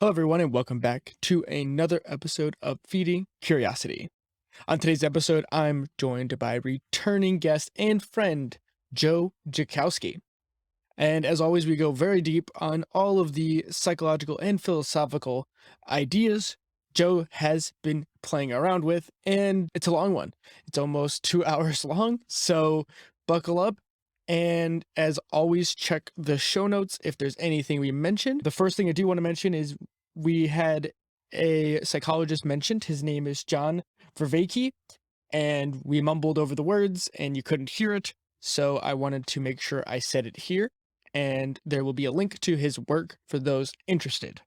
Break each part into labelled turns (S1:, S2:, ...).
S1: Hello everyone and welcome back to another episode of Feeding Curiosity. On today's episode, I'm joined by returning guest and friend, Joe Jackowski. And as always, we go very deep on all of the psychological and philosophical ideas Joe has been playing around with, and it's a long one. It's almost 2 hours long, so buckle up. And as always, check the show notes if there's anything we mentioned. The first thing I do want to mention is we had a psychologist mentioned. His name is John Vervaeke, and we mumbled over the words and you couldn't hear it. So I wanted to make sure I said it here, and there will be a link to his work for those interested.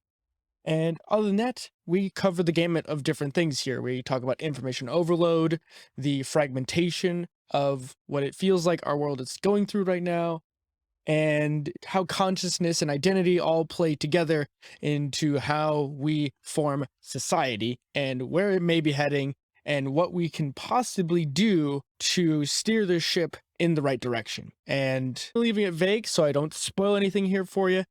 S1: And other than that, we cover the gamut of different things here. We talk about information overload, the fragmentation of what it feels like our world is going through right now, and how consciousness and identity all play together into how we form society and where it may be heading and what we can possibly do to steer the ship in the right direction. And leaving it vague so I don't spoil anything here for you,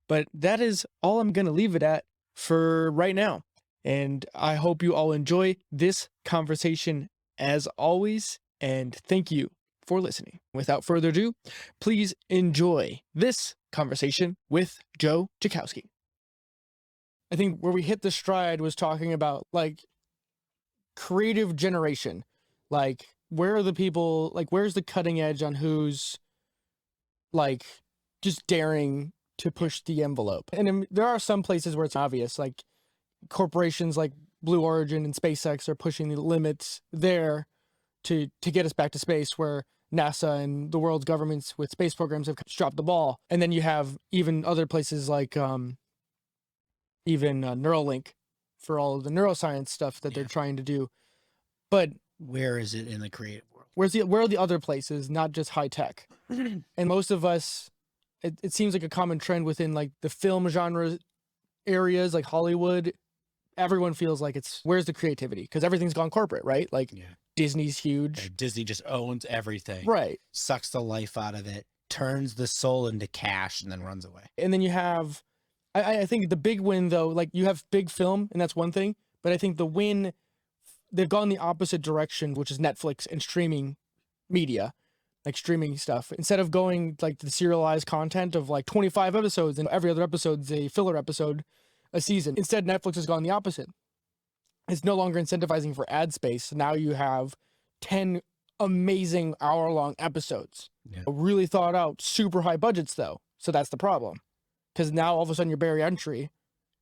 S1: but that is all I'm going to leave it at for right now. And I hope you all enjoy this conversation as always, and thank you for listening. Without further ado, please enjoy this conversation with Joe Jackowski. I think where we hit the stride was talking about like creative generation. Like, where are the people, like, where's the cutting edge on who's like just daring to push the envelope? And there are some places where it's obvious, like corporations like Blue Origin and SpaceX are pushing the limits there to get us back to space, where NASA and the world's governments with space programs have dropped the ball. And then you have even other places like even Neuralink for all of the neuroscience stuff that they're trying to do. But
S2: where is it in the creative world?
S1: Where are the other places, not just high tech? And most of us, it seems like a common trend within like the film genre areas, like Hollywood. Everyone feels like it's, where's the creativity? Because everything's gone corporate, right? Like Disney's huge.
S2: Yeah, Disney just owns everything.
S1: Right.
S2: Sucks the life out of it, turns the soul into cash, and then runs away.
S1: And then you have, I think the big win though, like you have big film, and that's one thing. But I think the win, they've gone the opposite direction, which is Netflix and streaming media, like streaming stuff. Instead of going like the serialized content of like 25 episodes and every other episode's a filler episode a season. Instead, Netflix has gone the opposite. It's no longer incentivizing for ad space. Now you have 10 amazing hour-long episodes. Really thought out, super high budgets though. So that's the problem. Because now all of a sudden your barrier entry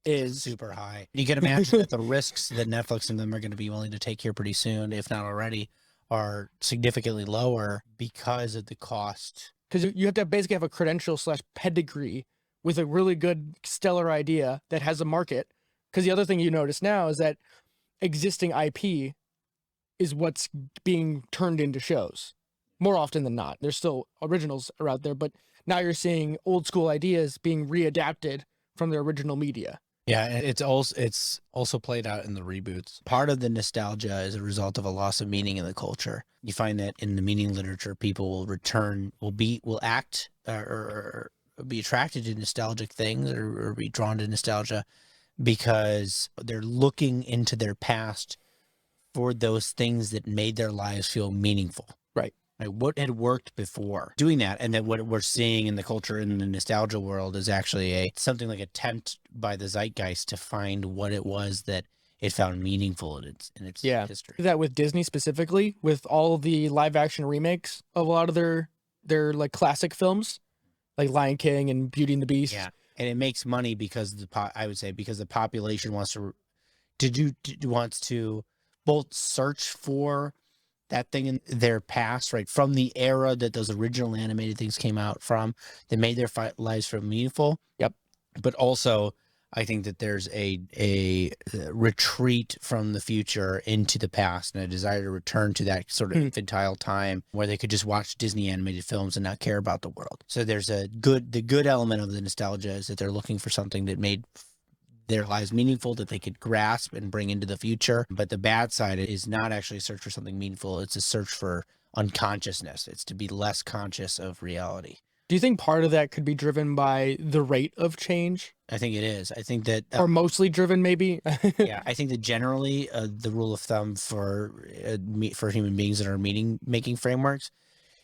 S1: is
S2: super high. You can imagine that the risks that Netflix and them are going to be willing to take here pretty soon, if not already, are significantly lower because of the cost.
S1: Because you have to basically have a credential / pedigree with a really good stellar idea that has a market. Because the other thing you notice now is that existing IP is what's being turned into shows more often than not. There's still originals are out there, but now you're seeing old school ideas being readapted from their original media.
S2: Yeah, it's also played out in the reboots. Part of the nostalgia is a result of a loss of meaning in the culture. You find that in the meaning literature, people will return, will act or be attracted to nostalgic things or be drawn to nostalgia because they're looking into their past for those things that made their lives feel meaningful.
S1: Right.
S2: Like what had worked before doing that. And then what we're seeing in the culture in the nostalgia world is actually something like attempt by the zeitgeist to find what it was that it found meaningful in its history.
S1: That with Disney specifically, with all the live action remakes of a lot of their like classic films, like Lion King and Beauty and the Beast.
S2: Yeah. And it makes money because I would say because the population wants to both search for that thing in their past, right, from the era that those original animated things came out from, that made their lives feel meaningful.
S1: Yep.
S2: But also, I think that there's a retreat from the future into the past and a desire to return to that sort of infantile time where they could just watch Disney animated films and not care about the world. So there's the good element of the nostalgia is that they're looking for something that made their lives meaningful, that they could grasp and bring into the future. But the bad side is not actually a search for something meaningful. It's a search for unconsciousness. It's to be less conscious of reality.
S1: Do you think part of that could be driven by the rate of change?
S2: I think it is. I think that
S1: Or mostly driven, maybe?
S2: yeah, I think that generally the rule of thumb for human beings that are making frameworks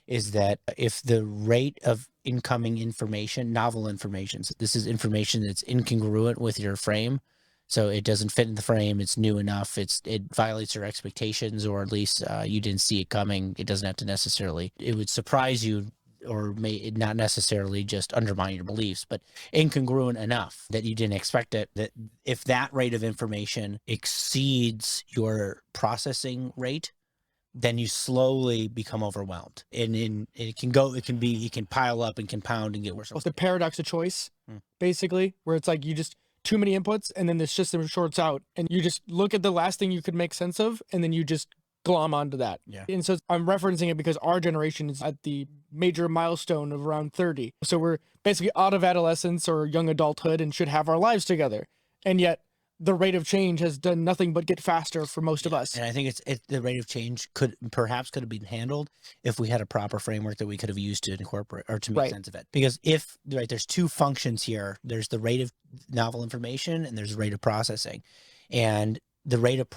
S2: is that if the rate of incoming information, novel information, so this is information that's incongruent with your frame, so it doesn't fit in the frame, it's new enough, it violates your expectations, or at least you didn't see it coming. It doesn't have to necessarily, it would surprise you, or may it not necessarily just undermine your beliefs, but incongruent enough that you didn't expect it. That if that rate of information exceeds your processing rate, then you slowly become overwhelmed, and it can pile up and compound and get worse.
S1: What's the paradox of choice,
S2: Hmm.
S1: basically, where it's like you just too many inputs and then the system shorts out and you just look at the last thing you could make sense of and then you just glom onto that.
S2: Yeah.
S1: And so I'm referencing it because our generation is at the major milestone of around 30. So we're basically out of adolescence or young adulthood and should have our lives together. And yet the rate of change has done nothing but get faster for most of us.
S2: And I think the rate of change could have been handled if we had a proper framework that we could have used to incorporate or to make sense of it. Because there's two functions here. There's the rate of novel information and there's the rate of processing. And the rate of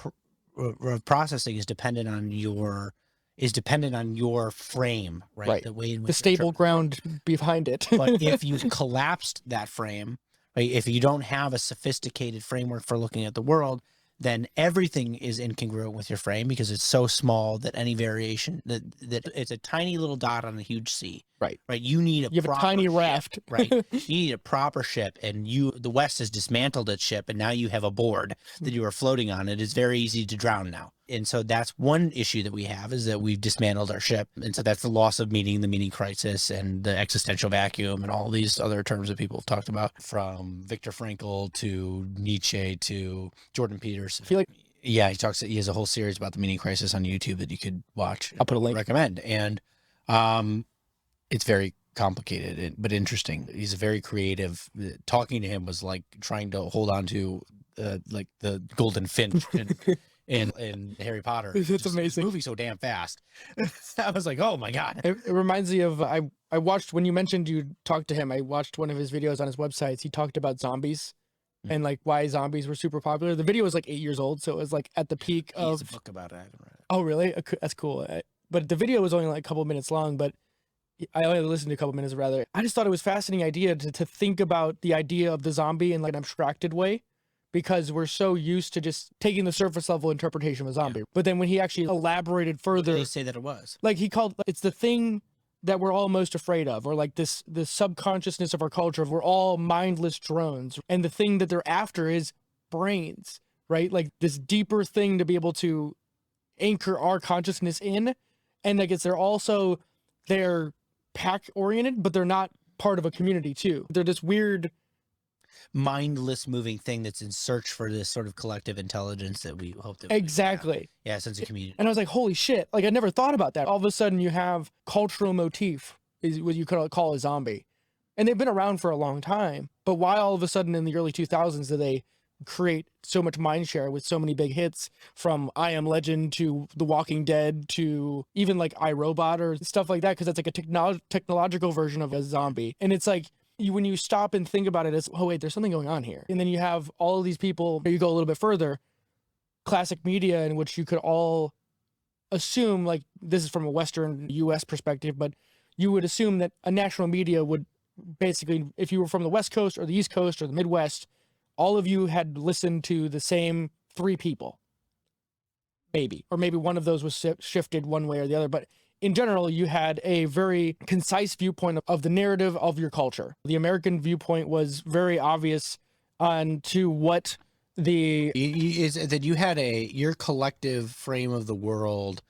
S2: processing is dependent on your frame, right? The way in which
S1: the stable ground behind it.
S2: But if you've collapsed that frame, right, if you don't have a sophisticated framework for looking at the world, then everything is incongruent with your frame because it's so small that any variation that it's a tiny little dot on a huge sea.
S1: Right.
S2: You need
S1: you have a tiny raft.
S2: Right. You need a proper ship, and the West has dismantled its ship, and now you have a board that you are floating on. It is very easy to drown now. And so that's one issue that we have, is that we've dismantled our ship. And so that's the loss of meaning, the meaning crisis, and the existential vacuum, and all these other terms that people have talked about, from Viktor Frankl to Nietzsche to Jordan Peterson.
S1: I feel like
S2: he has a whole series about the meaning crisis on YouTube that you could watch.
S1: I'll put a link.
S2: Recommend. And it's very complicated but interesting. He's a very creative. Talking to him was like trying to hold on to like the golden finch in Harry Potter.
S1: It's amazing.
S2: Moving so damn fast. I was like, oh my God.
S1: It reminds me of, I watched, when you mentioned you talked to him, I watched one of his videos on his websites. He talked about zombies and like why zombies were super popular. The video was like 8 years old, so it was like at the peak of.
S2: He has a book about it. I haven't read it.
S1: Oh, really? That's cool. But the video was only like a couple minutes long, but I only listened to a couple minutes rather. I just thought it was a fascinating idea to think about the idea of the zombie in like an abstracted way, because we're so used to just taking the surface level interpretation of a zombie. Yeah. But then when he actually elaborated further,
S2: what did they say that it was?
S1: Like he called it's the thing that we're all most afraid of, or like this subconsciousness of our culture of we're all mindless drones, and the thing that they're after is brains, right? Like this deeper thing to be able to anchor our consciousness in. And I guess they're pack oriented, but they're not part of a community too. They're this weird
S2: mindless moving thing that's in search for this sort of collective intelligence that we hope that
S1: exactly.
S2: Yeah, sense of community.
S1: And I was like, holy shit, like I never thought about that. All of a sudden you have cultural motif is what you could call a zombie, and they've been around for a long time. But why all of a sudden in the early 2000s did they create so much mindshare with so many big hits, from I Am Legend to The Walking Dead to even like iRobot or stuff like that? Because that's like a technological version of a zombie. And it's like when you stop and think about it, it's, oh wait, there's something going on here. And then you have all of these people, you go a little bit further, classic media, in which you could all assume, like this is from a Western US perspective, but you would assume that a national media would basically, if you were from the West Coast or the East Coast or the Midwest, all of you had listened to the same 3 people, maybe, or maybe one of those was shifted one way or the other. But in general, you had a very concise viewpoint of the narrative of your culture. The American viewpoint was very obvious on to what
S2: is that you had your collective frame of the world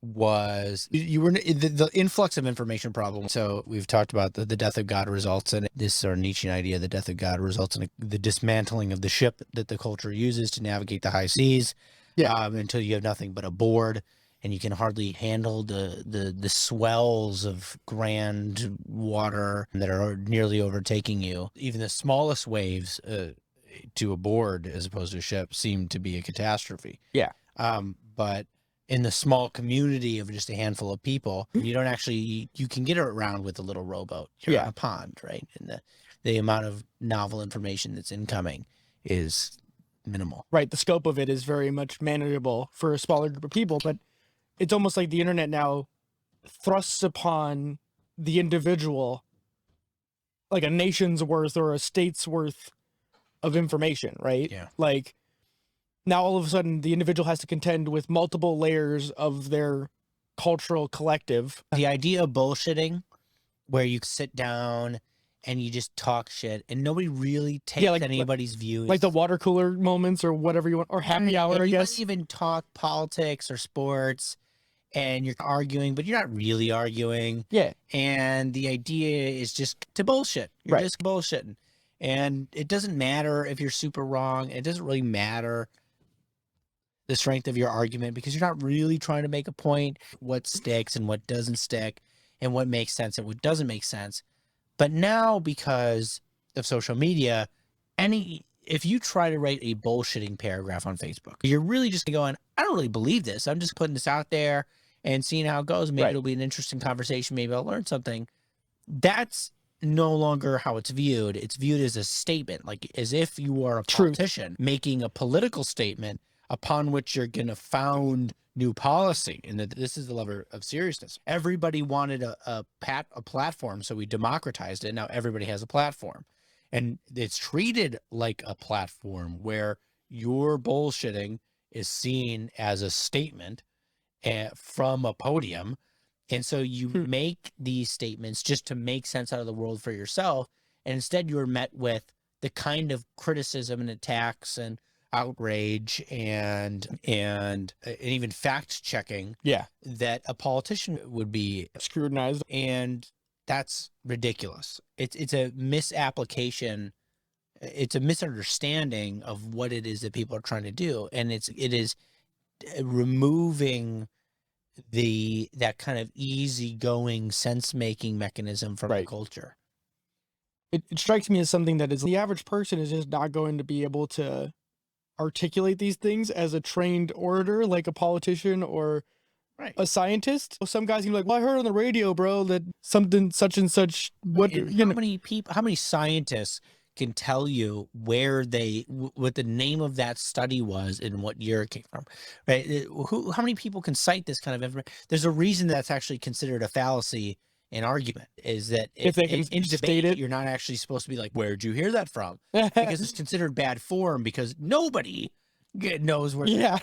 S2: was you were the influx of information problem. So we've talked about the death of God results in this sort of Nietzschean idea. The death of God results in the dismantling of the ship that the culture uses to navigate the high seas. Yeah, until you have nothing but a board, and you can hardly handle the swells of grand water that are nearly overtaking you. Even the smallest waves to a board as opposed to a ship seem to be a catastrophe.
S1: Yeah.
S2: But in the small community of just a handful of people. You don't actually, you can get around with a little rowboat. You're on a pond, right? And the amount of novel information that's incoming is minimal.
S1: Right. The scope of it is very much manageable for a smaller group of people, but it's almost like the internet now thrusts upon the individual like a nation's worth or a state's worth of information, right?
S2: Yeah.
S1: Like now all of a sudden the individual has to contend with multiple layers of their cultural collective.
S2: The idea of bullshitting where you sit down and you just talk shit and nobody really takes anybody's views.
S1: Like the water cooler moments or whatever you want, or happy hour,
S2: and
S1: I
S2: you
S1: guess.
S2: might even talk politics or sports and you're arguing, but you're not really arguing.
S1: Yeah.
S2: And the idea is just to bullshit. You're just bullshitting. And it doesn't matter if you're super wrong. It doesn't really matter the strength of your argument because you're not really trying to make a point, what sticks and what doesn't stick and what makes sense and what doesn't make sense. But now because of social media, if you try to write a bullshitting paragraph on Facebook, you're really just going, I don't really believe this. I'm just putting this out there and seeing how it goes. Maybe it'll be an interesting conversation. Maybe I'll learn something. That's no longer how it's viewed. It's viewed as a statement, like as if you are a politician making a political statement upon which you're going to found new policy. And that this is the level of seriousness. Everybody wanted a platform, so we democratized it. Now everybody has a platform. And it's treated like a platform where your bullshitting is seen as a statement from a podium. And so you make these statements just to make sense out of the world for yourself. And instead you're met with the kind of criticism and attacks and outrage and even fact checking that a politician would be
S1: scrutinized.
S2: And that's ridiculous. It's a misapplication. It's a misunderstanding of what it is that people are trying to do. And it is removing that kind of easygoing sense-making mechanism from the culture.
S1: It strikes me as something that is the average person is just not going to be able to articulate these things as a trained orator, like a politician or a scientist. Some guys can be like, well, I heard on the radio, bro, that something such and such. What
S2: how many scientists can tell you where what the name of that study was and what year it came from, right? How many people can cite this kind of information? There's a reason that's actually considered a fallacy in argument, is that
S1: if they can
S2: in
S1: state
S2: debate,
S1: it,
S2: you're not actually supposed to be like, where'd you hear that from? Because it's considered bad form because nobody knows where.
S1: Yeah.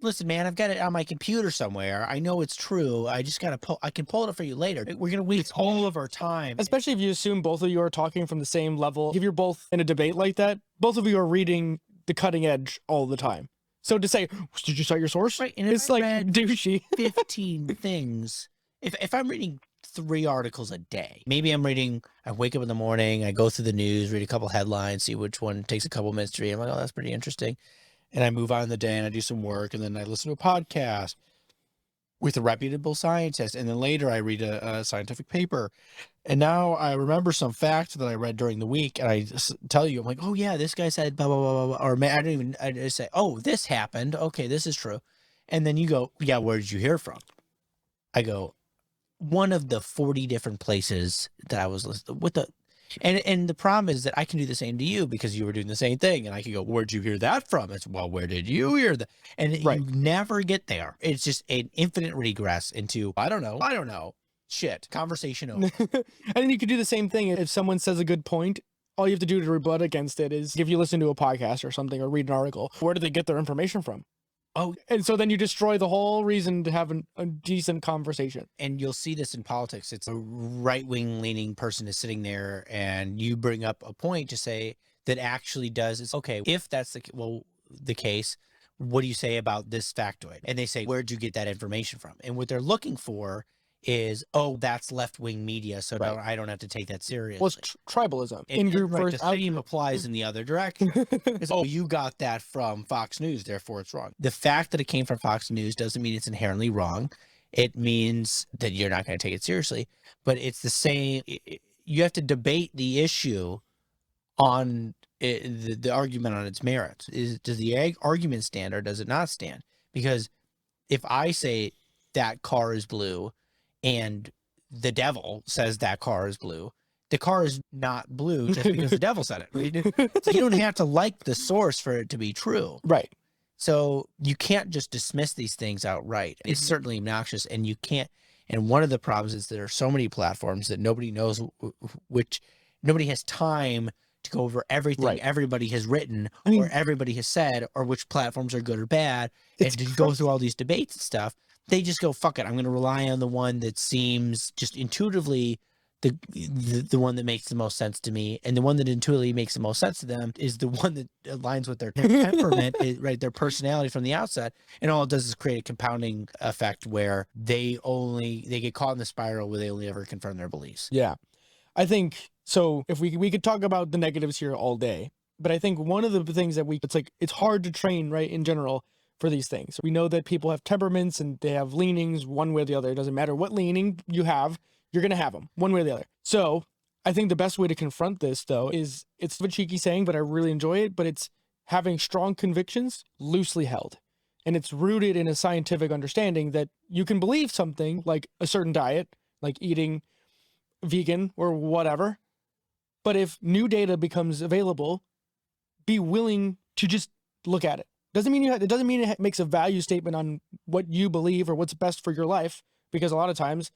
S2: Listen, man, I've got it on my computer somewhere. I know it's true. I just gotta I can pull it up for you later. We're gonna waste all of our time.
S1: Especially if you assume both of you are talking from the same level. If you're both in a debate like that, both of you are reading the cutting edge all the time. So to say, did you cite your source?
S2: Right. And
S1: it's like douchey.
S2: 15 things. If I'm reading 3 articles a day, maybe I wake up in the morning, I go through the news, read a couple headlines, see which one takes a couple minutes to read. I'm like, oh, that's pretty interesting. And I move on in the day and I do some work and then I listen to a podcast with a reputable scientist. And then later I read a scientific paper. And now I remember some facts that I read during the week and I just tell you, I'm like, oh yeah, this guy said blah, blah, blah, blah. Or I just say, oh, this happened. Okay, this is true. And then you go, yeah, where did you hear from? I go, one of the 40 different places that I was listening with and the problem is that I can do the same to you because you were doing the same thing. And I can go, where'd you hear that from? It's, well, where did you hear that? And you never get there. It's just an infinite regress into, I don't know. Shit. Conversation over.
S1: And then you could do the same thing. If someone says a good point, all you have to do to rebut against it is if you listen to a podcast or something or read an article, where do they get their information from?
S2: Oh,
S1: and so then you destroy the whole reason to have a decent conversation.
S2: And you'll see this in politics. It's a right-wing leaning person is sitting there and you bring up a point to say that actually does is, okay, if that's the case, what do you say about this factoid? And they say, where'd you get that information from? And what they're looking for is, oh, that's left-wing media, so I don't have to take that seriously.
S1: Well, it's tribalism.
S2: The same applies in the other direction. Oh, you got that from Fox News, therefore it's wrong. The fact that it came from Fox News doesn't mean it's inherently wrong. It means that you're not going to take it seriously. But it's the same. You have to debate the issue on the argument on its merits. Does the argument stand or does it not stand? Because if I say that car is blue and the devil says that car is blue, the car is not blue just because the devil said it. Right? So you don't have to like the source for it to be true.
S1: Right.
S2: So you can't just dismiss these things outright. It's certainly obnoxious, and you can't. And one of the problems is there are so many platforms that nobody knows which, nobody has time to go over everything everybody has written or everybody has said, or which platforms are good or bad, and to go through all these debates and stuff. They just go, fuck it, I'm going to rely on the one that seems just intuitively the one that makes the most sense to me, and the one that intuitively makes the most sense to them is the one that aligns with their temperament, right? Their personality from the outset, and all it does is create a compounding effect where they get caught in the spiral where they only ever confirm their beliefs.
S1: Yeah, I think so. If we could talk about the negatives here all day, but I think one of the things that it's hard to train, right, in general, for these things. We know that people have temperaments and they have leanings one way or the other. It doesn't matter what leaning you have, you're going to have them one way or the other. So I think the best way to confront this, though, is, it's a cheeky saying, but I really enjoy it, but it's having strong convictions loosely held. And it's rooted in a scientific understanding that you can believe something like a certain diet, like eating vegan or whatever. But if new data becomes available, be willing to just look at it. It doesn't mean it makes a value statement on what you believe or what's best for your life, because a lot of times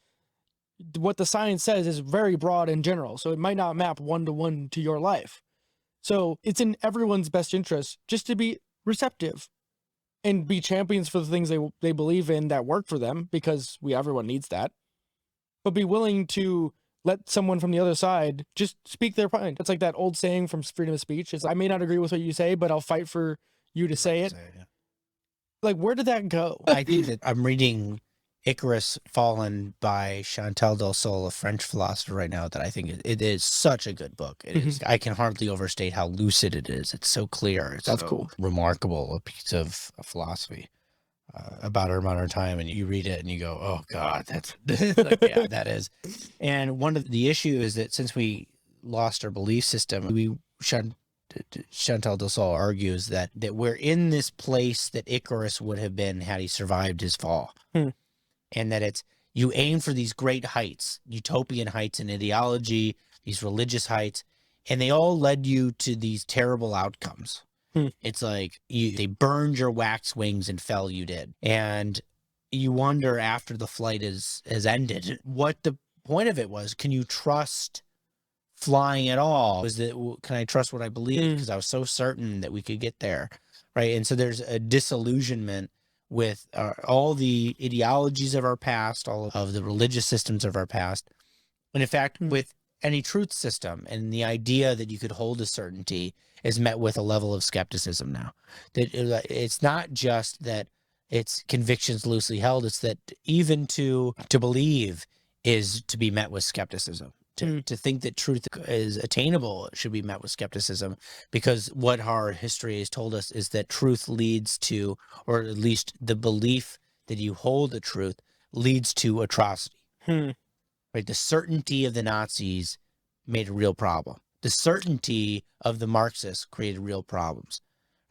S1: what the science says is very broad and general, so it might not map one-to-one to your life. So it's in everyone's best interest just to be receptive and be champions for the things they believe in that work for them, because everyone needs that. But be willing to let someone from the other side just speak their mind. It's like that old saying from freedom of speech is, I may not agree with what you say, but I'll fight for you to say it.
S2: Yeah.
S1: Like, where did that go?
S2: I think that I'm reading Icarus Fallen by Chantal del Sol, a French philosopher, right now, that I think it is such a good book. It is. I can hardly overstate how lucid it is. It's so clear. It's
S1: That's
S2: so
S1: cool.
S2: Remarkable, a piece of philosophy about our modern time, and you read it and you go, oh God, that's like, yeah, that is. And one of the issue is that since we lost our belief system, Chantal del Sol argues that we're in this place that Icarus would have been had he survived his fall. And that you aim for these great heights, utopian heights in ideology, these religious heights, and they all led you to these terrible outcomes. It's like they burned your wax wings and fell you did. And you wonder after the flight has ended, what the point of it was. Can you trust flying at all? Can I trust what I believe? Because I was so certain that we could get there, right? And so there's a disillusionment with all the ideologies of our past, all of the religious systems of our past, and in fact, with any truth system, and the idea that you could hold a certainty is met with a level of skepticism now. That it's not just that it's convictions loosely held; it's that even to believe is to be met with skepticism. To think that truth is attainable should be met with skepticism, because what our history has told us is that truth leads to, or at least the belief that you hold the truth leads to atrocity. Right? The certainty of the Nazis made a real problem. The certainty of the Marxists created real problems.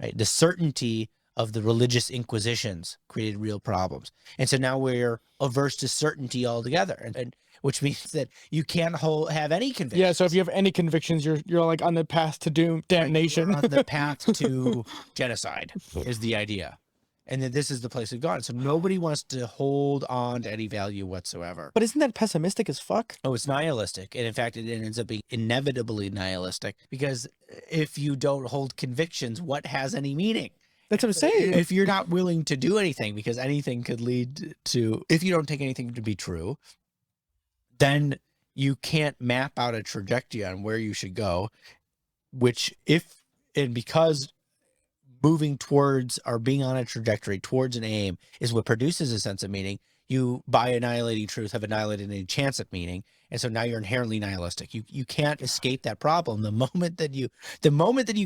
S2: Right? The certainty of the religious inquisitions created real problems. And so now we're averse to certainty altogether. And which means that you can't have any convictions.
S1: Yeah, so if you have any convictions, you're like on the path to damnation.
S2: You're on the path to genocide is the idea. And that this is the place we've gone. So nobody wants to hold on to any value whatsoever.
S1: But isn't that pessimistic as fuck?
S2: Oh, it's nihilistic. And in fact, it ends up being inevitably nihilistic, because if you don't hold convictions, what has any meaning?
S1: That's what I'm saying.
S2: If you're not willing to do anything, because anything could lead to, if you don't take anything to be true, then you can't map out a trajectory on where you should go, because moving towards or being on a trajectory towards an aim is what produces a sense of meaning, you, by annihilating truth, have annihilated any chance at meaning. And so now you're inherently nihilistic. You can't escape that problem. The moment that you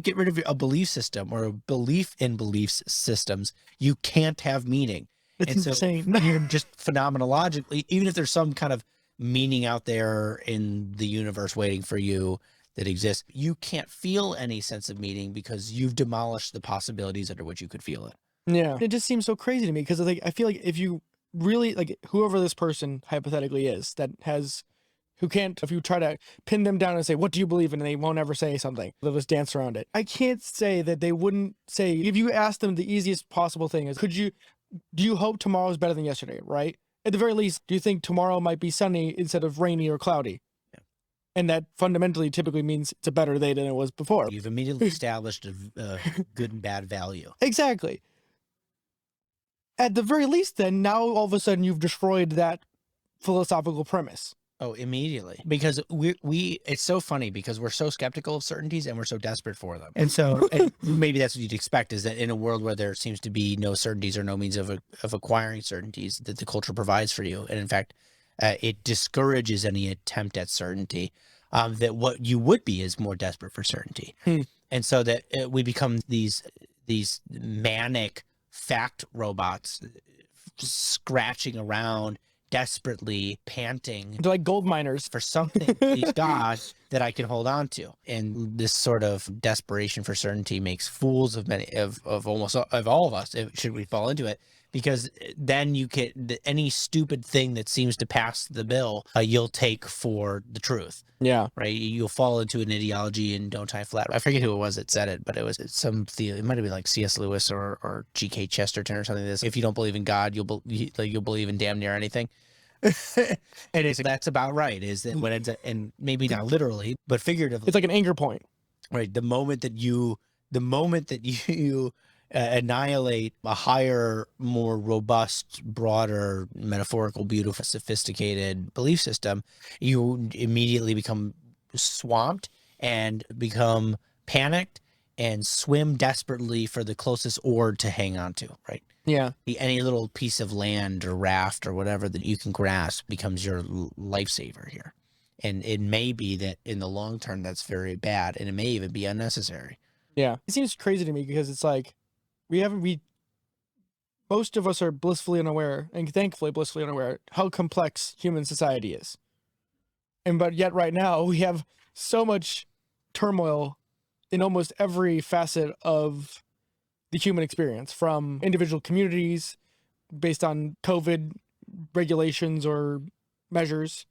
S2: get rid of a belief system or a belief in belief systems, you can't have meaning.
S1: It's insane.
S2: So you're just phenomenologically, even if there's some kind of meaning out there in the universe waiting for you that exists, you can't feel any sense of meaning because you've demolished the possibilities under which you could feel it.
S1: Yeah. It just seems so crazy to me because like I feel like if you really like whoever this person hypothetically is that has who can't, if you try to pin them down and say, what do you believe in? And they won't ever say something. They'll just dance around it. I can't say that they wouldn't say, if you ask them the easiest possible thing is, do you hope tomorrow is better than yesterday, right? At the very least, do you think tomorrow might be sunny instead of rainy or cloudy?
S2: Yeah.
S1: And that fundamentally typically means it's a better day than it was before.
S2: You've immediately established a good and bad value.
S1: Exactly. At the very least, then, now all of a sudden you've destroyed that philosophical premise.
S2: Oh, immediately. Because we it's so funny because we're so skeptical of certainties and we're so desperate for them. And so and maybe that's what you'd expect, is that in a world where there seems to be no certainties or no means of acquiring certainties that the culture provides for you. And in fact, it discourages any attempt at certainty, that what you would be is more desperate for certainty. And so that we become these manic fact robots scratching around, desperately panting.
S1: They're like gold miners
S2: for something, please God, that I can hold on to. And this sort of desperation for certainty makes fools of many of almost of all of us, should we fall into it, because then you can, any stupid thing that seems to pass the bill, you'll take for the truth.
S1: Yeah.
S2: Right. You'll fall into an ideology and don't tie flat. I forget who it was that said it, but it was it might have been like C.S. Lewis or G.K. Chesterton or something like this. If you don't believe in God, you'll believe in damn near anything. And that's about right. Is that when it's, and maybe not literally, but figuratively,
S1: it's like an anger point.
S2: Right. The moment that you annihilate a higher, more robust, broader, metaphorical, beautiful, sophisticated belief system, you immediately become swamped and become panicked and swim desperately for the closest oar to hang on to, right?
S1: Yeah.
S2: Any little piece of land or raft or whatever that you can grasp becomes your lifesaver here. And it may be that in the long term, that's very bad, and it may even be unnecessary.
S1: Yeah. It seems crazy to me because it's like, most of us are blissfully unaware, and thankfully blissfully unaware, how complex human society is. But yet right now we have so much turmoil in almost every facet of the human experience, from individual communities based on COVID regulations or measures,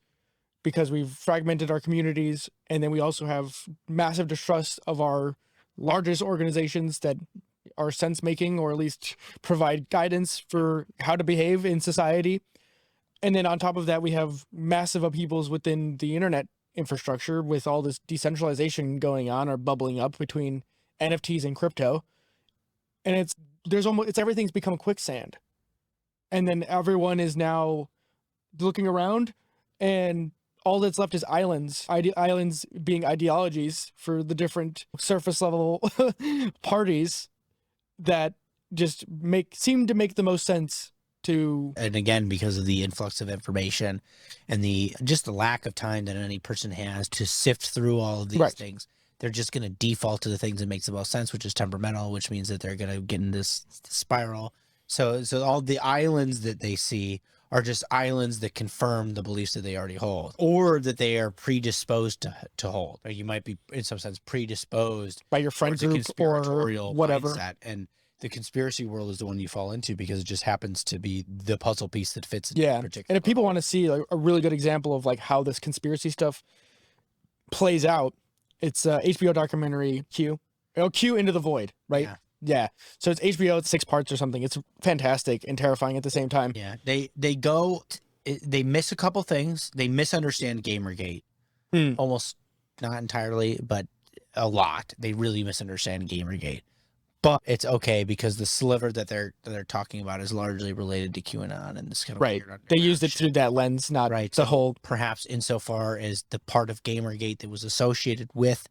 S1: because we've fragmented our communities. And then we also have massive distrust of our largest organizations that are sense making, or at least provide guidance for how to behave in society. And then on top of that, we have massive upheavals within the internet infrastructure with all this decentralization going on or bubbling up between NFTs and crypto. And everything's become quicksand. And then everyone is now looking around, and all that's left is islands. Islands being ideologies for the different surface level parties that just seem to make the most sense to.
S2: And again, because of the influx of information and the lack of time that any person has to sift through all of these things, they're just going to default to the things that makes the most sense, which is temperamental, which means that they're going to get in this spiral. So all the islands that they see are just islands that confirm the beliefs that they already hold, or that they are predisposed to hold. Or you might be, in some sense, predisposed
S1: by your friend group or whatever.
S2: Mindset. And the conspiracy world is the one you fall into because it just happens to be the puzzle piece that fits.
S1: Yeah. And if people want to see like a really good example of like how this conspiracy stuff plays out, it's HBO documentary Q Into the Void, right? Yeah. So it's HBO, it's 6 parts or something. It's fantastic and terrifying at the same time.
S2: Yeah. They miss a couple things. They misunderstand Gamergate. Almost not entirely, but a lot. They really misunderstand Gamergate. But it's okay because the sliver that they're talking about is largely related to QAnon and this kind of weird.
S1: They used it through that lens, not the whole.
S2: Perhaps insofar as the part of Gamergate that was associated with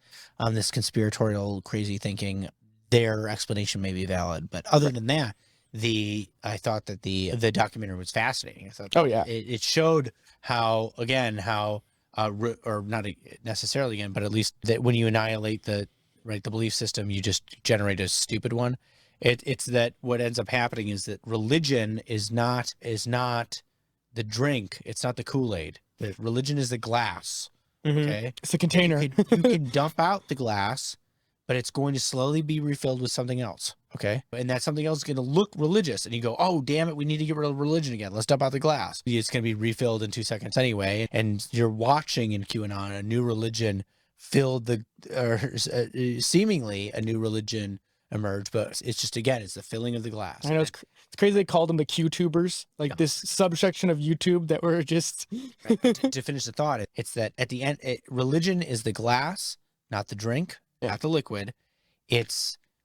S2: this conspiratorial crazy thinking, their explanation may be valid. But other than that, I thought that the documentary was fascinating. I thought it showed how or not necessarily again, but at least that when you annihilate the belief system, you just generate a stupid one. It's that what ends up happening is that religion is not the drink. It's not the Kool-Aid. The religion is the glass. Okay.
S1: It's a container.
S2: You can dump out the glass, but it's going to slowly be refilled with something else. Okay. And that something else is going to look religious. And you go, oh, damn it, we need to get rid of religion again. Let's dump out the glass. It's going to be refilled in 2 seconds anyway. And you're watching in QAnon a new religion seemingly a new religion emerge, but it's just, again, it's the filling of the glass.
S1: I know it's crazy they called them the Q-tubers, like this subsection of YouTube that were just...
S2: Right. To finish the thought, it's that at the end, religion is the glass, not the drink, not the liquid.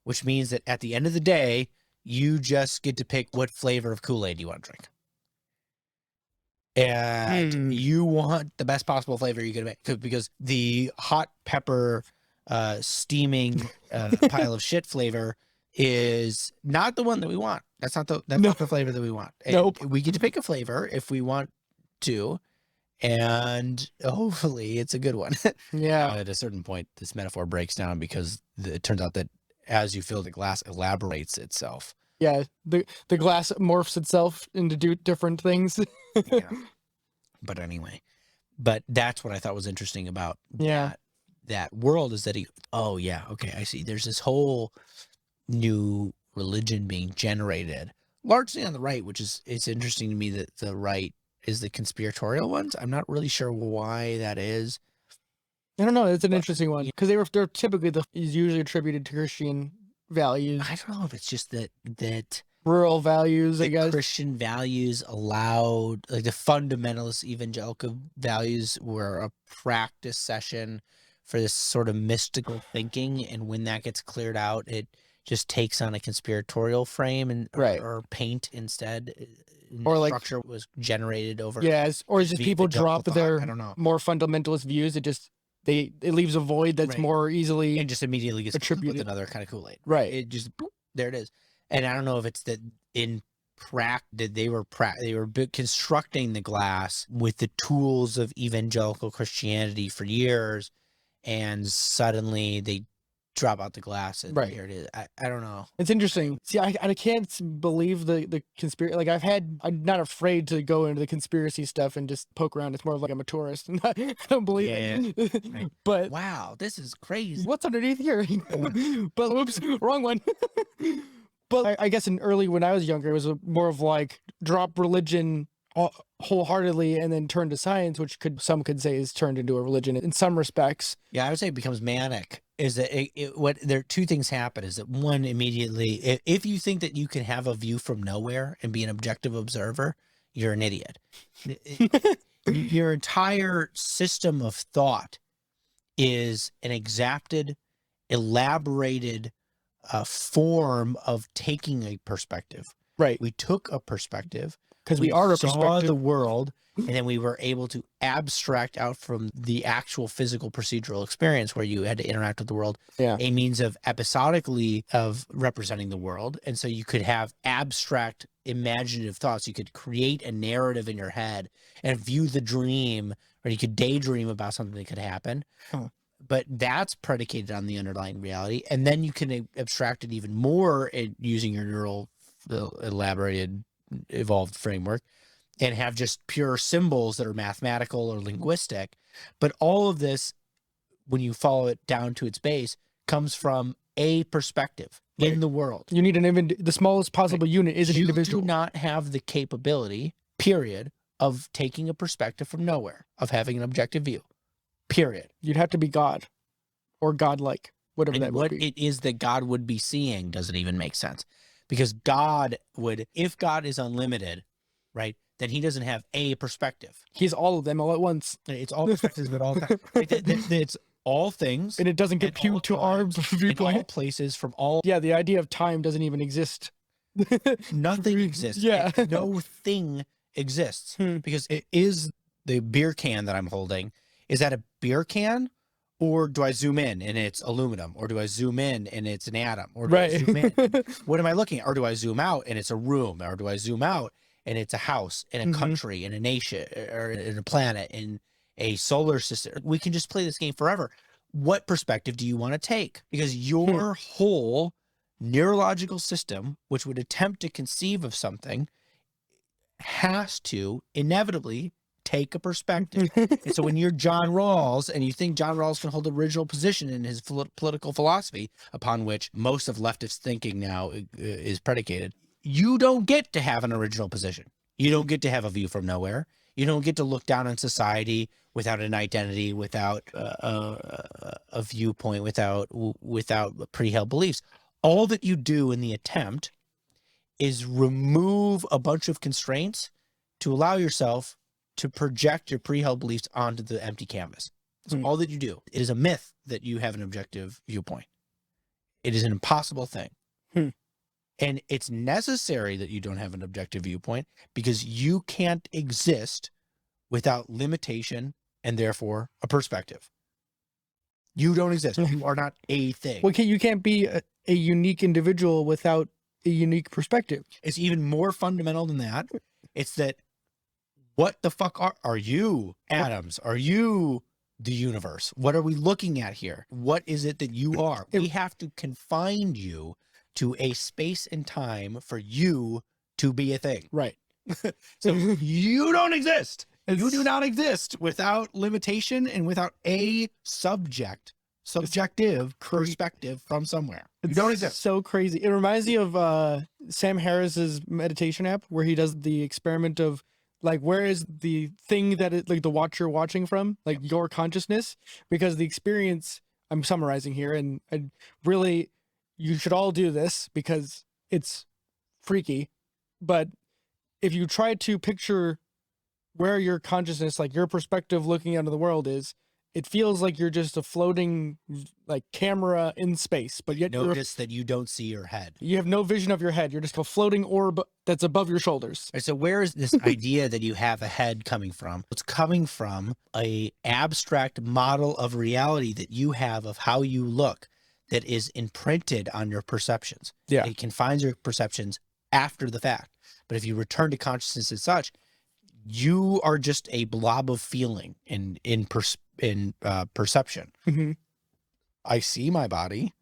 S2: Which means that at the end of the day, you just get to pick what flavor of Kool-Aid you want to drink. And you want the best possible flavor you can make, because the hot pepper steaming pile of shit flavor is not the one that we want. That's not the flavor that we want.
S1: Nope.
S2: We get to pick a flavor if we want to, and hopefully it's a good one.
S1: Yeah.
S2: At a certain point, this metaphor breaks down because it turns out that as you fill the glass, elaborates itself.
S1: Yeah, the glass morphs itself into different things.
S2: Yeah. But anyway, that's what I thought was interesting about that world, is that I see. There's this whole new religion being generated, largely on the right, which is, it's interesting to me that the right is the conspiratorial ones. I'm not really sure why that is.
S1: I don't know. It's an interesting one because they're typically is usually attributed to Christian values.
S2: I don't know if it's just that
S1: rural values, I guess.
S2: Christian values allowed, like the fundamentalist evangelical values were a practice session for this sort of mystical thinking, and when that gets cleared out, it just takes on a conspiratorial frame and or paint instead.
S1: Or like
S2: structure was generated over.
S1: Yes, or it's just people drop their
S2: I don't know.
S1: more fundamentalist views. It leaves a void that's more easily
S2: and just immediately gets attributed with another kind of Kool-Aid.
S1: Right.
S2: It just boop, there it is. And I don't know if it's that in practice they were constructing the glass with the tools of evangelical Christianity for years, and suddenly they drop out the glass and here it is. I don't know.
S1: It's interesting. See, I can't believe the conspiracy. Like I'm not afraid to go into the conspiracy stuff and just poke around. It's more of like I'm a tourist. I don't believe it.
S2: Right.
S1: But
S2: wow, this is crazy.
S1: What's underneath here? But oops, wrong one. But I guess when I was younger, it was more of like drop religion wholeheartedly and then turn to science, which some could say is turned into a religion in some respects.
S2: Yeah, I would say it becomes manic. Is that there are two things happen? Is that one, immediately, if you think that you can have a view from nowhere and be an objective observer, you're an idiot. Your entire system of thought is an elaborated form of taking a perspective.
S1: Right.
S2: We took a perspective
S1: because we are a
S2: saw the world, and then we were able to abstract out from the actual physical procedural experience where you had to interact with the world a means of episodically of representing the world. And so you could have abstract imaginative thoughts. You could create a narrative in your head and view the dream, or you could daydream about something that could happen. But that's predicated on the underlying reality. And then you can abstract it even more using your neural elaborated evolved framework and have just pure symbols that are mathematical or linguistic. But all of this, when you follow it down to its base, comes from a perspective in the world.
S1: You need the smallest possible unit is an individual.
S2: You do not have the capability, period, of taking a perspective from nowhere, of having an objective view, period.
S1: You'd have to be God or godlike, whatever that would be.
S2: What it is that God would be seeing doesn't even make sense. Because if God is unlimited, right, then he doesn't have a perspective.
S1: He's all of them all at once.
S2: It's all perspectives, but all time. It's all things.
S1: And it doesn't compute to our viewpoint.
S2: In all places from all.
S1: Yeah, the idea of time doesn't even exist.
S2: Nothing exists.
S1: Yeah.
S2: No thing exists. Because it is the beer can that I'm holding. Is that a beer can? Or do I zoom in and it's aluminum? Or do I zoom in and it's an atom? Or do I zoom in? What am I looking at? Or do I zoom out and it's a room? Or do I zoom out and it's a house in a country, in a nation, or in a planet, in a solar system? We can just play this game forever. What perspective do you want to take? Because your whole neurological system, which would attempt to conceive of something, has to inevitably take a perspective. And so when you're John Rawls and you think John Rawls can hold the original position in his political philosophy, upon which most of leftist thinking now is predicated, you don't get to have an original position. You don't get to have a view from nowhere. You don't get to look down on society without an identity, without a viewpoint, without pre-held beliefs. All that you do in the attempt is remove a bunch of constraints to allow yourself to project your pre-held beliefs onto the empty canvas. That's all that you do. It is a myth that you have an objective viewpoint. It is an impossible thing. And it's necessary that you don't have an objective viewpoint because you can't exist without limitation and therefore a perspective. You don't exist. You are not a thing.
S1: Well, you can't be a unique individual without a unique perspective.
S2: It's even more fundamental than that. It's that what the fuck are you, atoms? Are you the universe? What are we looking at here? What is it that you are? We have to confine you to a space and time for you to be a thing.
S1: Right.
S2: So you don't exist. You do not exist without limitation and without a subjective perspective from somewhere. You don't exist.
S1: So crazy. It reminds me of Sam Harris's meditation app where he does the experiment of like, where is the thing that it, like the watch you're watching from, like your consciousness, because the experience, I'm summarizing here, and really, you should all do this because it's freaky. But if you try to picture where your consciousness, like your perspective looking out of the world is, it feels like you're just a floating like camera in space, but yet
S2: notice that you don't see your head.
S1: You have no vision of your head. You're just a floating orb that's above your shoulders.
S2: So where is this idea that you have a head coming from? It's coming from a abstract model of reality that you have of how you look that is imprinted on your perceptions.
S1: Yeah.
S2: It confines your perceptions after the fact. But if you return to consciousness as such, you are just a blob of feeling in perception. I see my body.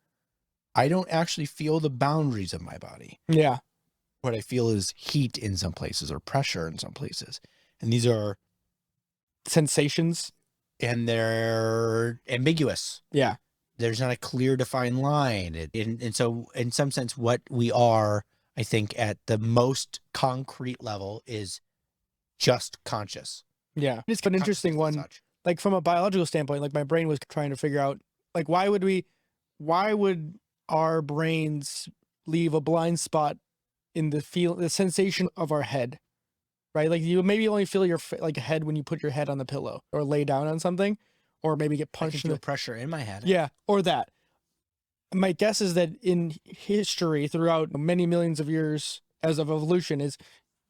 S2: I don't actually feel the boundaries of my body.
S1: Yeah.
S2: What I feel is heat in some places or pressure in some places. And these are
S1: sensations.
S2: And they're ambiguous.
S1: Yeah.
S2: There's not a clear defined line. And so in some sense, what we are, I think, at the most concrete level is just conscious.
S1: Yeah. It's an interesting one. Like from a biological standpoint, like my brain was trying to figure out, like, why would our brains leave a blind spot in the sensation of our head, right? Like you maybe only feel your like head when you put your head on the pillow or lay down on something, or maybe get punched.
S2: I can feel pressure in my head.
S1: Yeah, or that. My guess is that in history, throughout many millions of years as of evolution, is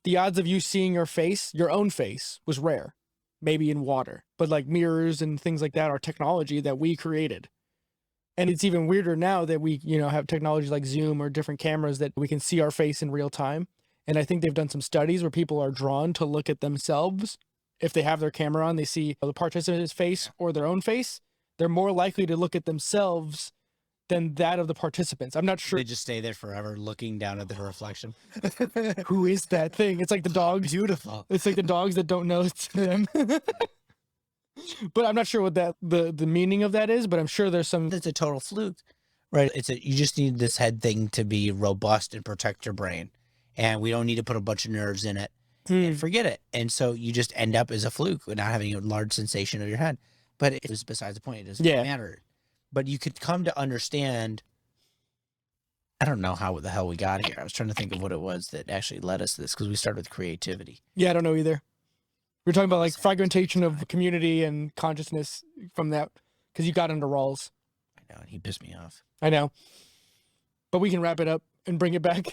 S1: the odds of you seeing your face, your own face, was rare. Maybe in water, but like mirrors and things like that are technology that we created. And it's even weirder now that we, have technology like Zoom or different cameras that we can see our face in real time. And I think they've done some studies where people are drawn to look at themselves. If they have their camera on, they see the participant's face or their own face. They're more likely to look at themselves than that of the participants. I'm not sure.
S2: They just stay there forever looking down at their reflection.
S1: Who is that thing? It's like the dogs.
S2: Beautiful.
S1: It's like the dogs that don't know it's them. But I'm not sure what the meaning of that is, but I'm sure there's some.
S2: It's a total fluke, right? You just need this head thing to be robust and protect your brain. And we don't need to put a bunch of nerves in it and forget it. And so you just end up as a fluke without having a large sensation of your head. But it was besides the point. It doesn't matter. But you could come to understand, I don't know how the hell we got here. I was trying to think of what it was that actually led us to this, because we started with creativity.
S1: Yeah, I don't know either. We're talking about like fragmentation of community and consciousness from that, because you got into Rawls.
S2: I know, and he pissed me off.
S1: I know. But we can wrap it up and bring it back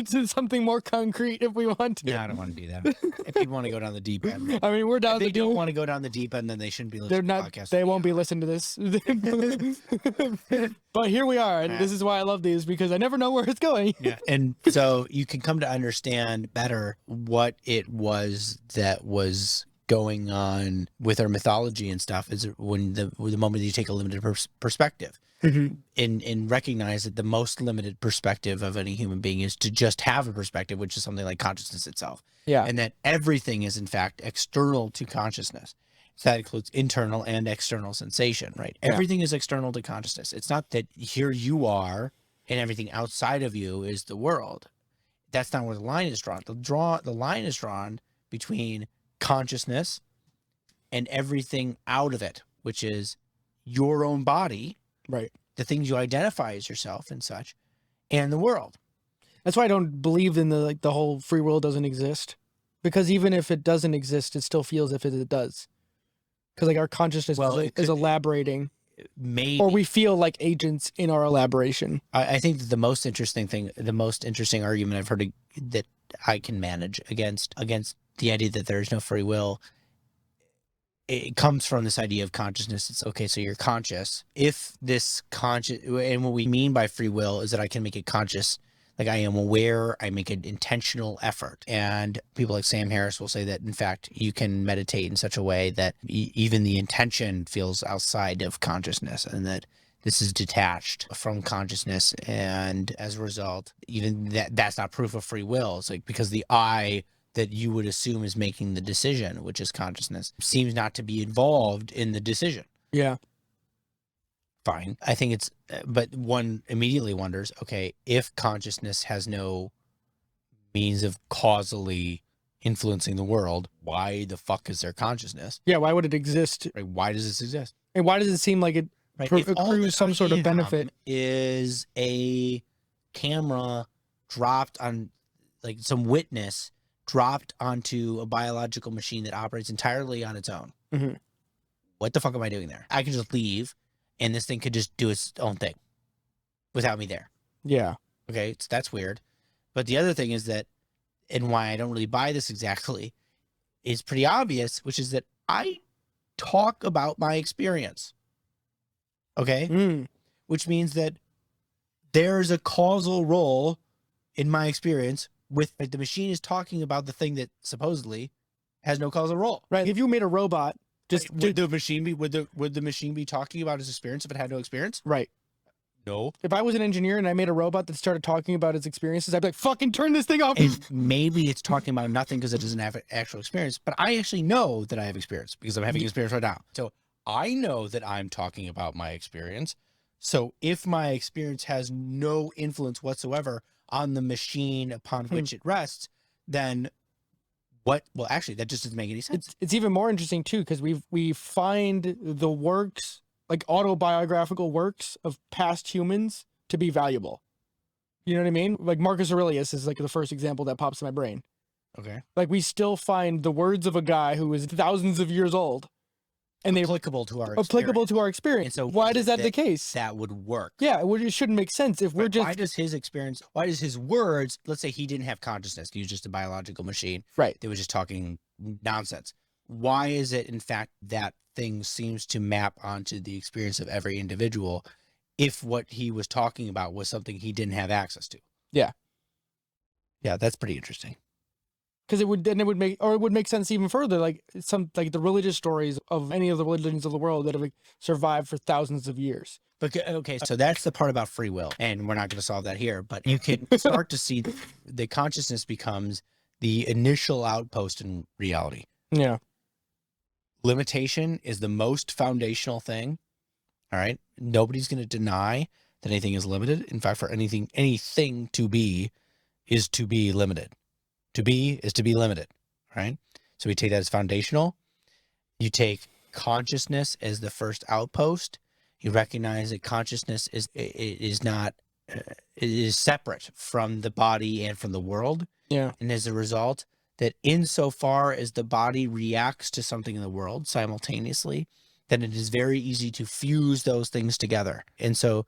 S1: to something more concrete if we want to.
S2: Yeah, I don't want to do that. If people want to go down the deep end.
S1: I mean, we're down
S2: if they don't want to go down the deep end, then they shouldn't be listening to podcasts.
S1: They won't be listening to this. But here we are. And this is why I love these, because I never know where it's going.
S2: Yeah. And so you can come to understand better what it was that was going on with our mythology and stuff is when the moment you take a limited perspective and recognize that the most limited perspective of any human being is to just have a perspective, which is something like consciousness itself.
S1: Yeah.
S2: And that everything is in fact external to consciousness. So that includes internal and external sensation, right?
S1: Yeah.
S2: Everything is external to consciousness. It's not that here you are and everything outside of you is the world. That's not where the line is drawn. The line is drawn between consciousness and everything out of it, which is your own body,
S1: Right.
S2: the things you identify as yourself and such, and the world.
S1: That's why I don't believe in the whole free will doesn't exist, because even if it doesn't exist, it still feels if it does. Because like our consciousness is elaborating,
S2: maybe,
S1: or we feel like agents in our elaboration.
S2: I think that the most interesting argument I've heard that I can manage against the idea that there is no free will, it comes from this idea of consciousness. It's okay, so you're conscious. If this conscious, and what we mean by free will is that I can make it conscious, like I am aware, I make an intentional effort. And people like Sam Harris will say that, in fact, you can meditate in such a way that even the intention feels outside of consciousness, and that this is detached from consciousness. And as a result, even that's not proof of free will. It's like, because the I that you would assume is making the decision, which is consciousness, seems not to be involved in the decision.
S1: Yeah.
S2: Fine. I think it's, but one immediately wonders, okay, if consciousness has no means of causally influencing the world, why the fuck is there consciousness?
S1: Yeah. Why would it exist?
S2: Right? Why does this exist?
S1: And why does it seem like it accrues some sort of benefit?
S2: Is a camera dropped on, like some witness dropped onto a biological machine that operates entirely on its own. What the fuck am I doing there? I can just leave and this thing could just do its own thing without me there.
S1: Yeah.
S2: Okay, so that's weird. But the other thing is that, and why I don't really buy this exactly, is pretty obvious, which is that I talk about my experience. Okay? Which means that there's a causal role in my experience with, like, the machine is talking about the thing that supposedly has no causal role.
S1: Right. If you made a robot,
S2: would the machine be talking about its experience if it had no experience?
S1: Right.
S2: No.
S1: If I was an engineer and I made a robot that started talking about its experiences, I'd be like, fucking turn this thing off.
S2: And maybe it's talking about nothing because it doesn't have actual experience, but I actually know that I have experience because I'm having experience right now. So I know that I'm talking about my experience. So if my experience has no influence whatsoever on the machine upon which it rests, then what? Well, actually, that just doesn't make any sense.
S1: It's even more interesting too, because we find the works, like autobiographical works of past humans, to be valuable. You know what I mean? Like Marcus Aurelius is like the first example that pops in my brain.
S2: Okay.
S1: Like we still find the words of a guy who is thousands of years old, and
S2: applicable to our experience.
S1: And so why is that the case?
S2: That would work.
S1: Yeah, it shouldn't make sense if we're just.
S2: Why does his experience? Why does his words? Let's say he didn't have consciousness. He was just a biological machine.
S1: Right.
S2: They were just talking nonsense. Why is it, in fact, that thing seems to map onto the experience of every individual, if what he was talking about was something he didn't have access to?
S1: Yeah.
S2: Yeah, that's pretty interesting.
S1: Because it would make sense even further, like the religious stories of any of the religions of the world that have, like, survived for thousands of years.
S2: But okay, so that's the part about free will, and we're not going to solve that here. But you can start to see the consciousness becomes the initial outpost in reality.
S1: Yeah.
S2: Limitation is the most foundational thing. All right, nobody's going to deny that anything is limited. In fact, for anything to be is to be limited. To be is to be limited, right? So we take that as foundational. You take consciousness as the first outpost. You recognize that consciousness is separate from the body and from the world.
S1: Yeah.
S2: And as a result, that insofar as the body reacts to something in the world simultaneously, then it is very easy to fuse those things together. And so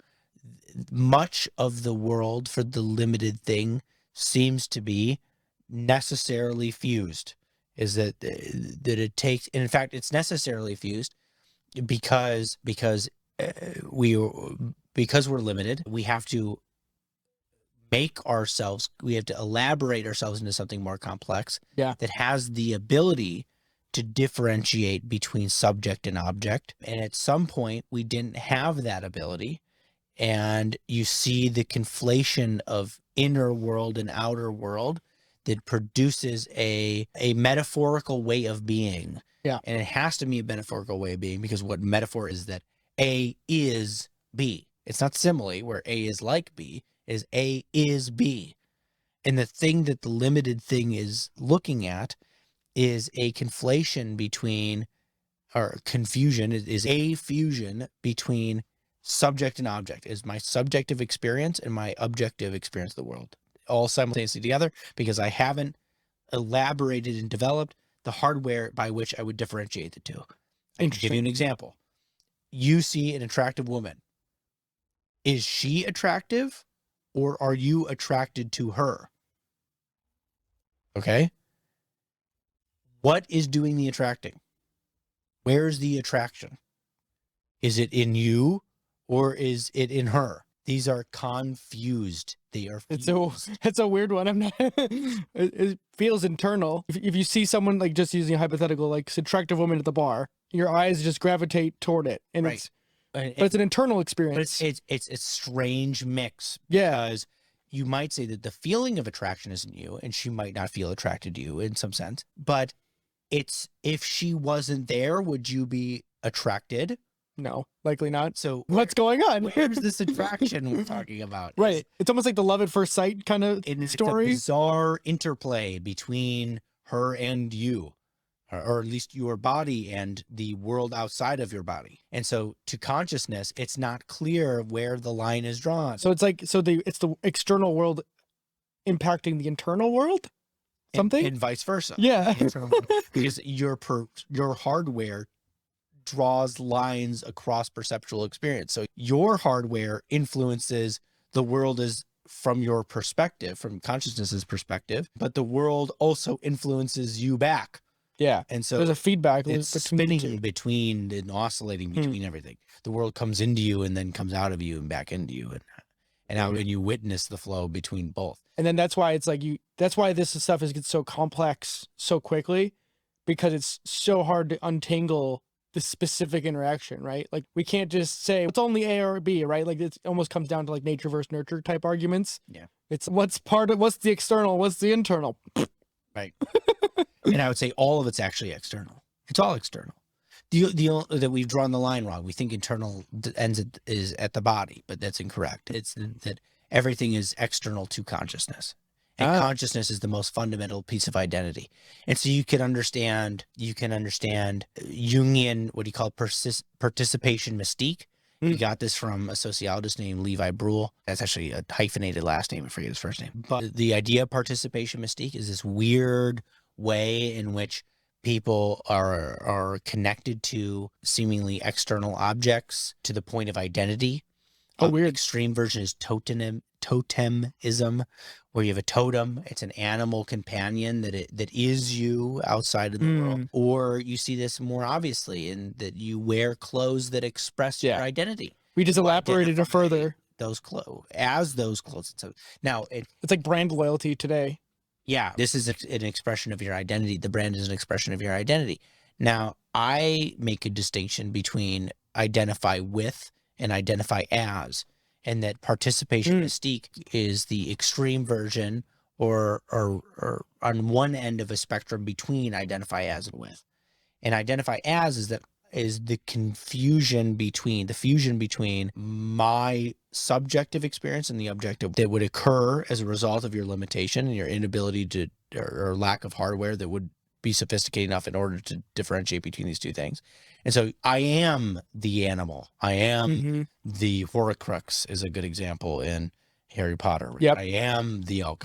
S2: much of the world for the limited thing seems to be necessarily fused, is that it takes, and in fact it's necessarily fused because we're limited. We have to elaborate ourselves into something more complex,
S1: yeah,
S2: that has the ability to differentiate between subject and object. And at some point, we didn't have that ability. And you see the conflation of inner world and outer world that produces a metaphorical way of being.
S1: Yeah.
S2: And it has to be a metaphorical way of being, because what metaphor is that A is B. It's not simile where A is like B, is A is B. And the thing that the limited thing is looking at is a conflation between, or confusion, is a fusion between subject and object, is my subjective experience and my objective experience of the world all simultaneously together, because I haven't elaborated and developed the hardware by which I would differentiate the two. I can give you an example. You see an attractive woman. Is she attractive, or are you attracted to her? Okay. What is doing the attracting? Where's the attraction? Is it in you, or is it in her? These are confused. They are fused.
S1: It's a weird one. I'm not. It feels internal. If you see someone, like, just using a hypothetical, like an attractive woman at the bar, your eyes just gravitate toward it, and
S2: Right.
S1: but it's an internal experience.
S2: But it's a strange mix.
S1: Yeah.
S2: Because you might say that the feeling of attraction isn't you, and she might not feel attracted to you in some sense. But it's, if she wasn't there, would you be attracted?
S1: No, likely not.
S2: So
S1: what's going on?
S2: Where's this attraction we're talking about?
S1: Right. It's almost like the love at first sight kind of story.
S2: It's a bizarre interplay between her and you, or at least your body and the world outside of your body. And so to consciousness, it's not clear where the line is drawn.
S1: So it's like, it's the external world impacting the internal world? Something?
S2: And vice versa.
S1: Yeah.
S2: Because your hardware draws lines across perceptual experience. So your hardware influences the world as from your perspective, from consciousness's perspective, but the world also influences you back.
S1: Yeah.
S2: And so
S1: there's a feedback loop
S2: it's spinning between and oscillating between everything. The world comes into you and then comes out of you and back into you, and out, and you witness the flow between both.
S1: And then that's why it's like that's why this stuff gets so complex so quickly, because it's so hard to untangle the specific interaction, right? Like, we can't just say it's only A or B, right? Like, it almost comes down to like nature versus nurture type arguments.
S2: Yeah. It's
S1: what's the external, what's the internal.
S2: Right. And I would say all of it's actually external. It's all external. That we've drawn the line wrong. We think internal is at the body, but that's incorrect. It's that everything is external to consciousness. And consciousness is the most fundamental piece of identity. And so you can understand Jungian, what do you call it, participation mystique. We got this from a sociologist named Levi Bruhl. That's actually a hyphenated last name. I forget his first name. But the idea of participation mystique is this weird way in which people are connected to seemingly external objects to the point of identity.
S1: Oh, weird.
S2: Extreme version is totemism, where you have a totem. It's an animal companion that is you outside of the world. Or you see this more obviously in that you wear clothes that express your identity. We just
S1: elaborated it further.
S2: Those clothes. So now
S1: it's like brand loyalty today.
S2: Yeah, this is an expression of your identity. The brand is an expression of your identity. Now, I make a distinction between identify with and identify as, and that participation mystique is the extreme version or on one end of a spectrum between identify as and with. And identify as is the fusion between my subjective experience and the objective that would occur as a result of your limitation and your inability to, or lack of hardware that would be sophisticated enough in order to differentiate between these two things. And so I am the animal. I am the Horcrux is a good example in Harry Potter.
S1: Yep.
S2: I am the elk.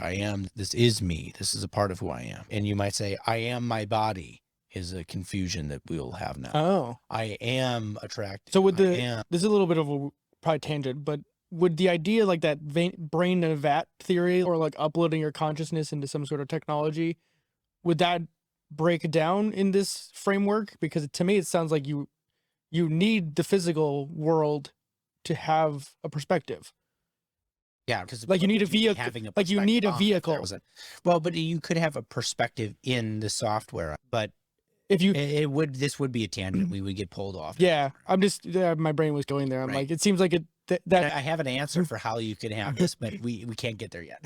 S2: This is me. This is a part of who I am. And you might say, I am my body is a confusion that we'll have now.
S1: Oh.
S2: I am attracted.
S1: So this is a little bit of a probably tangent, but would the idea like that brain in a vat theory, or like uploading your consciousness into some sort of technology, would that break down in this framework? Because to me, it sounds like you need the physical world to have a perspective.
S2: Yeah, because
S1: like you need a vehicle. Like you need a vehicle.
S2: Well, but you could have a perspective in the software, but
S1: if you,
S2: this would be a tangent. We would get pulled off.
S1: yeah, I'm just, my brain was going there. I'm
S2: Right.
S1: like, it seems like it,
S2: And
S1: that,
S2: I have an answer for how you can have this, but we can't get there yet.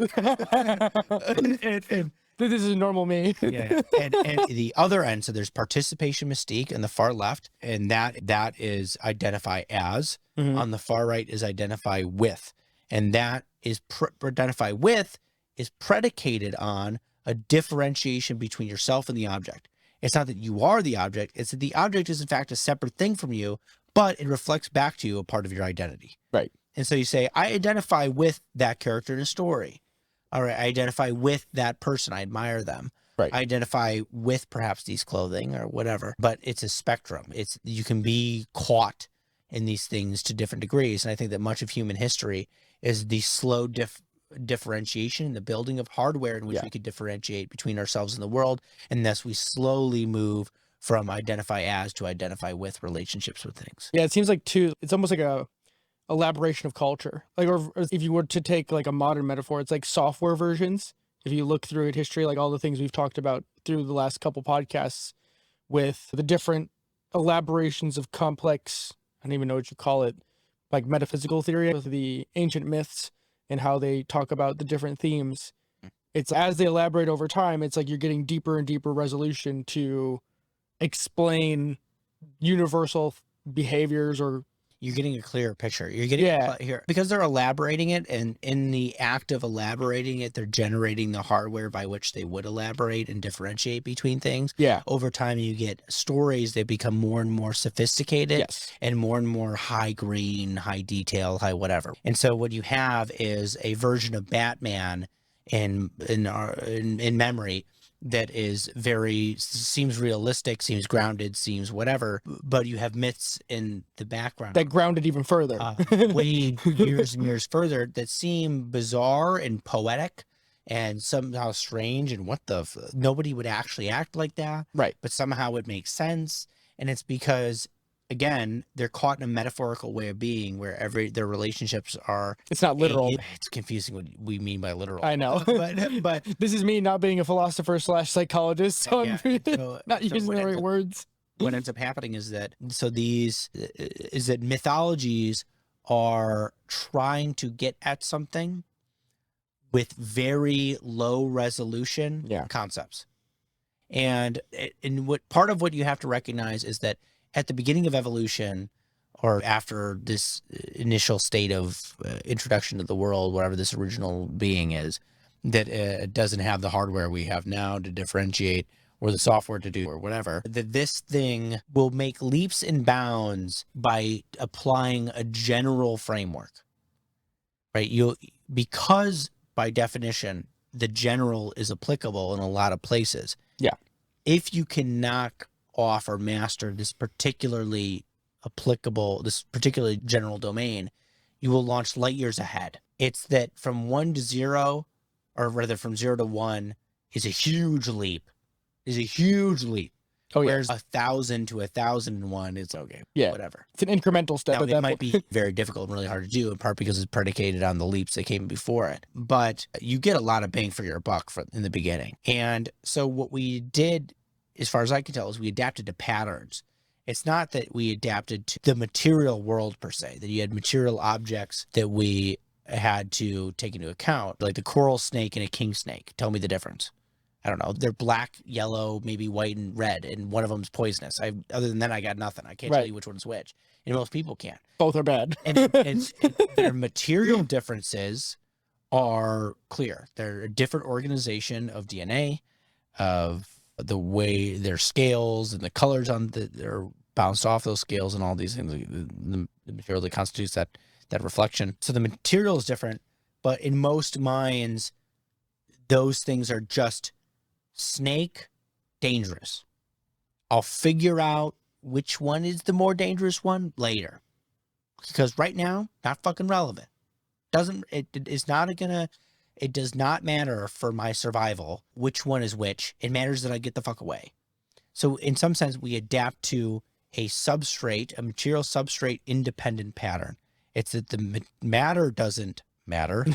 S1: and this is normal me.
S2: Yeah. And the other end, so there's participation mystique in the far left, and that is identify as.
S1: Mhm.
S2: On the far right is identify with, and that is identify with is predicated on a differentiation between yourself and the object. It's not that you are the object, it's that the object is in fact a separate thing from you, but it reflects back to you a part of your identity.
S1: Right.
S2: And so you say, I identify with that character in a story. All right, I identify with that person. I admire them.
S1: Right.
S2: I identify with perhaps these clothing or whatever, but it's a spectrum. You can be caught in these things to different degrees. And I think that much of human history is the slow differentiation, the building of hardware in which we could differentiate between ourselves and the world. And thus we slowly move from identify as to identify with relationships with things.
S1: Yeah, it seems like it's almost like a elaboration of culture. Like, or if you were to take like a modern metaphor, it's like software versions. If you look through it, history, like all the things we've talked about through the last couple podcasts with the different elaborations of complex, I don't even know what you call it, like metaphysical theory with the ancient myths and how they talk about the different themes. It's as they elaborate over time, it's like you're getting deeper and deeper resolution to explain universal behaviors, or
S2: you're getting a clearer picture. You're getting here because they're elaborating it, and in the act of elaborating it, they're generating the hardware by which they would elaborate and differentiate between things.
S1: Yeah.
S2: Over time, you get stories that become more and more sophisticated, and more high grain, high detail, high whatever. And so what you have is a version of Batman in memory that is seems realistic, seems grounded, seems whatever, but you have myths in the background
S1: that grounded even further,
S2: way years and years further, that seem bizarre and poetic and somehow strange, and nobody would actually act like that,
S1: right?
S2: But somehow it makes sense. And it's because, again, they're caught in a metaphorical way of being where their relationships are.
S1: It's not literal.
S2: It's confusing what we mean by literal.
S1: I know, but this is me not being a philosopher / psychologist, so I'm not using the right words.
S2: What ends up happening is that mythologies are trying to get at something with very low resolution concepts, and what part of what you have to recognize is that at the beginning of evolution, or after this initial state of introduction to the world, whatever this original being is, that it doesn't have the hardware we have now to differentiate, or the software to do, or whatever, that this thing will make leaps and bounds by applying a general framework, right? Because by definition, the general is applicable in a lot of places.
S1: Yeah.
S2: If you can knock off or master this particularly general domain, you will launch light years ahead. It's that from 1 to 0, or rather from 0 to 1, is a huge leap.
S1: Oh, yeah.
S2: Whereas 1,000 to 1,001 is okay.
S1: Yeah.
S2: Whatever.
S1: It's an incremental step.
S2: Now, it might be very difficult and really hard to do, in part because it's predicated on the leaps that came before it. But you get a lot of bang for your buck in the beginning. And so what we did, as far as I can tell, is we adapted to patterns. It's not that we adapted to the material world per se, that you had material objects that we had to take into account, like the coral snake and a king snake. Tell me the difference. I don't know. They're black, yellow, maybe white and red, and one of them's poisonous. Other than that, I got nothing. I can't tell you which one's which, and most people can't.
S1: Both are bad.
S2: and their material differences are clear. They're a different organization of DNA, of the way their scales and the colors they're bounced off those scales, and all these things, the material that constitutes that reflection. So the material is different, but in most minds, those things are just snake, dangerous. I'll figure out which one is the more dangerous one later, because right now, not fucking relevant. It does not matter for my survival which one is which. It matters that I get the fuck away. So in some sense, we adapt to a material substrate independent pattern. It's that the matter doesn't matter.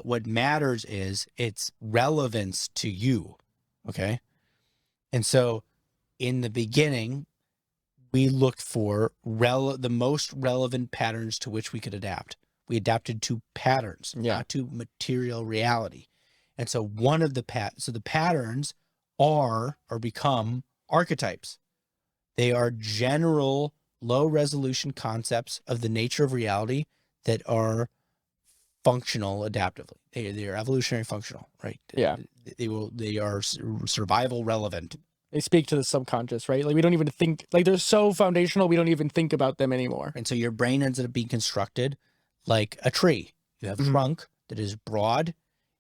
S2: What matters is its relevance to you. Okay. And so in the beginning, we looked for the most relevant patterns to which we could adapt. We adapted to patterns, not to material reality. And so one of the the patterns are or become archetypes. They are general low resolution concepts of the nature of reality that are functional adaptively. They are evolutionary functional, right?
S1: Yeah.
S2: They are survival relevant.
S1: They speak to the subconscious, right? Like we don't even think, like they're so foundational, we don't even think about them anymore.
S2: And so your brain ends up being constructed like a tree. You have a trunk that is broad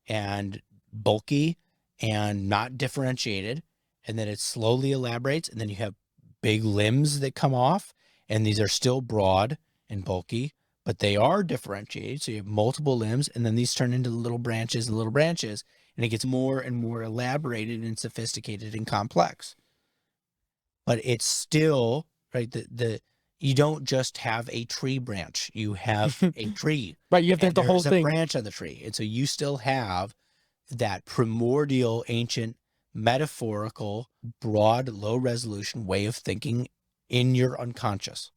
S2: and bulky and not differentiated, and then it slowly elaborates, and then you have big limbs that come off, and these are still broad and bulky, but they are differentiated. So you have multiple limbs, and then these turn into little branches and little branches, and it gets more and more elaborated and sophisticated and complex. But it's still, right, you don't just have a tree branch, you have a tree.
S1: Right, you have to have the whole thing.
S2: Branch of the tree. And so you still have that primordial, ancient, metaphorical, broad, low resolution way of thinking in your unconscious.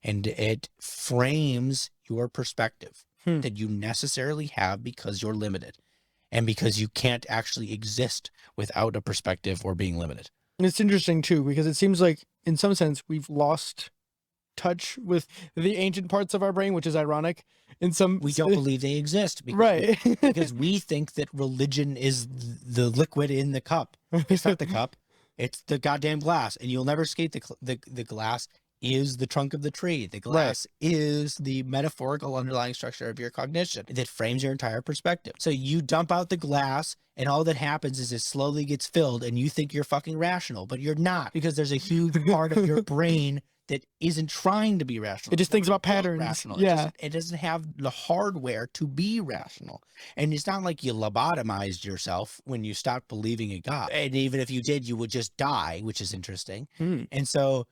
S2: And it frames your perspective that you necessarily have because you're limited and because you can't actually exist without a perspective or being limited.
S1: And it's interesting too, because it seems like in some sense we've lost touch with the ancient parts of our brain, which is ironic.
S2: We don't believe they exist,
S1: right?
S2: Because we think that religion is the liquid in the cup. It's not the cup; it's the goddamn glass, and you'll never escape the glass. Is the trunk of the tree. The glass is the metaphorical underlying structure of your cognition that frames your entire perspective. So you dump out the glass, and all that happens is it slowly gets filled, and you think you're fucking rational, but you're not, because there's a huge part of your brain that isn't trying to be rational.
S1: It just thinks about patterns.
S2: Rational.
S1: Yeah.
S2: It doesn't have the hardware to be rational. And it's not like you lobotomized yourself when you stopped believing in God. And even if you did, you would just die, which is interesting. And so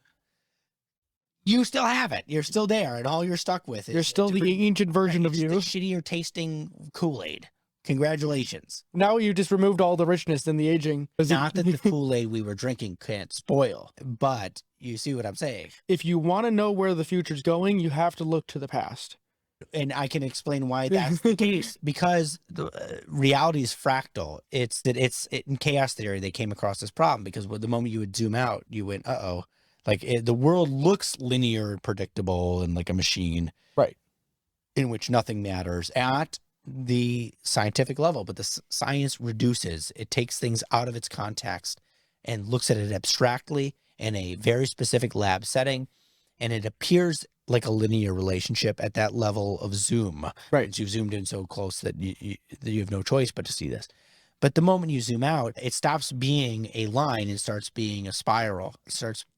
S2: you still have it. You're still there, and all you're stuck with is...
S1: You're still the ancient version of you.
S2: The shittier tasting Kool-Aid. Congratulations.
S1: Now you just removed all the richness in the aging.
S2: Not that the Kool-Aid we were drinking can't spoil, but you see what I'm saying.
S1: If you want to know where the future's going, you have to look to the past.
S2: And I can explain why that's the case. Because the reality is fractal. In chaos theory, they came across this problem because the moment you would zoom out, you went, uh-oh. Like the world looks linear and predictable and like a machine.
S1: Right.
S2: In which nothing matters at the scientific level, but the science reduces. It takes things out of its context and looks at it abstractly in a very specific lab setting, and it appears like a linear relationship at that level of zoom.
S1: Right.
S2: You've zoomed in so close that you have no choice but to see this. But the moment you zoom out, it stops being a line and starts being a spiral. If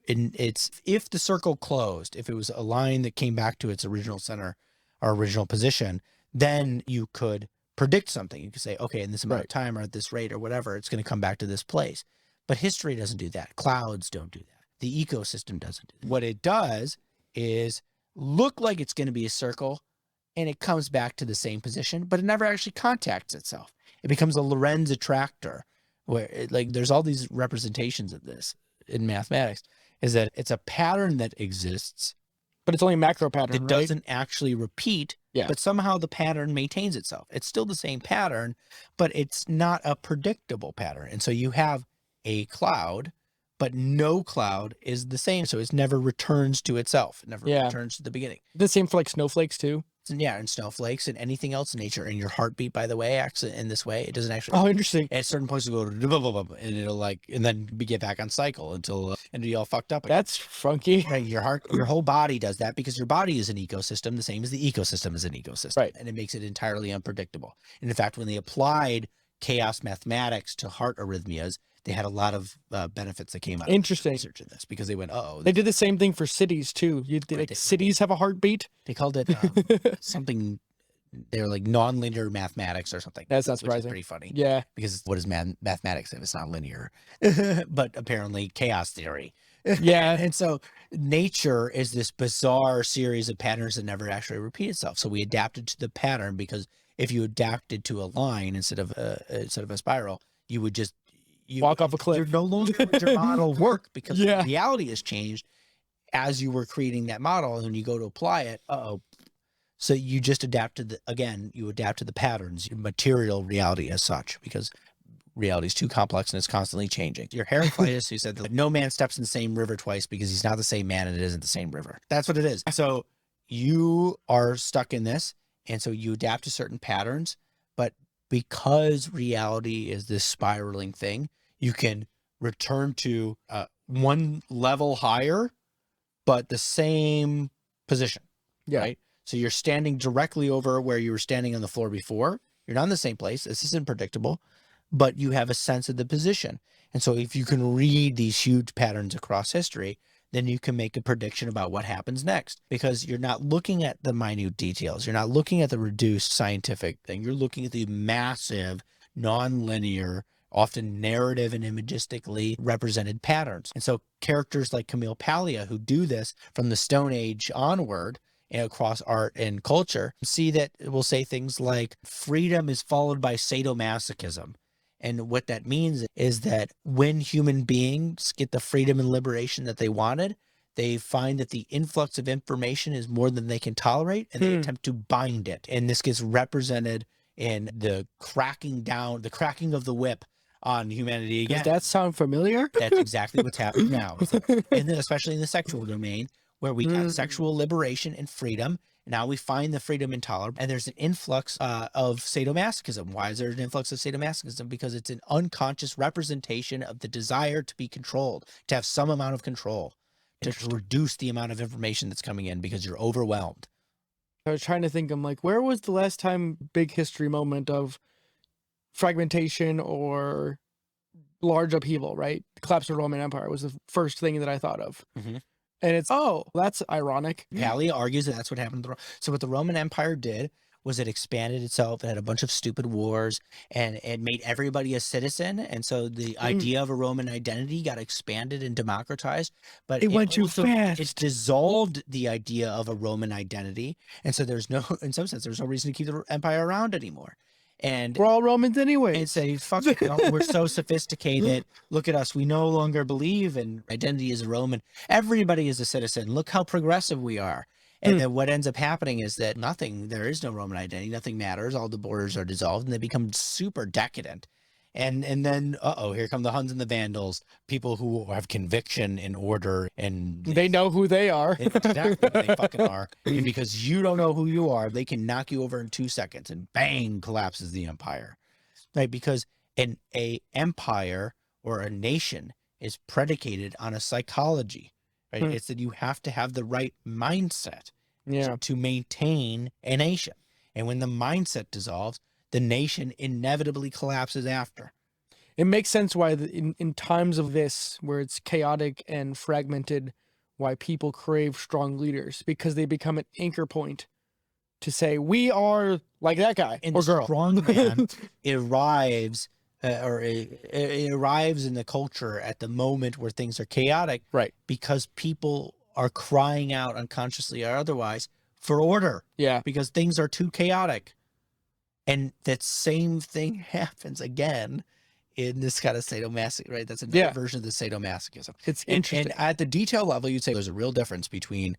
S2: the circle closed, if it was a line that came back to its original center or original position, then you could predict something. You could say, okay, in this amount of time or at this rate or whatever, it's going to come back to this place. But history doesn't do that. Clouds don't do that. The ecosystem doesn't do that. What it does is look like it's going to be a circle, and it comes back to the same position, but it never actually contacts itself. It becomes a Lorentz attractor, where there's all these representations of this in mathematics, is that it's a pattern that exists,
S1: but it's only a macro pattern,
S2: that doesn't actually repeat,
S1: Yeah.
S2: but somehow the pattern maintains itself. It's still the same pattern, but it's not a predictable pattern. And so you have a cloud, but no cloud is the same. So it never returns to itself. It never returns to the beginning.
S1: The same for like snowflakes too.
S2: Yeah, and snowflakes and anything else in nature. And your heartbeat, by the way, acts in this way. It doesn't actually.
S1: Oh, interesting.
S2: At certain points, you go and it'll and then get back on cycle until and be all fucked up again.
S1: That's funky.
S2: Right, your whole body does that because your body is an ecosystem, the same as the ecosystem is an ecosystem.
S1: Right.
S2: And it makes it entirely unpredictable. And in fact, when they applied chaos mathematics to heart arrhythmias, they had a lot of benefits that came out of research in this because they went,
S1: They did the same thing for cities too. Cities have a heartbeat.
S2: They called it something. They were like nonlinear mathematics or something.
S1: That's not surprising.
S2: Which is pretty funny.
S1: Yeah.
S2: Because what is mathematics if it's not linear? But apparently chaos theory.
S1: Yeah.
S2: And so nature is this bizarre series of patterns that never actually repeat itself. So we adapted to the pattern because if you adapted to a line instead of a spiral, you would just
S1: walk off a cliff.
S2: You're no longer with your model work because
S1: Yeah.
S2: reality has changed as you were creating that model, and when you go to apply it, so you just adapt to you adapt to the patterns, your material reality as such, because reality is too complex and it's constantly changing. Your Heraclitus, who said that no man steps in the same river twice because he's not the same man and it isn't the same river. That's what it is. So you are stuck in this, and so you adapt to certain patterns, but because reality is this spiraling thing, you can return to one level higher, but the same position.
S1: Yeah.
S2: Right? So you're standing directly over where you were standing on the floor before. You're not in the same place. This isn't predictable, but you have a sense of the position. And so if you can read these huge patterns across history, then you can make a prediction about what happens next, because you're not looking at the minute details. You're not looking at the reduced scientific thing. You're looking at the massive, non-linear, often narrative and imagistically represented patterns. And so characters like Camille Paglia, who do this from the Stone Age onward, and across art and culture, see that it will say things like freedom is followed by sadomasochism. And what that means is that when human beings get the freedom and liberation that they wanted, they find that the influx of information is more than they can tolerate, and they attempt to bind it. And this gets represented in the cracking of the whip on humanity again.
S1: Does that sound familiar?
S2: That's exactly what's happening now. And then especially in the sexual domain, where we have sexual liberation and freedom. Now we find the freedom intolerable, and there's an influx of sadomasochism. Why is there an influx of sadomasochism? Because it's an unconscious representation of the desire to be controlled, to have some amount of control, to reduce the amount of information that's coming in because you're overwhelmed.
S1: I was trying to think, I'm like, where was the last time big history moment of fragmentation or large upheaval, right? The collapse of the Roman Empire was the first thing that I thought of. And it's, oh, that's ironic.
S2: Paglia argues that that's what happened. So what the Roman Empire did was it expanded itself. It had a bunch of stupid wars, and it made everybody a citizen. And so the idea of a Roman identity got expanded and democratized. But
S1: it went too fast.
S2: It dissolved the idea of a Roman identity. And so there's no, in some sense, there's no reason to keep the empire around anymore. And
S1: we're all Romans anyway.
S2: And say, fuck, we're so sophisticated. Look at us. We no longer believe in identity as a Roman. Everybody is a citizen. Look how progressive we are. And then what ends up happening is that there is no Roman identity. Nothing matters. All the borders are dissolved, and they become super decadent. And then, here come the Huns and the Vandals, people who have conviction and order, and
S1: they know who they are.
S2: Exactly what they fucking are. And because you don't know who you are, they can knock you over in 2 seconds, and bang, collapses the empire. Right? Because an empire or a nation is predicated on a psychology. Right? It's that you have to have the right mindset to maintain a nation. And when the mindset dissolves, the nation inevitably collapses after.
S1: It makes sense why in times of this, where it's chaotic and fragmented, why people crave strong leaders, because they become an anchor point to say, we are like that guy
S2: and
S1: or girl.
S2: Strong man arrives it arrives in the culture at the moment where things are chaotic,
S1: right?
S2: Because people are crying out unconsciously or otherwise for order.
S1: Yeah.
S2: Because things are too chaotic. And that same thing happens again in this kind of sadomasochism, right? That's another version of the sadomasochism.
S1: It's interesting.
S2: And at the detail level, you'd say there's a real difference between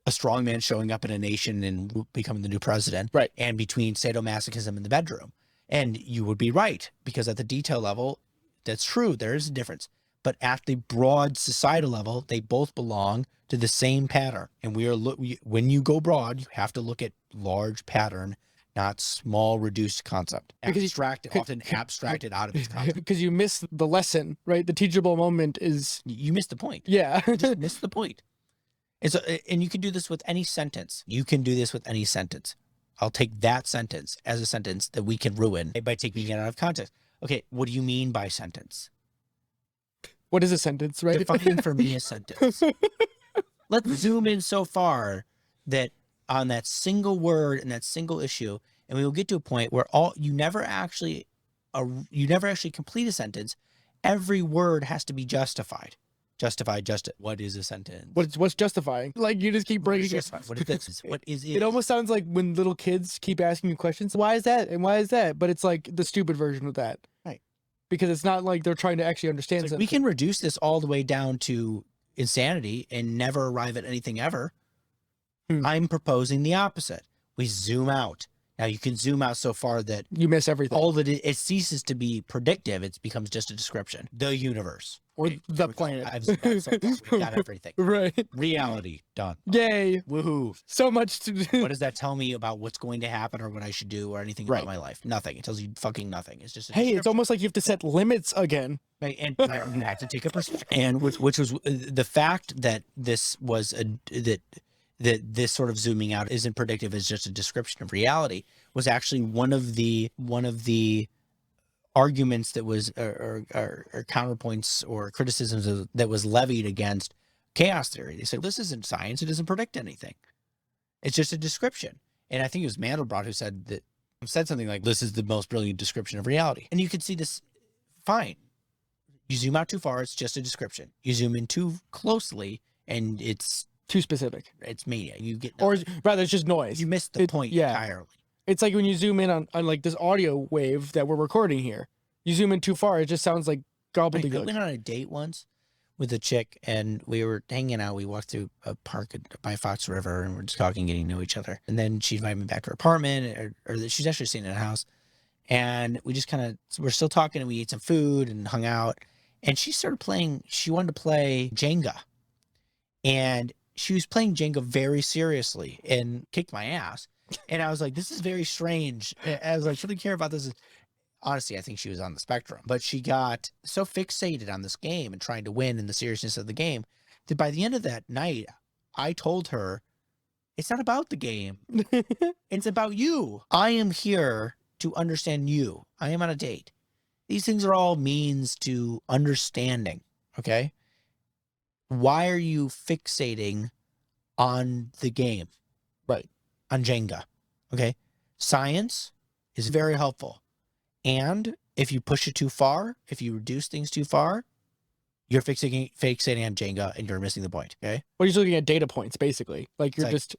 S2: a strong man showing up in a nation and becoming the new president,
S1: right?
S2: And between sadomasochism in the bedroom. And you would be right, because at the detail level, that's true. There is a difference. But at the broad societal level, they both belong to the same pattern. And when you go broad, you have to look at large pattern, not small reduced concept. Because often abstracted out of its concept.
S1: Because you miss the lesson, right? The teachable moment is...
S2: You miss the point.
S1: Yeah.
S2: You just miss the point. And you can do this with any sentence. I'll take that sentence as a sentence that we can ruin by taking it out of context. Okay, what do you mean by sentence?
S1: What is a sentence, right?
S2: Defining for me a sentence. Let's zoom in so far that on that single word and that single issue, and we will get to a point where you never actually complete a sentence. Every word has to be justified. What is a sentence?
S1: What's justifying? Like, you just keep breaking it.
S2: What is this? What is it?
S1: It almost sounds like when little kids keep asking you questions. Why is that? And why is that? But it's like the stupid version of that.
S2: Right.
S1: because it's not like they're trying to actually understand
S2: It's like,
S1: something.
S2: we can reduce this all the way down to insanity and never arrive at anything ever. I'm proposing the opposite. We zoom out. Now you can zoom out so far that
S1: You miss everything.
S2: all that it ceases to be predictive. It becomes just a description. The universe.
S1: Or
S2: Okay,
S1: the
S2: there we go.
S1: planet.
S2: I've zoomed out so far. We got everything.
S1: Right.
S2: Reality done.
S1: Yay.
S2: Woohoo.
S1: So much to do.
S2: What does that tell me about what's going to happen or what I should do or anything
S1: Right.
S2: about my life? Nothing. It tells you fucking nothing. It's just a
S1: Hey, it's
S2: description.
S1: almost like you have to set limits again.
S2: Right, and you have to take a perspective. And which was the fact that this was that this sort of zooming out isn't predictive, is just a description of reality, was actually one of the arguments that was or counterpoints or criticisms that was levied against chaos theory. They said, this isn't science. It doesn't predict anything. It's just a description. And I think it was Mandelbrot who said something like, this is the most brilliant description of reality. And you could see this fine. You zoom out too far, it's just a description. You zoom in too closely and it's
S1: Too specific.
S2: mania. You get
S1: Or rather, it's just noise.
S2: you miss the point
S1: yeah.
S2: entirely.
S1: It's like when you zoom in on like this audio wave that we're recording here. You zoom in too far, it just sounds like
S2: I
S1: gobbledygook.
S2: went on a date once with a chick and we were hanging out. We walked through a park by Fox River and we're just talking, getting to know each other. And then she invited me back to her apartment, or she's actually staying in a house. And we just we're still talking and we ate some food and hung out. And she wanted to play Jenga. And she was playing Jenga very seriously and kicked my ass. And I was like, this is very strange. I was like, she didn't care about this. Honestly, I think she was on the spectrum. But she got so fixated on this game and trying to win and the seriousness of the game that by the end of that night, I told her, it's not about the game. It's about you. I am here to understand you. I am on a date. These things are all means to understanding, okay? Why are you fixating on the game?
S1: Right.
S2: On Jenga, okay? Science is very helpful. And if you push it too far, if you reduce things too far, you're fixating on Jenga and you're missing the point, okay?
S1: Well, you're just looking at data points, basically. Like you're just,